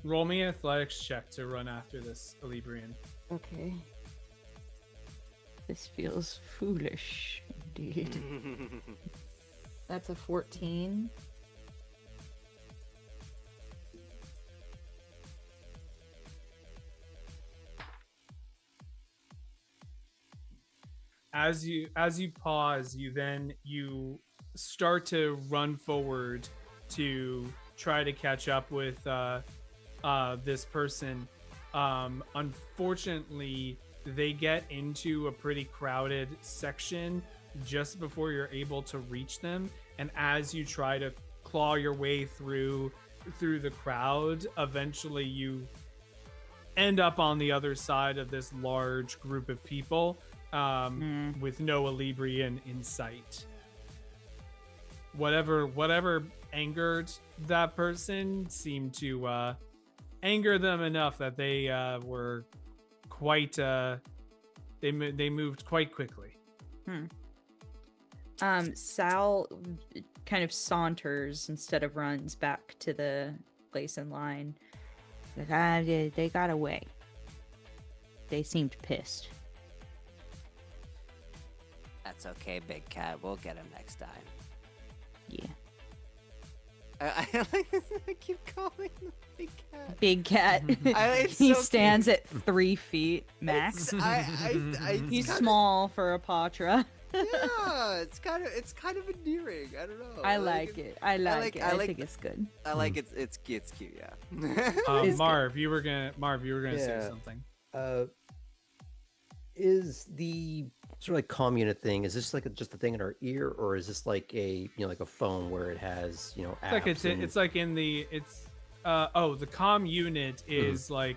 Roll me an athletics check to run after this Elibrian.
okay. This feels foolish indeed. That's a 14.
As you pause, you start to run forward to try to catch up with this person. Unfortunately, they get into a pretty crowded section just before you're able to reach them, and as you try to claw your way through the crowd, eventually you end up on the other side of this large group of people with no Elibrian in sight. Whatever angered that person seemed to anger them enough that they were quite they moved quite quickly.
Sal kind of saunters instead of runs back to the place in line. Like, they got away. They seemed pissed.
That's okay, big cat. We'll get him next time.
Yeah.
I like this. I keep calling him big cat.
Big cat.
It's
He
so
stands
cute.
at 3 feet max. He's
Kinda-
small for a Patra.
Yeah, it's kind of endearing. I don't know.
I like it. I like it. I think it's good.
I like it. It's cute. Yeah.
It's
Marv, you were gonna say
Yeah.
something.
Is the sort of like comm unit thing? Is this like just a thing in our ear, or is this like a like a phone where it has apps?
It's like in the the comm unit is like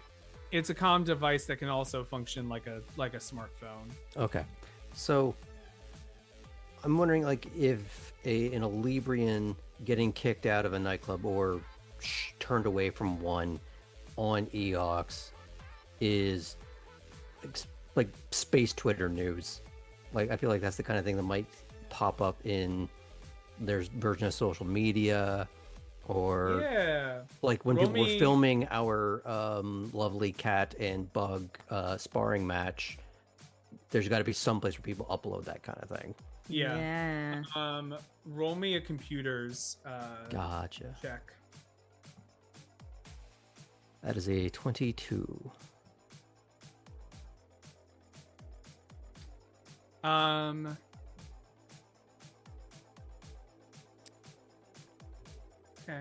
it's a comm device that can also function like a smartphone.
Okay, so I'm wondering like if an Elibrian getting kicked out of a nightclub or turned away from one on Eox is like space Twitter news. Like I feel like that's the kind of thing that might pop up in their version of social media, or like when people were filming our lovely cat and bug sparring match. There's got to be some place where people upload that kind of thing.
Yeah. Roll me a computers
Gotcha.
check.
That is a 22.
Okay.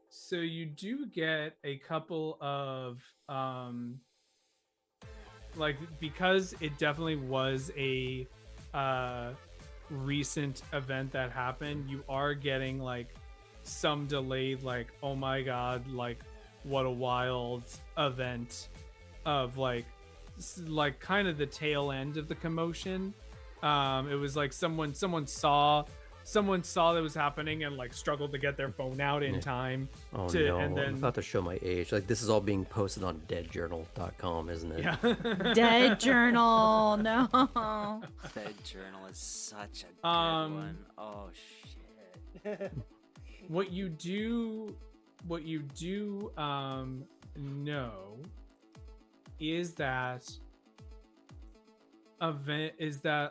So you do get a couple of like because it definitely was a recent event that happened, you are getting like some delayed like, oh my god, like what a wild event of like kind of the tail end of the commotion. It was like someone saw that was happening and like struggled to get their phone out in time.
Oh
to,
no,
and then
I'm about to show my age. Like this is all being posted on deadjournal.com, isn't it?
yeah.
Dead journal. No.
Dead Journal is such a good one. Oh shit.
what you do know is that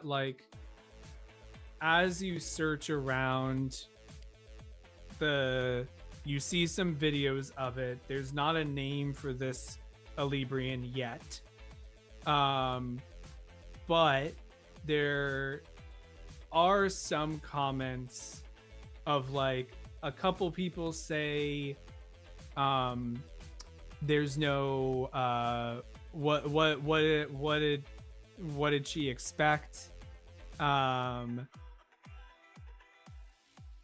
like as you search around you see some videos of it. There's not a name for this Alibrian yet, but there are some comments of like a couple people say there's no what did she expect,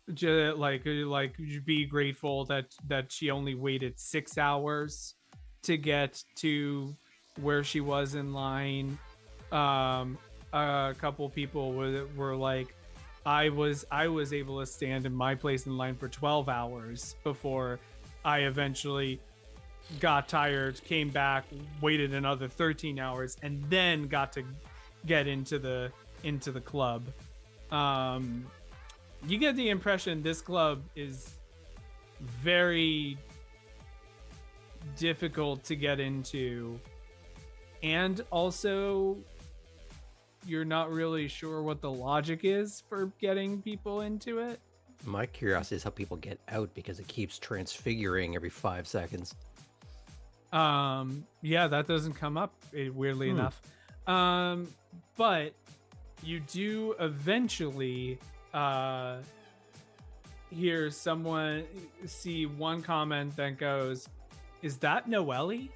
like be grateful that she only waited 6 hours to get to where she was in line. A couple people were like, I was able to stand in my place in line for 12 hours before I eventually got tired, came back, waited another 13 hours, and then got to get into the club. You get the impression this club is very difficult to get into, and also you're not really sure what the logic is for getting people into it.
My curiosity is how people get out because it keeps transfiguring every 5 seconds.
Yeah, that doesn't come up, weirdly enough. But you do eventually hear someone see one comment that goes, "Is that Noelle?"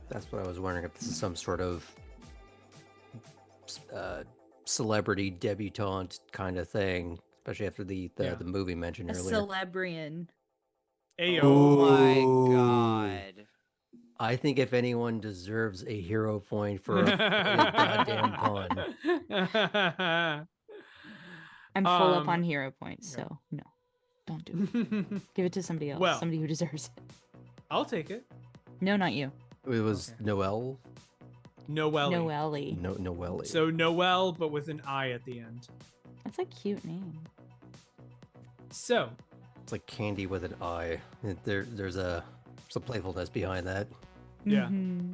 That's what I was wondering, if this is some sort of celebrity debutante kind of thing, especially after the movie mentioned
A
earlier.
celebrian.
Ayo.
Oh my god.
I think if anyone deserves a hero point for a goddamn pun.
I'm full up on hero points, so no. Don't do it. Give it to somebody else.
Well,
somebody who deserves it.
I'll take it.
No, not you.
It was
Okay.
Noelle.
Noelle.
Noelle.
So Noelle, but with an I at the end.
That's a cute name.
So
It's like candy with an I. There's some playfulness behind that.
yeah.
Mhm.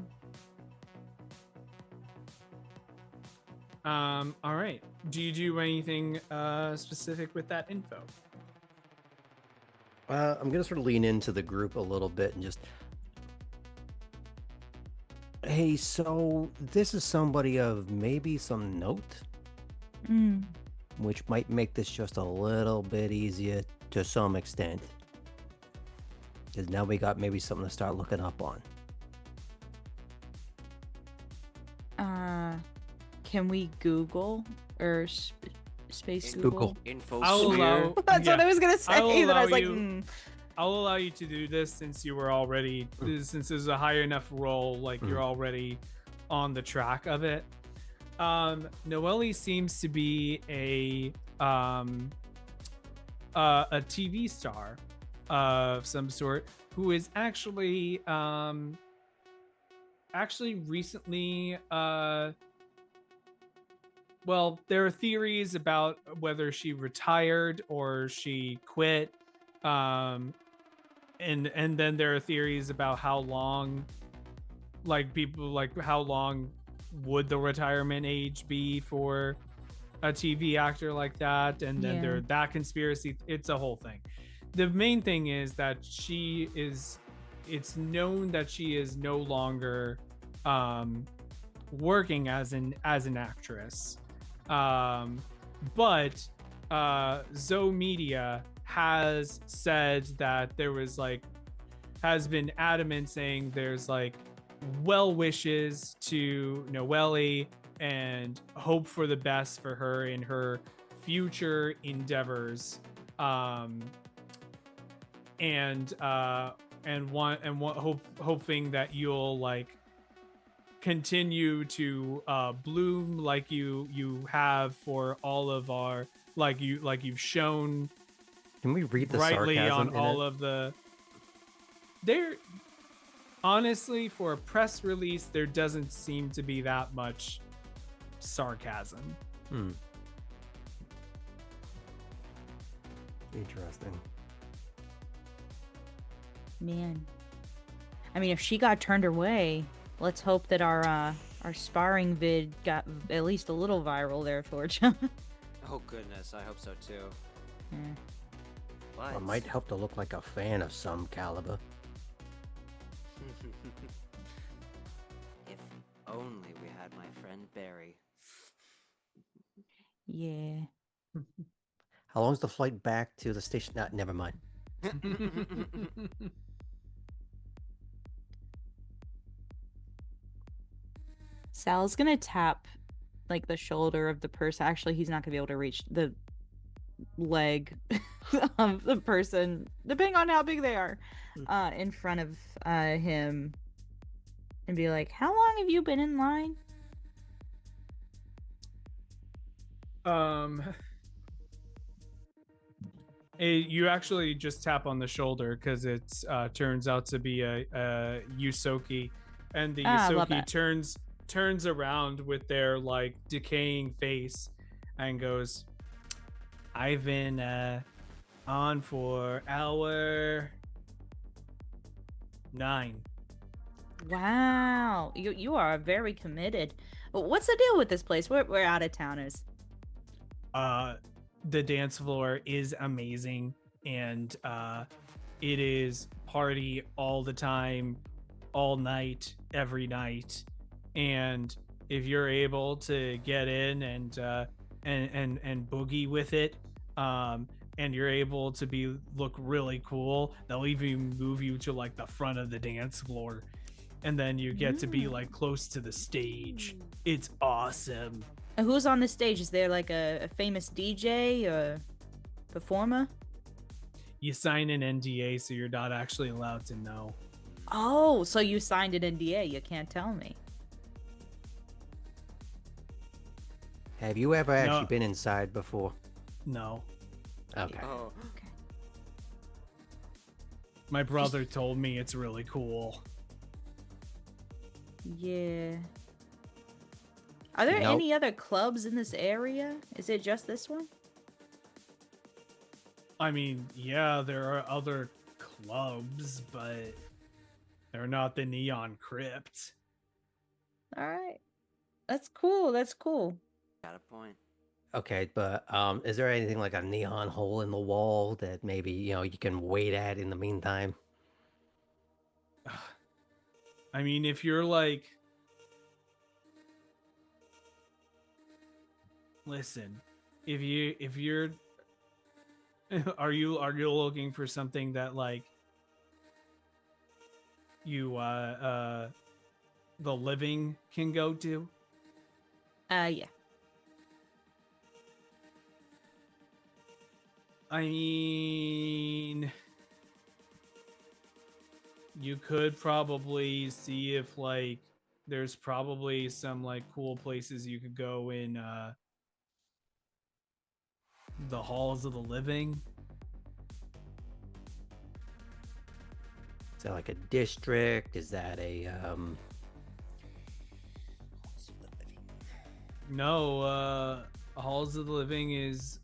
All right. Do you do anything specific with that info?
I'm gonna sort of lean into the group a little bit and just, hey, so this is somebody of maybe some note,
Mm.
which might make this just a little bit easier to some extent, because now we got maybe something to start looking up on.
Can we Google or space Google?
Info
I'll allow.
That's what I was gonna
I'll
say. That I was
allow
like,
you- I'll allow you to do this since you were already, since there's a high enough roll, like you're already on the track of it. Noelle seems to be a TV star of some sort who is actually recently well, there are theories about whether she retired or she quit, and then there are theories about how long, like people like how long would the retirement age be for a TV actor like that, and then there that conspiracy. It's a whole thing. The main thing is that it's known that she is no longer working as an actress. But Zoe Media has said that there was like has been adamant saying there's like well wishes to Noelle and hope for the best for her in her future endeavors. Hoping that you'll like continue to bloom like you have for all of our you've shown
Can we read the
brightly
sarcasm
on
in
all
it?
of the there. Honestly, for a press release, there doesn't seem to be that much sarcasm.
Interesting.
Man. I mean, if she got turned away, let's hope that our sparring vid got at least a little viral there, Thorja.
Oh goodness, I hope so too.
Yeah.
But
It might help to look like a fan of some caliber.
if only we had my friend Barry.
Yeah.
How long's the flight back to the station? Nah, never mind.
Sal's gonna tap like the shoulder of the person. Actually, he's not gonna be able to reach the leg of the person, depending on how big they are, in front of him, and be like, "How long have you been in line?"
You actually just tap on the shoulder because it's turns out to be a Yusoki, and the
I love
Yusoki
that.
turns around with their like decaying face and goes, "I've been on for hour 9."
Wow, you are very committed. What's the deal with this place? We're out of towners.
The dance floor is amazing, and it is party all the time, all night, every night. And if you're able to get in and boogie with it, and you're able to look really cool, they'll even move you to like the front of the dance floor, and then you get to be like close to the stage. It's awesome.
Who's on the stage? Is there like a famous DJ or performer?
You sign an NDA, so you're not actually allowed to know.
Oh, so you signed an NDA. You can't tell me.
Have you ever actually
No.
been inside before?
No.
Okay.
Oh,
Okay.
My brother told me it's really cool.
Yeah. Are there
Nope.
any other clubs in this area? Is it just this one?
I mean, yeah, there are other clubs, but they're not the Neon Crypt.
All right. That's cool. That's cool.
got a point.
Okay, but is there anything like a neon hole in the wall that maybe you can wait at in the meantime?
I mean, if you're like, listen, if you're are you looking for something that like you the living can go to?
Yeah.
I mean, you could probably see if like there's probably some like cool places you could go in the halls of the living.
Is that like a district? Is that a
No, halls of the living is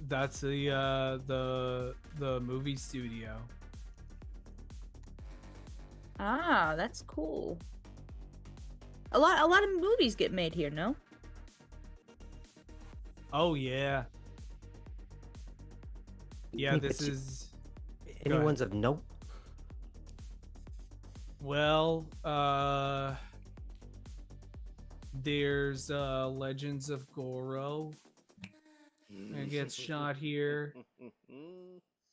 that's the movie studio.
Ah, that's cool. A lot of movies get made here, no?
Oh yeah. Yeah,
Any
this
parti-
is
any
ahead.
ones of note?
well, there's Legends of Goro. It gets shot here.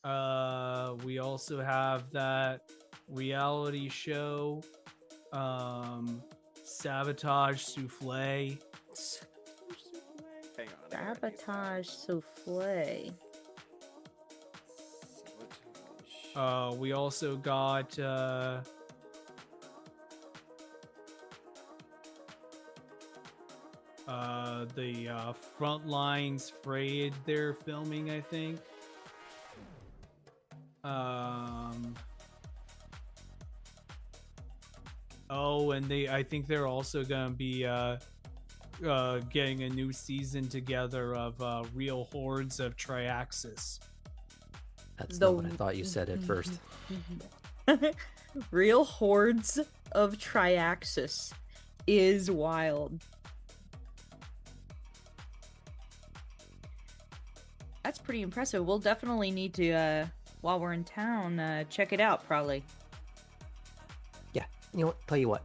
We also have that reality show, Sabotage Souffle.
Hang on. I gotta write these down.
Sabotage souffle.
Sabotage.
We also got the Frontlines Frayed they're filming, I think. Oh, and I think they're also gonna be getting a new season together of Real Hordes of Triaxis.
That's not what I thought you said at first.
Real hordes of Triaxis is wild. That's pretty impressive. We'll definitely need to, while we're in town, check it out, probably.
Yeah, you know what? Tell you what.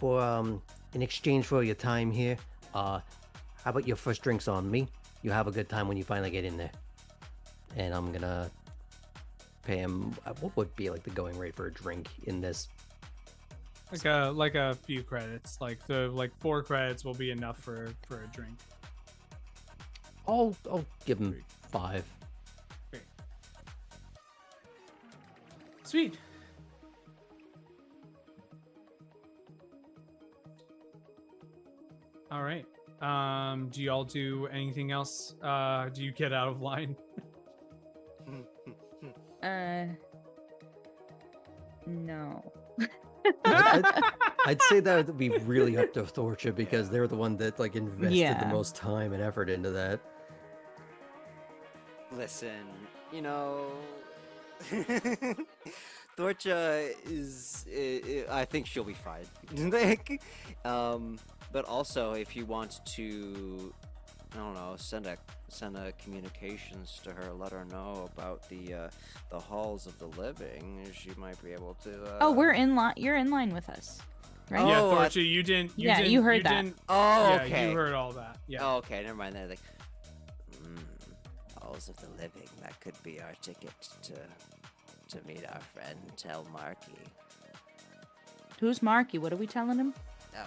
For in exchange for your time here, how about your first drinks on me? You have a good time when you finally get in there. And I'm gonna pay him. What would be like the going rate for a drink in this?
Like a few credits. Like 4 credits will be enough for a drink.
I'll give him 5.
Great. Sweet. All right. Do y'all do anything else? Do you get out of line?
No.
I'd say that would be really up to Thorcha because they're the one that like invested
Yeah.
the most time and effort into that.
Listen, you know, Thorcha is. I think she'll be fine. Like, but also, if you want to, I don't know, send a communications to her, let her know about the halls of the living. She might be able to.
Oh, we're in line. You're in line with us, right?
Yeah,
Oh,
Thorcha, you didn't.
You heard that.
Didn't,
Oh,
yeah,
okay.
you heard all that. Yeah.
Oh, okay, never mind. They're like, halls of the living. That could be our ticket to meet our friend Tel Markey.
Who's Marky? What are we telling him?
Oh,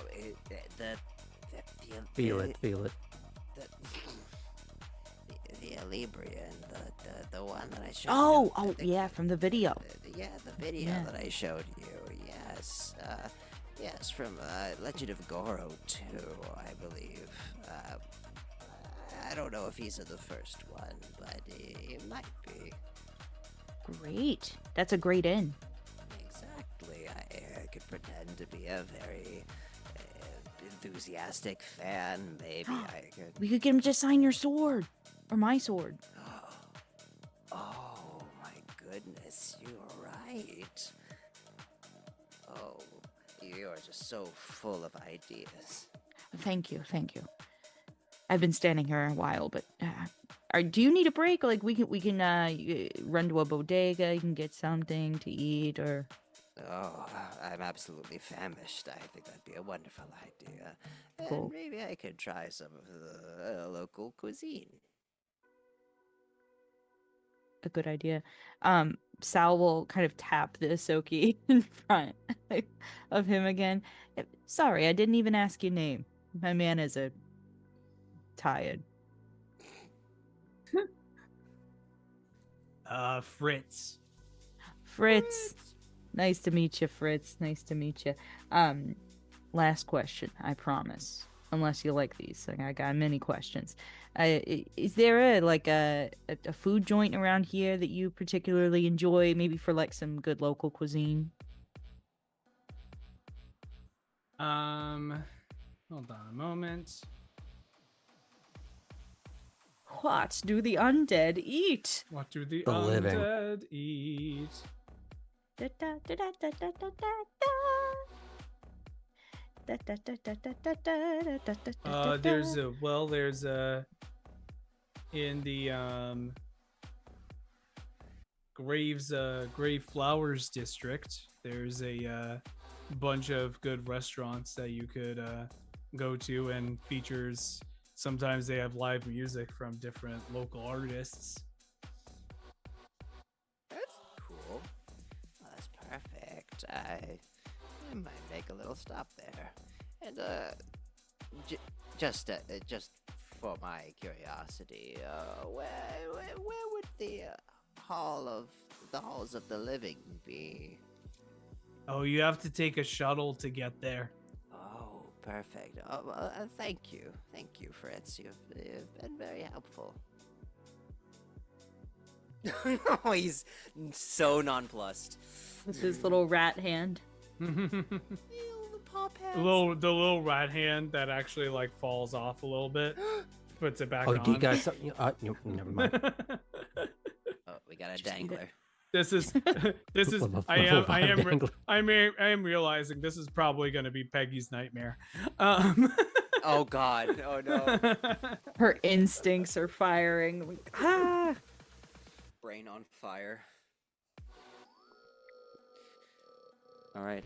Feel it.
The Librian, the one that I showed
Oh,
you.
yeah, from the video.
Yeah, the video
Yeah.
that I showed you. Yes. Yes, from Legend of Goro 2, I believe. I don't know if he's in the first one, but it might be.
Great. That's a great in.
Exactly. I could pretend to be a very enthusiastic fan. Maybe I could.
We could get him to sign your sword. Or my sword.
Oh my goodness, you're right. Oh, you are just so full of ideas.
Thank you. I've been standing here a while, but do you need a break? Like we can run to a bodega, you can get something to eat, or
Oh, I'm absolutely famished. I think that'd be a wonderful idea.
Cool.
And maybe I could try some of the local cuisine.
a good idea. Sal will kind of tap the Asoki in front of him again. Sorry, I didn't even ask your name. My man is tired.
Fritz.
Fritz. Nice to meet you, Fritz. Nice to meet you. Last question, I promise. Unless you like these. I got many questions. Is there a food joint around here that you particularly enjoy? Maybe for like some good local cuisine?
Hold on a moment.
What do the undead eat?
What do the
The living.
undead eat?
Da, da, da, da, da, da, da, da. Da, da, da, da, da, da, da, da, da, da,
There's
da.
in the Grave Flowers district, there's a bunch of good restaurants that you could go to, and features, sometimes they have live music from different local artists.
perfect. I might make a little stop there. And, j- just for my curiosity, where would the halls of the living be?
Oh, you have to take a shuttle to get there.
Oh, perfect. Oh, well, thank you, Fritz. You've been very helpful.
He's so nonplussed.
With his little rat hand.
the
The paw pads.
little rat hand that actually like falls off a little bit, puts it back
Oh,
on.
do you guys? Never mind.
Oh, we got a
Just eat
dangler.
This is
Level
I am
5 dangler.
I am realizing this is probably going to be Peggy's nightmare.
Oh God! Oh no!
Her instincts are firing. Like, ah!
Brain on fire. All right.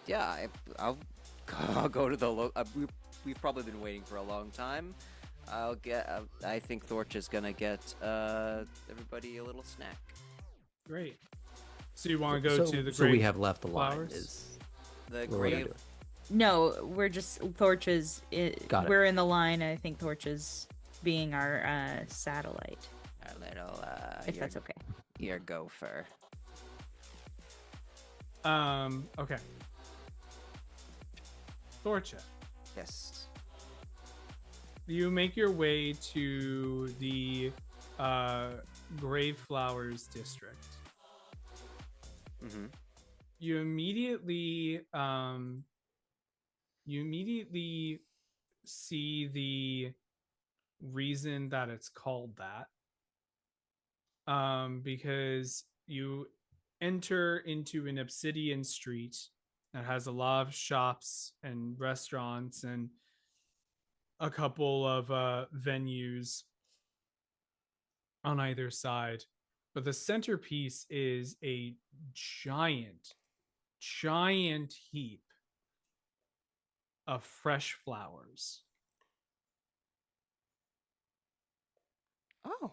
Yeah. I'll go to the we've probably been waiting for a long time. I'll get. I think Thorch is gonna get everybody a little snack.
Great. So you want to go to the
So we
grave
have left the line.
flowers?
Is
The
what we're gonna
grave.
do.
No, we're just Thorches.
Got it.
We're in the line. I think Thorches being our satellite,
Our little,
if that's okay.
your gopher.
Okay. Thorcha,
Yes.
you make your way to the Grave Flowers district.
Mm-hmm.
You immediately see the reason that it's called that. Because you enter into an obsidian street that has a lot of shops and restaurants and a couple of venues on either side. But the centerpiece is a giant heap of fresh flowers.
Oh.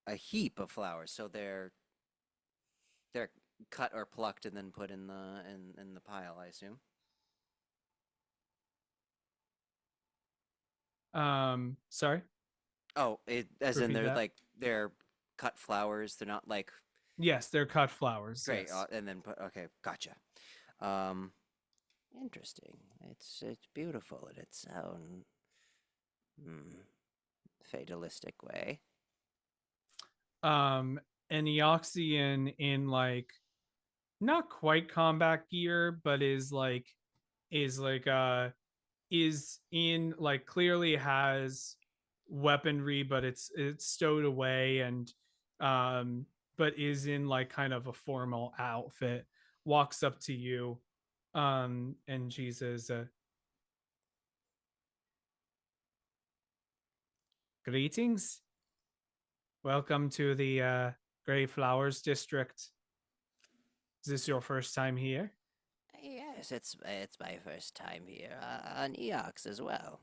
A heap of flowers. So they're cut or plucked and then put in the pile, I assume.
Sorry.
Oh, as in
Repeat
they're
that.
like they're cut flowers. They're not like
Yes, they're cut flowers.
great.
Yes.
And then put okay, gotcha.
Interesting. It's beautiful in its own fatalistic way.
An Eoxian in like not quite combat gear, but is in like clearly has weaponry, but it's stowed away and but is in like kind of a formal outfit, walks up to you and she says, greetings, welcome to the Grey Flowers district. Is this your first time here?
Yes, it's my first time here on Eox as well.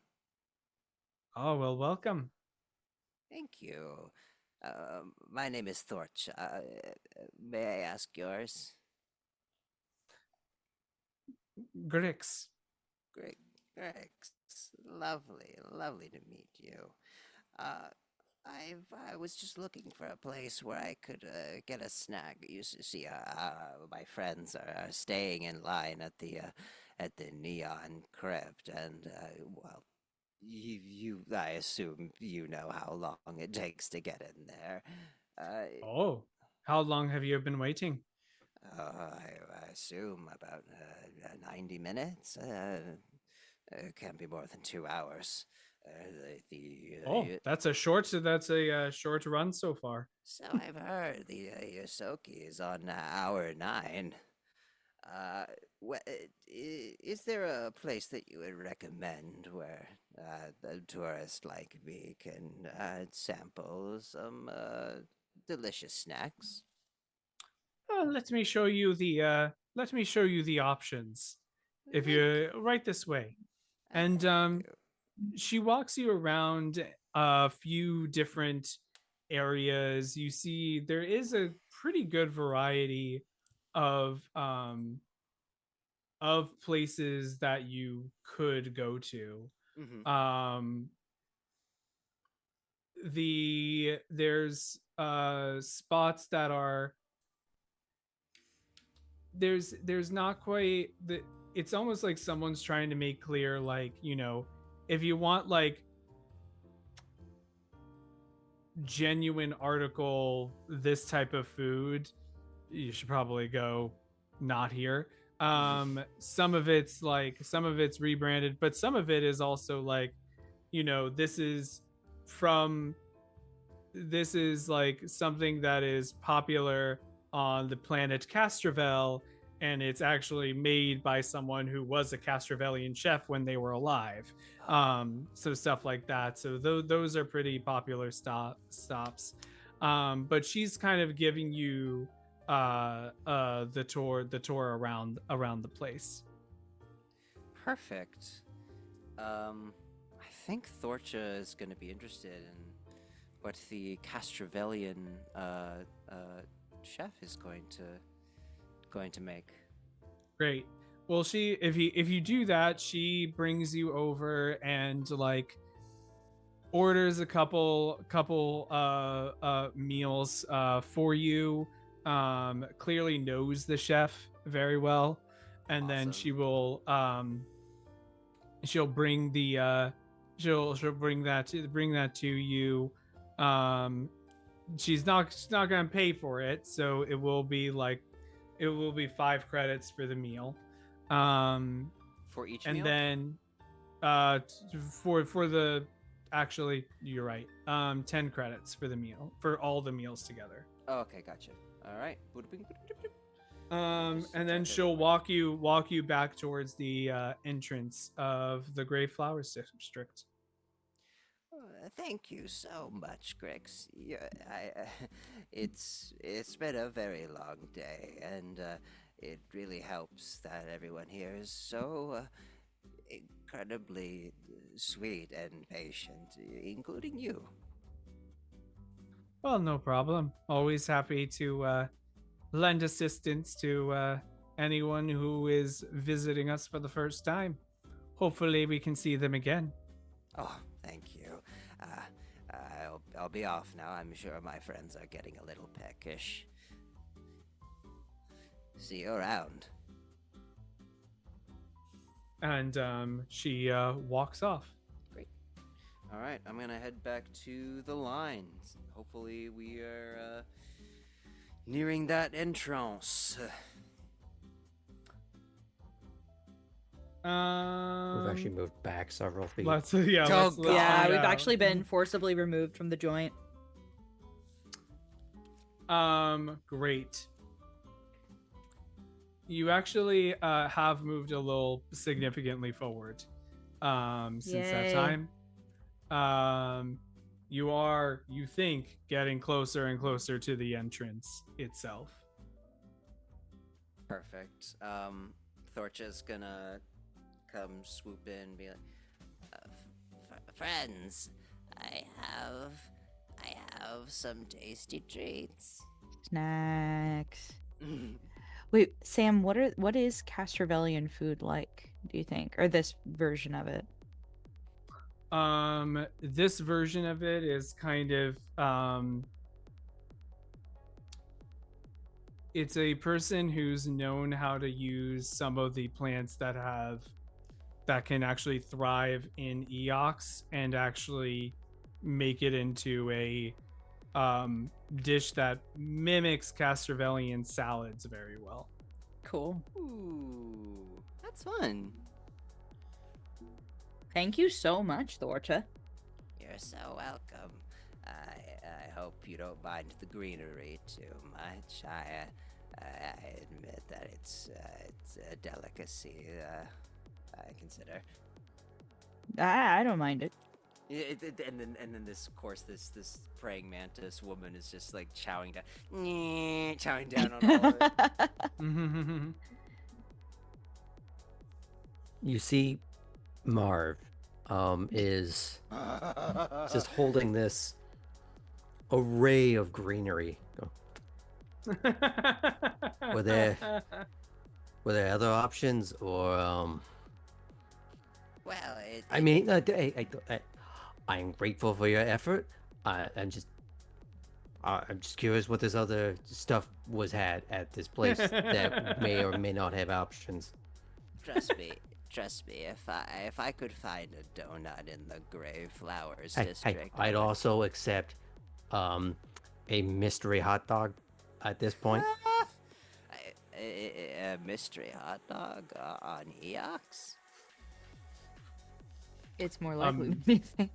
Oh, well, welcome.
Thank you. My name is Thorch. May I ask yours?
Grix.
Great, Grex. Lovely to meet you. I was just looking for a place where I could get a snack. You see, my friends are staying in line at the Neon Crypt, and well, I assume you know how long it takes to get in there.
Oh, how long have you been waiting?
I assume about 90 minutes. It can't be more than 2 hours.
That's a short run so far.
So I've heard the Yosoki is on hour 9. Is there a place that you would recommend where the tourist like me can sample some delicious snacks?
Let me show you the options. If you right this way. And
Thank you.
she walks you around a few different areas. You see there is a pretty good variety of places that you could go to.
Mm-hmm.
Um there's spots that are there's not quite the it's almost like someone's trying to make clear, like, if you want like genuine article this type of food, you should probably go not here. Some of it's rebranded, but some of it is also like, this is from this is like something that is popular on the planet Castrovel, and it's actually made by someone who was a Castrovelian chef when they were alive. So stuff like that. So those are pretty popular stops. But she's kind of giving you the tour around the place.
Perfect. I think Thorcha is going to be interested in what the Castrovelian chef is going to make.
Great. Well, if you do that, she brings you over and like orders a couple meals for you. Clearly knows the chef very well, and then
Awesome.
she'll bring the she'll bring that to you. She's not gonna pay for it, so it will be 5 credits for the meal.
For each
And
meal?
then for the actually, you're right. 10 credits for the meal, for all the meals together.
Oh, okay, gotcha. All right.
And then she'll walk you back towards the entrance of the Gray Flowers District.
Thank you so much, Grix. It's been a very long day, and it really helps that everyone here is so incredibly sweet and patient, including you.
Well, no problem. Always happy to lend assistance to anyone who is visiting us for the first time. Hopefully, we can see them again.
Oh, thank you. I'll be off now. I'm sure my friends are getting a little peckish. See you around.
And she walks off.
Great. All right, I'm gonna head back to the lines. Hopefully, we are nearing that entrance.
We've actually moved back several feet.
Let's
Oh,
let's
God.
Yeah,
find
we've
out.
actually been forcibly removed from the joint.
Great. You actually have moved a little significantly forward since that
Yay.
time. You think, getting closer and closer to the entrance itself.
Perfect. Thorcha's gonna come swoop in and be like,
Friends, I have some tasty treats.
Snacks. Wait, Sam, what is Castrovellian food like, do you think? Or this version of it?
This version of it is kind of it's a person who's known how to use some of the plants that can actually thrive in Eox and actually make it into a dish that mimics Castrovellian salads very well.
Cool.
ooh, that's fun.
Thank you so much, Thorcha.
You're so welcome. I hope you don't mind the greenery too much. I admit that it's a delicacy. I consider.
I don't mind it.
And then this, of course, this praying mantis woman is just like chowing down on all of it.
You see, Marv is just holding this array of greenery. Were there other options, or
Well,
I mean, I'm grateful for your effort. I'm just curious what this other stuff was had at this place that may or may not have options.
trust me. If I could find a donut in the Gray Flowers
Hey,
district,
I'd also accept a mystery hot dog at this point.
a mystery hot dog on Eox.
It's more likely than you think.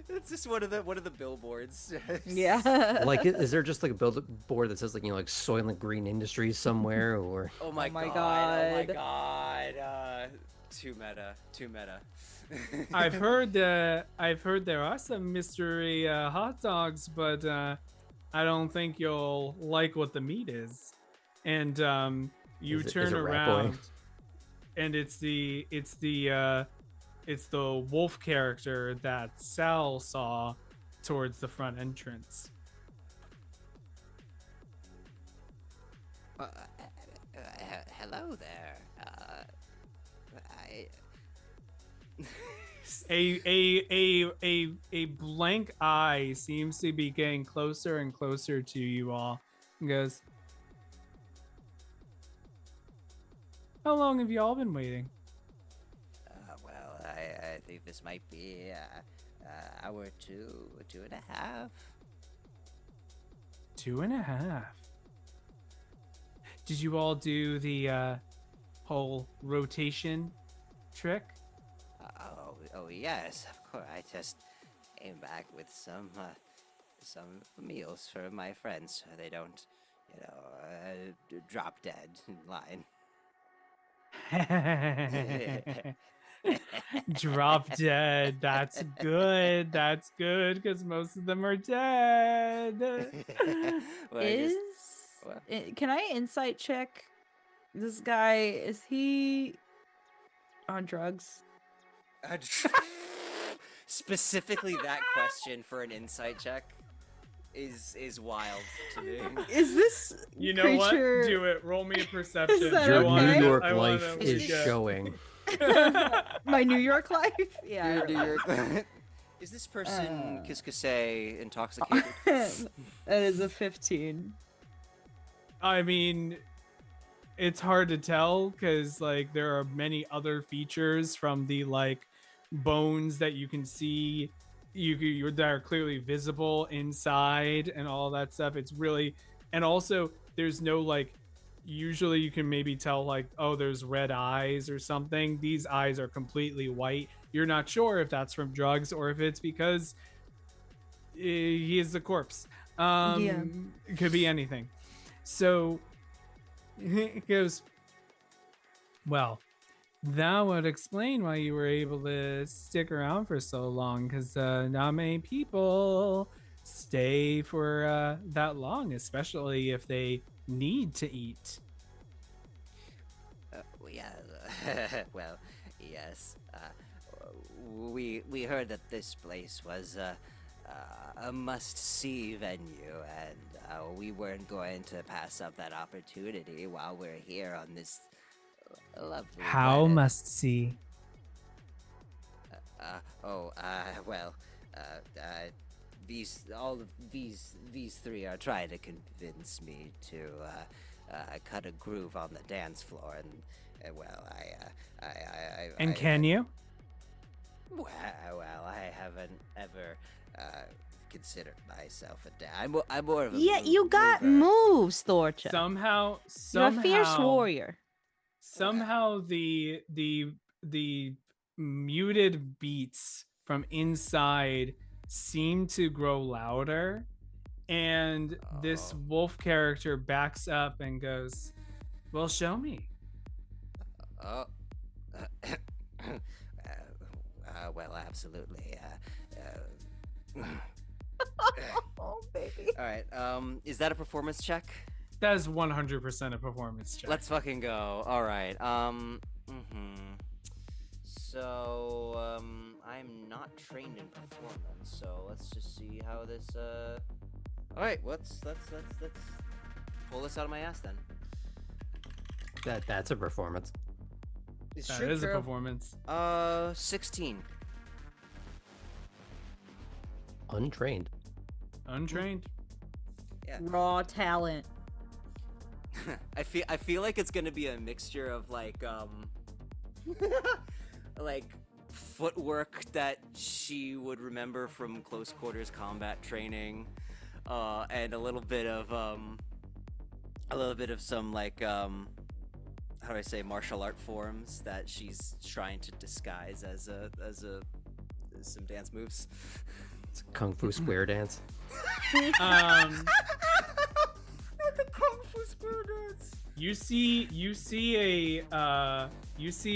It's just one of the billboards.
Yeah.
Like, is there just like a billboard that says like like Soylent Green Industries somewhere, or?
Oh my god! Oh my god! Too meta.
I've heard there are some mystery hot dogs, but I don't think you'll like what the meat is. And you
Is
turn
it Rat Boy?
around, and it's the wolf character that Sal saw towards the front entrance.
Hello there.
A blank eye seems to be getting closer and closer to you all. He goes, "How long have you all been waiting?"
Well, I think this might be hour 2.5.
2.5. Did you all do the whole rotation trick?
Oh yes, of course. I just came back with some meals for my friends so they don't, drop dead in line.
Drop dead. That's good. That's good because most of them are dead.
Well,
Can I insight check this guy? Is he on drugs?
Specifically, that question for an insight check is wild to me.
Is this
You know
creature...
what? Do it. Roll me a perception.
Is that
Your
okay?
New York
I wanna
life
look
is
at-
showing.
My New York life? Yeah.
Your New York. Is this person Kiskase intoxicated?
That is a 15.
I mean, it's hard to tell because like there are many other features from the like bones that you can see that are clearly visible inside and all that stuff. It's really, and also there's no like, usually you can maybe tell like, oh, there's red eyes or something. These eyes are completely white. You're not sure if that's from drugs or if it's because he is a corpse.
Yeah.
It could be anything. So he goes, well, that would explain why you were able to stick around for so long, because not many people stay for that long, especially if they need to eat.
Yeah. Well, yes. We heard that this place was a must-see venue, and we weren't going to pass up that opportunity while we're here on this lovely
How
planet.
must see?
Well, these three are trying to convince me to cut a groove on the dance floor, and well,
And can you?
Well, I haven't ever considered myself a dad. I'm more of a
Yeah, you got
mover.
moves, Thorcha.
Somehow,
You're a fierce warrior.
Somehow the muted beats from inside seem to grow louder, and this wolf character backs up and goes, well, show me.
Well, absolutely.
Oh, baby.
All right. Is that a performance check?
That is 100% a performance check.
Let's fucking go. All right. So I I'm not trained in performance, so let's just see how this. All right, let's pull this out of my ass then.
That's a performance.
It's
That
true,
is a
true.
performance.
16.
Untrained.
Untrained.
Yeah.
Raw talent.
I feel like it's gonna be a mixture of like like footwork that she would remember from close quarters combat training, and a little bit of some like how do I say, martial art forms that she's trying to disguise as some dance moves.
It's a Kung Fu square dance.
Not the kung fu square dance.
You see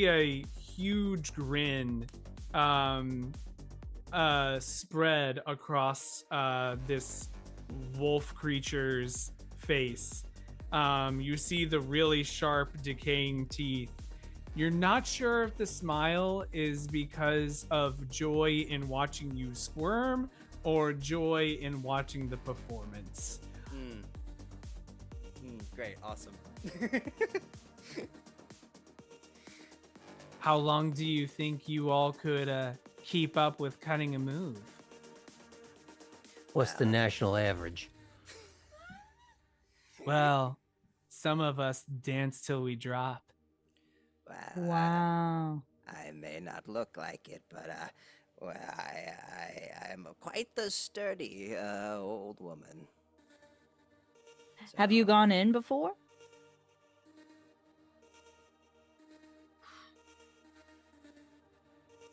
a huge grin spread across this wolf creature's face. You see the really sharp decaying teeth. You're not sure if the smile is because of joy in watching you squirm or joy in watching the performance.
Great, awesome.
How long do you think you all could keep up with cutting a move?
What's the national average?
Well, some of us dance till we drop.
Well,
Wow.
I may not look like it, but well, I am quite the sturdy old woman.
Have you
So,
gone in before?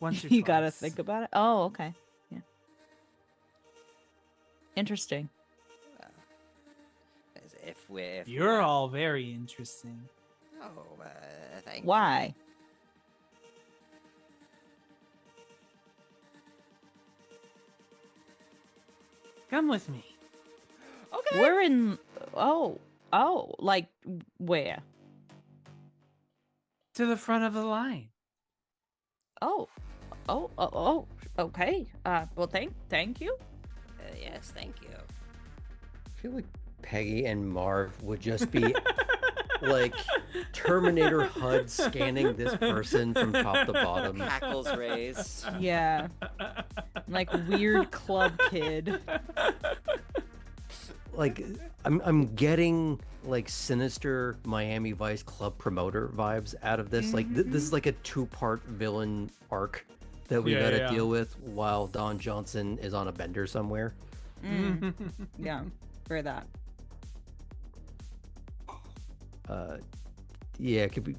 Once or
You gotta
twice.
think about it. Oh, okay. Yeah. Interesting.
as if we're
You're all very interesting.
Oh, thank you.
Why?
Come with me.
Okay.
We're in. Oh, like where?
To the front of the line.
Oh, okay. Well, thank you.
Yes, thank you.
I feel like Peggy and Marv would just be like Terminator HUD scanning this person from top to bottom.
Hackles raised.
Yeah, like weird club kid.
Like I'm getting like sinister Miami Vice club promoter vibes out of this. Like this is like a 2-part villain arc that we gotta
Yeah.
deal with while Don Johnson is on a bender somewhere.
Yeah, for that.
Yeah, could be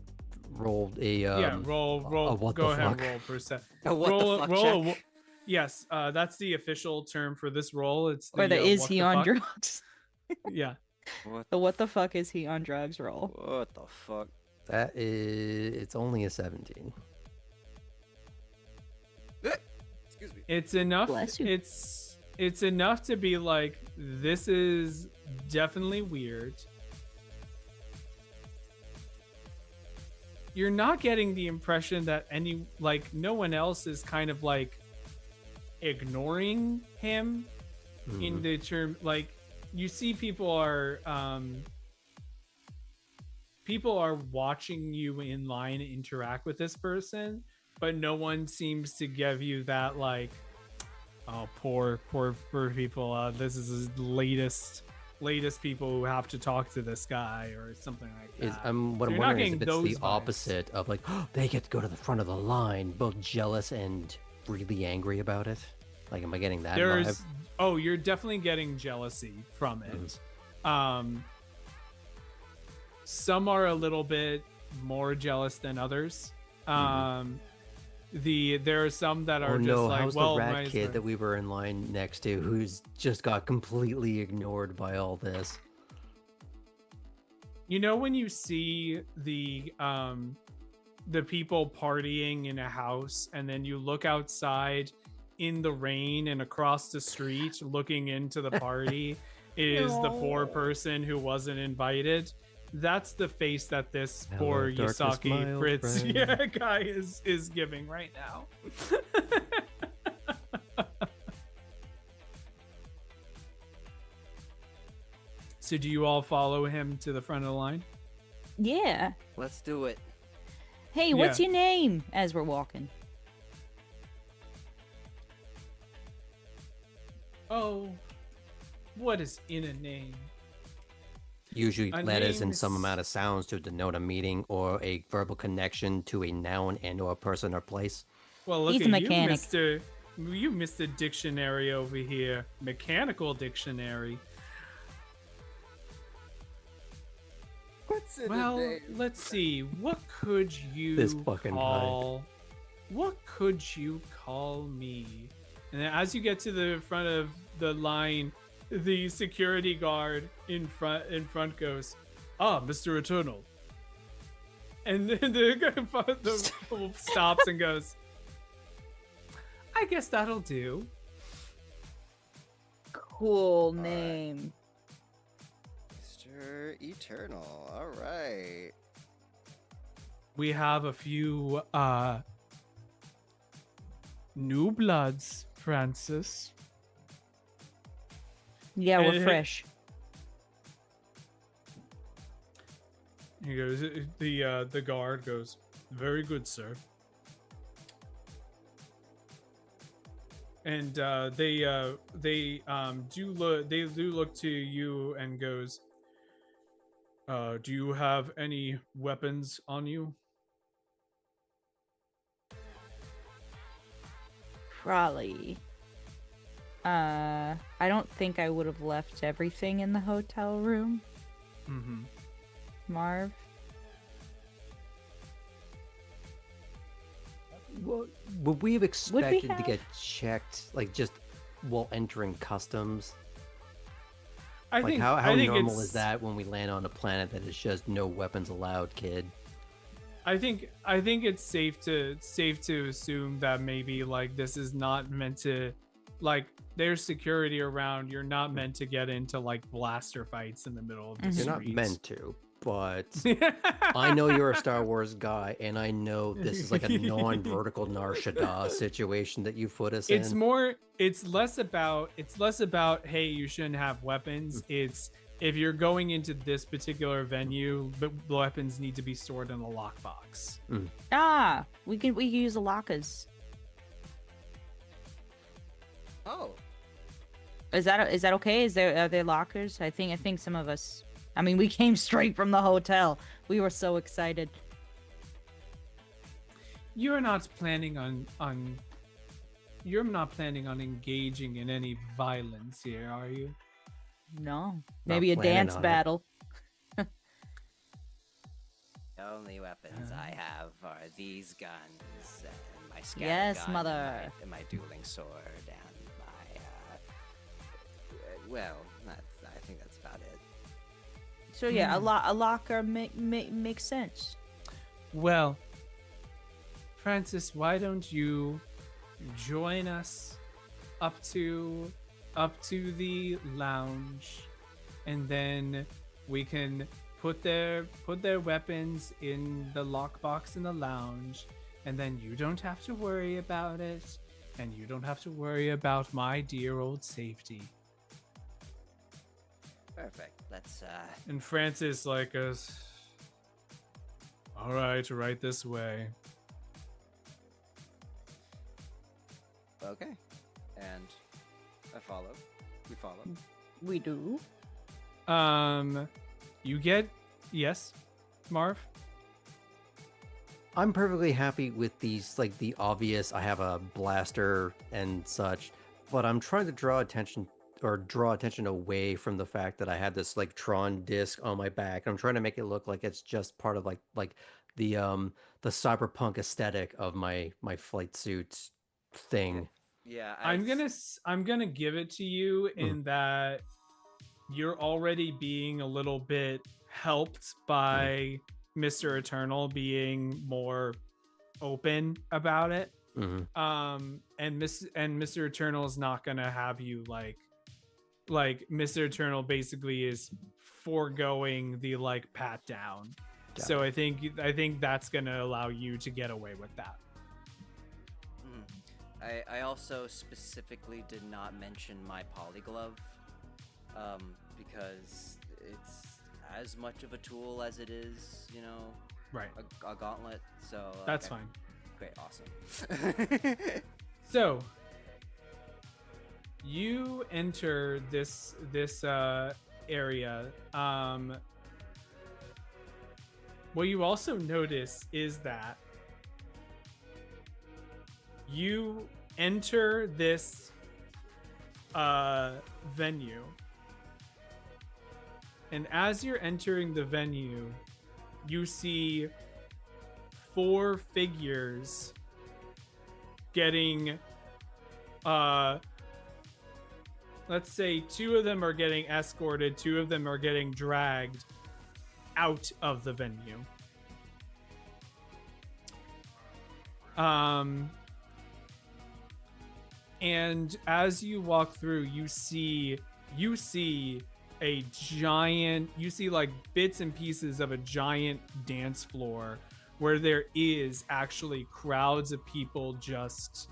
rolled a
roll.
what
Go
the
ahead,
fuck?
roll for a sec.
What
roll,
the fuck
roll.
check?
Yes, that's the official term for this roll. It's the,
Or the is
what
he
the
on
fuck?
drugs?
Yeah.
The what the fuck is he on drugs roll?
What the fuck?
That is, it's only a 17.
Excuse me.
It's enough.
Bless you.
It's enough to be like, this is definitely weird. You're not getting the impression that no one else is kind of like ignoring him in the term, like, you see people are watching you in line interact with this person, but no one seems to give you that like, oh, poor people, this is the latest people who have to talk to this guy or something like that.
What
So
I'm
you're not
wondering is if
getting
it's the
those vibes.
opposite of like, oh, they get to go to the front of the line, both jealous and really angry about it. Like, am I getting that vibe?
Oh, you're definitely getting jealousy from it. Some are a little bit more jealous than others. There are some that are
Oh
just
no,
like,
how's
well,
the rat
might as
kid
well-
that we were in line next to who's just got completely ignored by all this?
You know, when you see the people partying in a house and then you look outside in the rain and across the street looking into the party is the poor person who wasn't invited. That's the face that this
Hello,
poor
darkness, my
Yasaki
old
Fritz
friend.
guy is giving right now. So do you all follow him to the front of the line?
Yeah.
Let's do it.
Hey, what's
Yeah.
your name? As we're walking.
Oh, what is in a name?
Usually
A
letters
name
and some
is-
amount of sounds to denote a meaning or a verbal connection to a noun and or a person or place.
Well, look
He's
at
a mechanic.
you, Mr. Dictionary over here. Mechanical dictionary.
What's in
Well,
a name?
let's see. What could you
This fucking guy.
call? What could you call me? And then as you get to the front of the line, the security guard in front goes, "Ah, Mr. Eternal." And then the fool stops and goes, "I guess that'll do."
Cool name.
Mr. Eternal. All right.
We have a few new bloods, Francis.
Yeah, we're
Eh.
fresh.
He goes, the guard goes, "Very good, sir." And they do look to you and goes, "Do you have any weapons on you?"
Probably. I don't think I would have left everything in the hotel room,
Mm-hmm.
Marv.
Would we have expected to
have?
get checked, like just while entering customs?
I
Like
think
how
I think
normal
it's-
is that when we land on a planet that is just no weapons allowed, kid?
I think it's safe to assume that maybe like this is not meant to, like, there's security around. You're not meant to get into like blaster fights in the middle of the
You're not
streets.
meant to, but I know you're a Star Wars guy, and I know this is like a non-vertical Nar Shaddaa situation that you put us
It's
in.
more. It's less about. Hey, you shouldn't have weapons. It's if you're going into this particular venue, but weapons need to be stored in a lockbox.
Ah, we can use the lockers.
Oh,
Is that okay? Are there lockers? I think some of us. I mean, we came straight from the hotel. We were so excited.
You're not planning on. You're not planning on engaging in any violence here, are you?
No, maybe a
planning
dance
on it.
battle.
the only weapons I have are these guns and my scatter
Yes,
gun
mother.
and my dueling sword and my well, I think that's about it.
So yeah, a locker makes sense.
Well, Francis, why don't you join us up to the lounge, and then we can put their weapons in the lockbox in the lounge, and then you don't have to worry about it, and you don't have to worry about my dear old safety.
Perfect. Let's
And Francis like goes, "All right, right this way."
okay. And I follow. We follow.
We do.
You get yes, Marv.
I'm perfectly happy with these, like the obvious, I have a blaster and such, but I'm trying to draw attention away from the fact that I have this like Tron disc on my back. I'm trying to make it look like it's just part of like the cyberpunk aesthetic of my flight suit thing.
Yeah,
I'm gonna give it to you in that you're already being a little bit helped by Mr. Eternal being more open about it.
Mhm.
And Mr. Eternal is not gonna have you like Mr. Eternal basically is foregoing the like pat down.
Got
So I think that's gonna allow you to get away with that.
I also specifically did not mention my polyglove, because it's as much of a tool as it is,
Right.
a gauntlet. So
That's
okay.
fine.
Great, awesome.
So you enter this area. What you also notice is that you enter this venue, and as you're entering the venue, you see 4 figures getting let's say 2 of them are getting escorted, 2 of them are getting dragged out of the venue. And as you walk through, you see a giant, you see like bits and pieces of a giant dance floor where there is actually crowds of people just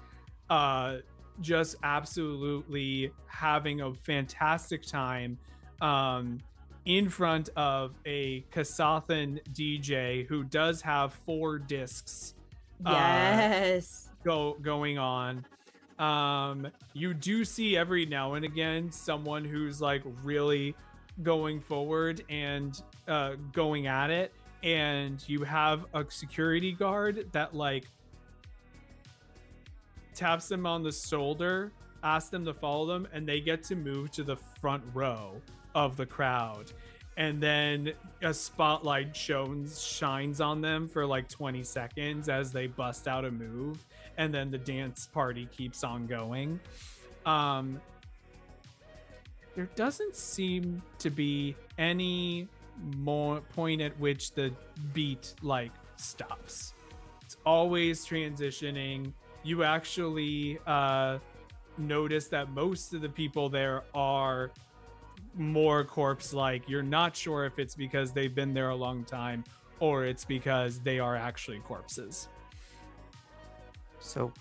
absolutely having a fantastic time in front of a Kasathan DJ who does have 4 discs
Yes.
going on. You do see every now and again someone who's like really going forward and going at it, and you have a security guard that like taps them on the shoulder, asks them to follow them, and they get to move to the front row of the crowd, and then a spotlight shines on them for like 20 seconds as they bust out a move, and then the dance party keeps on going. There doesn't seem to be any more point at which the beat like stops. It's always transitioning. You actually notice that most of the people there are more corpse-like. You're not sure if it's because they've been there a long time or it's because they are actually corpses.
So,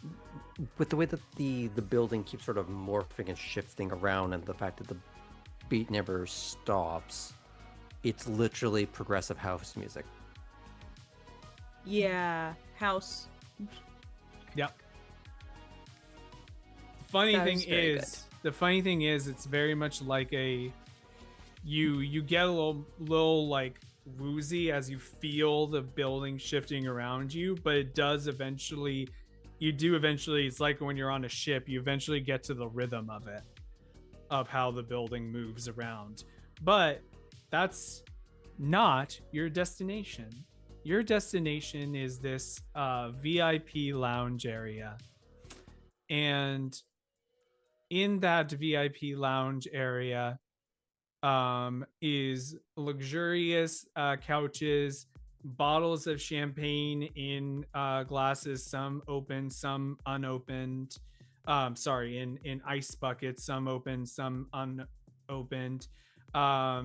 with the way that the building keeps sort of morphing and shifting around, and the fact that the beat never stops, it's literally progressive house music.
Yeah, house.
Yep. The funny thing is, it's very much like a you get a little like woozy as you feel the building shifting around you, but it does eventually. It's like when you're on a ship, you eventually get to the rhythm of it, of how the building moves around. But that's not your destination. Your destination is this VIP lounge area. And in that VIP lounge area is luxurious couches, bottles of champagne in glasses, some open, some unopened. In ice buckets, some open, some unopened. A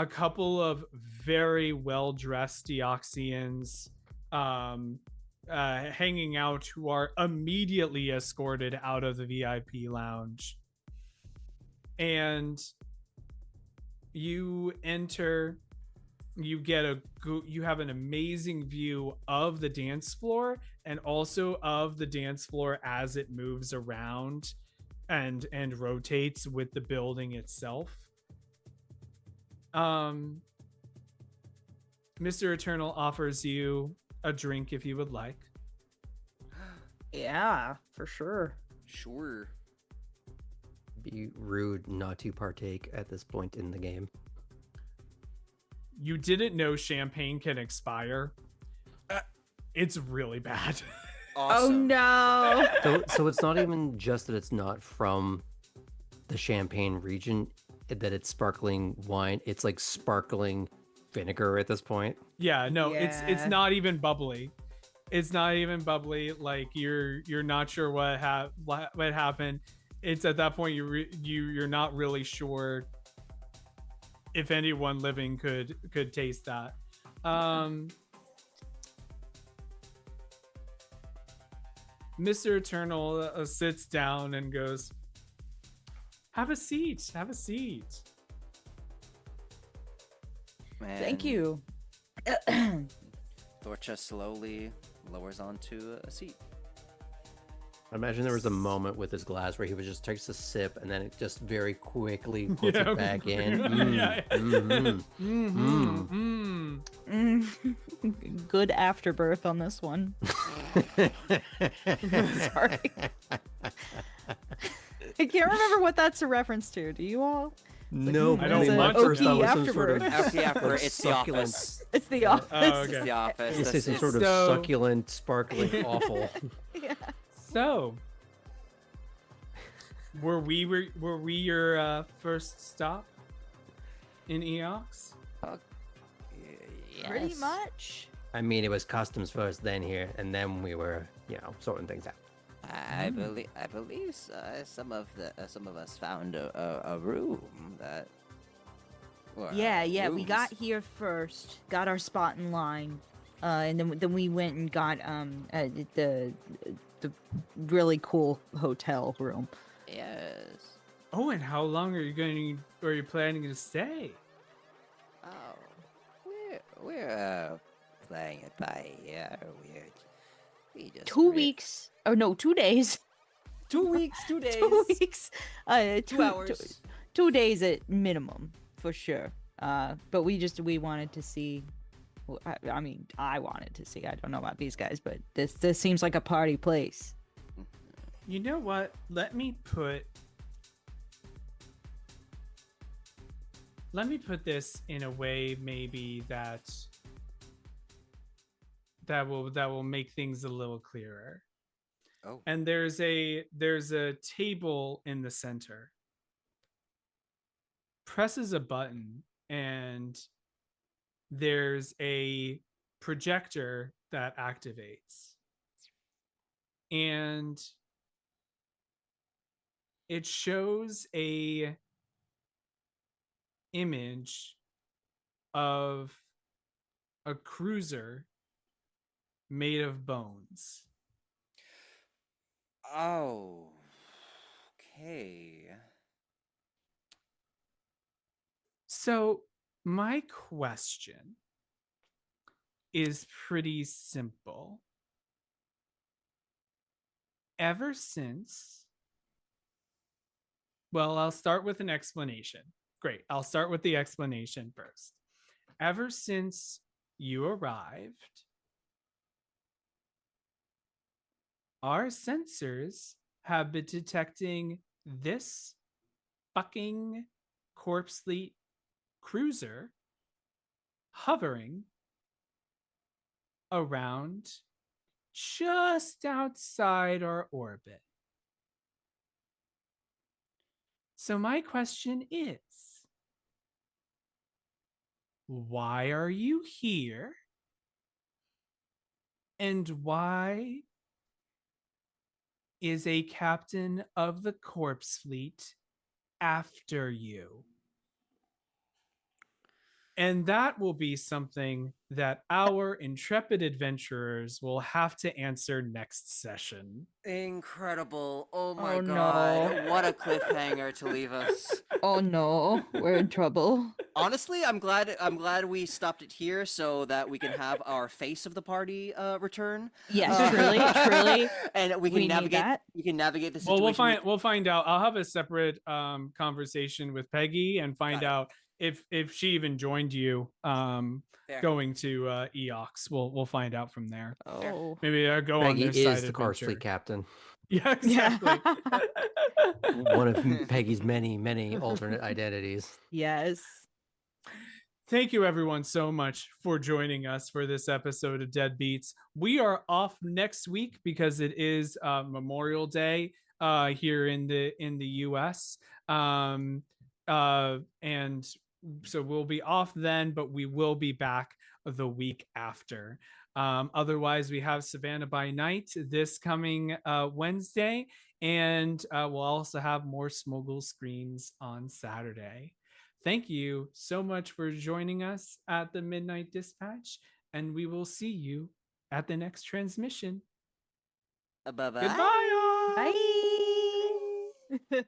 couple of very well-dressed Deoxians hanging out, who are immediately escorted out of the VIP lounge. And you enter. You have an amazing view of the dance floor, and also of the dance floor as it moves around and rotates with the building itself. Mr. Eternal offers you a drink if you would like.
Yeah, for sure.
Sure.
Be rude not to partake at this point in the game.
You didn't know champagne can expire. It's really bad.
Awesome.
Oh no.
So it's not even just that it's not from the Champagne region, that it's sparkling wine. It's like sparkling vinegar at this point.
Yeah, no, it's
Yeah.
not even bubbly. It's not even bubbly. Like you're not sure what happened. It's at that point you're not really sure if anyone living could taste that. Mr. Eternal sits down and goes, have a seat.
Thank
And
you.
Thorcha slowly lowers onto a seat.
I imagine there was a moment with his glass where he was just takes a sip and then it just very quickly puts
Yeah.
it back in.
Yeah.
Good afterbirth on this one. Sorry. I can't remember what that's a reference to. Do you all?
No,
I don't
my
want
first
to
thought
know.
was some sort of
After
like
it's the
succulent.
office.
It's the office.
Oh,
It's
okay.
the office.
You say some sort of
So-
succulent, sparkling awful.
Yeah.
So, were we your first stop in Eox?
Pretty
Yes.
much.
I mean, it was customs first, then here, and then we were, sorting things out.
I believe some of us found a room that. or,
Yeah. We
rooms.
got here first, got our spot in line, and then we went and got the really cool hotel room.
Yes.
Oh, and how long are you planning to stay?
Oh, we're playing it by ear. We just
2 weeks. Oh no, 2 days.
2 weeks, 2 days.
2 weeks.
2 hours.
2 days at minimum, for sure. But we wanted to see. I mean, I wanted to see. I don't know about these guys, but this seems like a party place.
You know what? Let me put this in a way maybe that will make things a little clearer.
Oh.
And there's a table in the center. Presses a button and there's a projector that activates. And it shows a image of a cruiser made of bones.
Oh. Okay.
So my question is pretty simple. Ever since, well, I'll start with an explanation. Great. I'll start with the explanation first. Ever since you arrived, our sensors have been detecting this fucking corpse fleet cruiser hovering around just outside our orbit. So my question is, why are you here? And why is a captain of the corpse fleet after you? And that will be something that our intrepid adventurers will have to answer next session.
Incredible. Oh my
Oh,
god.
no.
What a cliffhanger to leave us.
Oh no, we're in trouble.
Honestly, I'm glad we stopped it here so that we can have our face of the party return.
Yes, truly.
And we can
We need
navigate
that.
we can navigate the
Well,
situation.
we'll find out. I'll have a separate conversation with Peggy and find
Got it.
out if she even joined you
Fair.
going to Eox. We'll find out from there.
Oh.
Maybe go
Peggy
on their side
is the corpse
adventure.
fleet captain.
Yeah, exactly.
One of Peggy's many alternate identities.
Yes.
Thank you, everyone, so much for joining us for this episode of Deadbeats. We are off next week because it is Memorial Day here in the U.S. And so we'll be off then, but we will be back the week after. Otherwise, we have Savannah by Night this coming Wednesday, and we'll also have more Smoggle Screens on Saturday. Thank you so much for joining us at the Midnight Dispatch, and we will see you at the next transmission.
Bye-bye.
Goodbye, all.
Bye.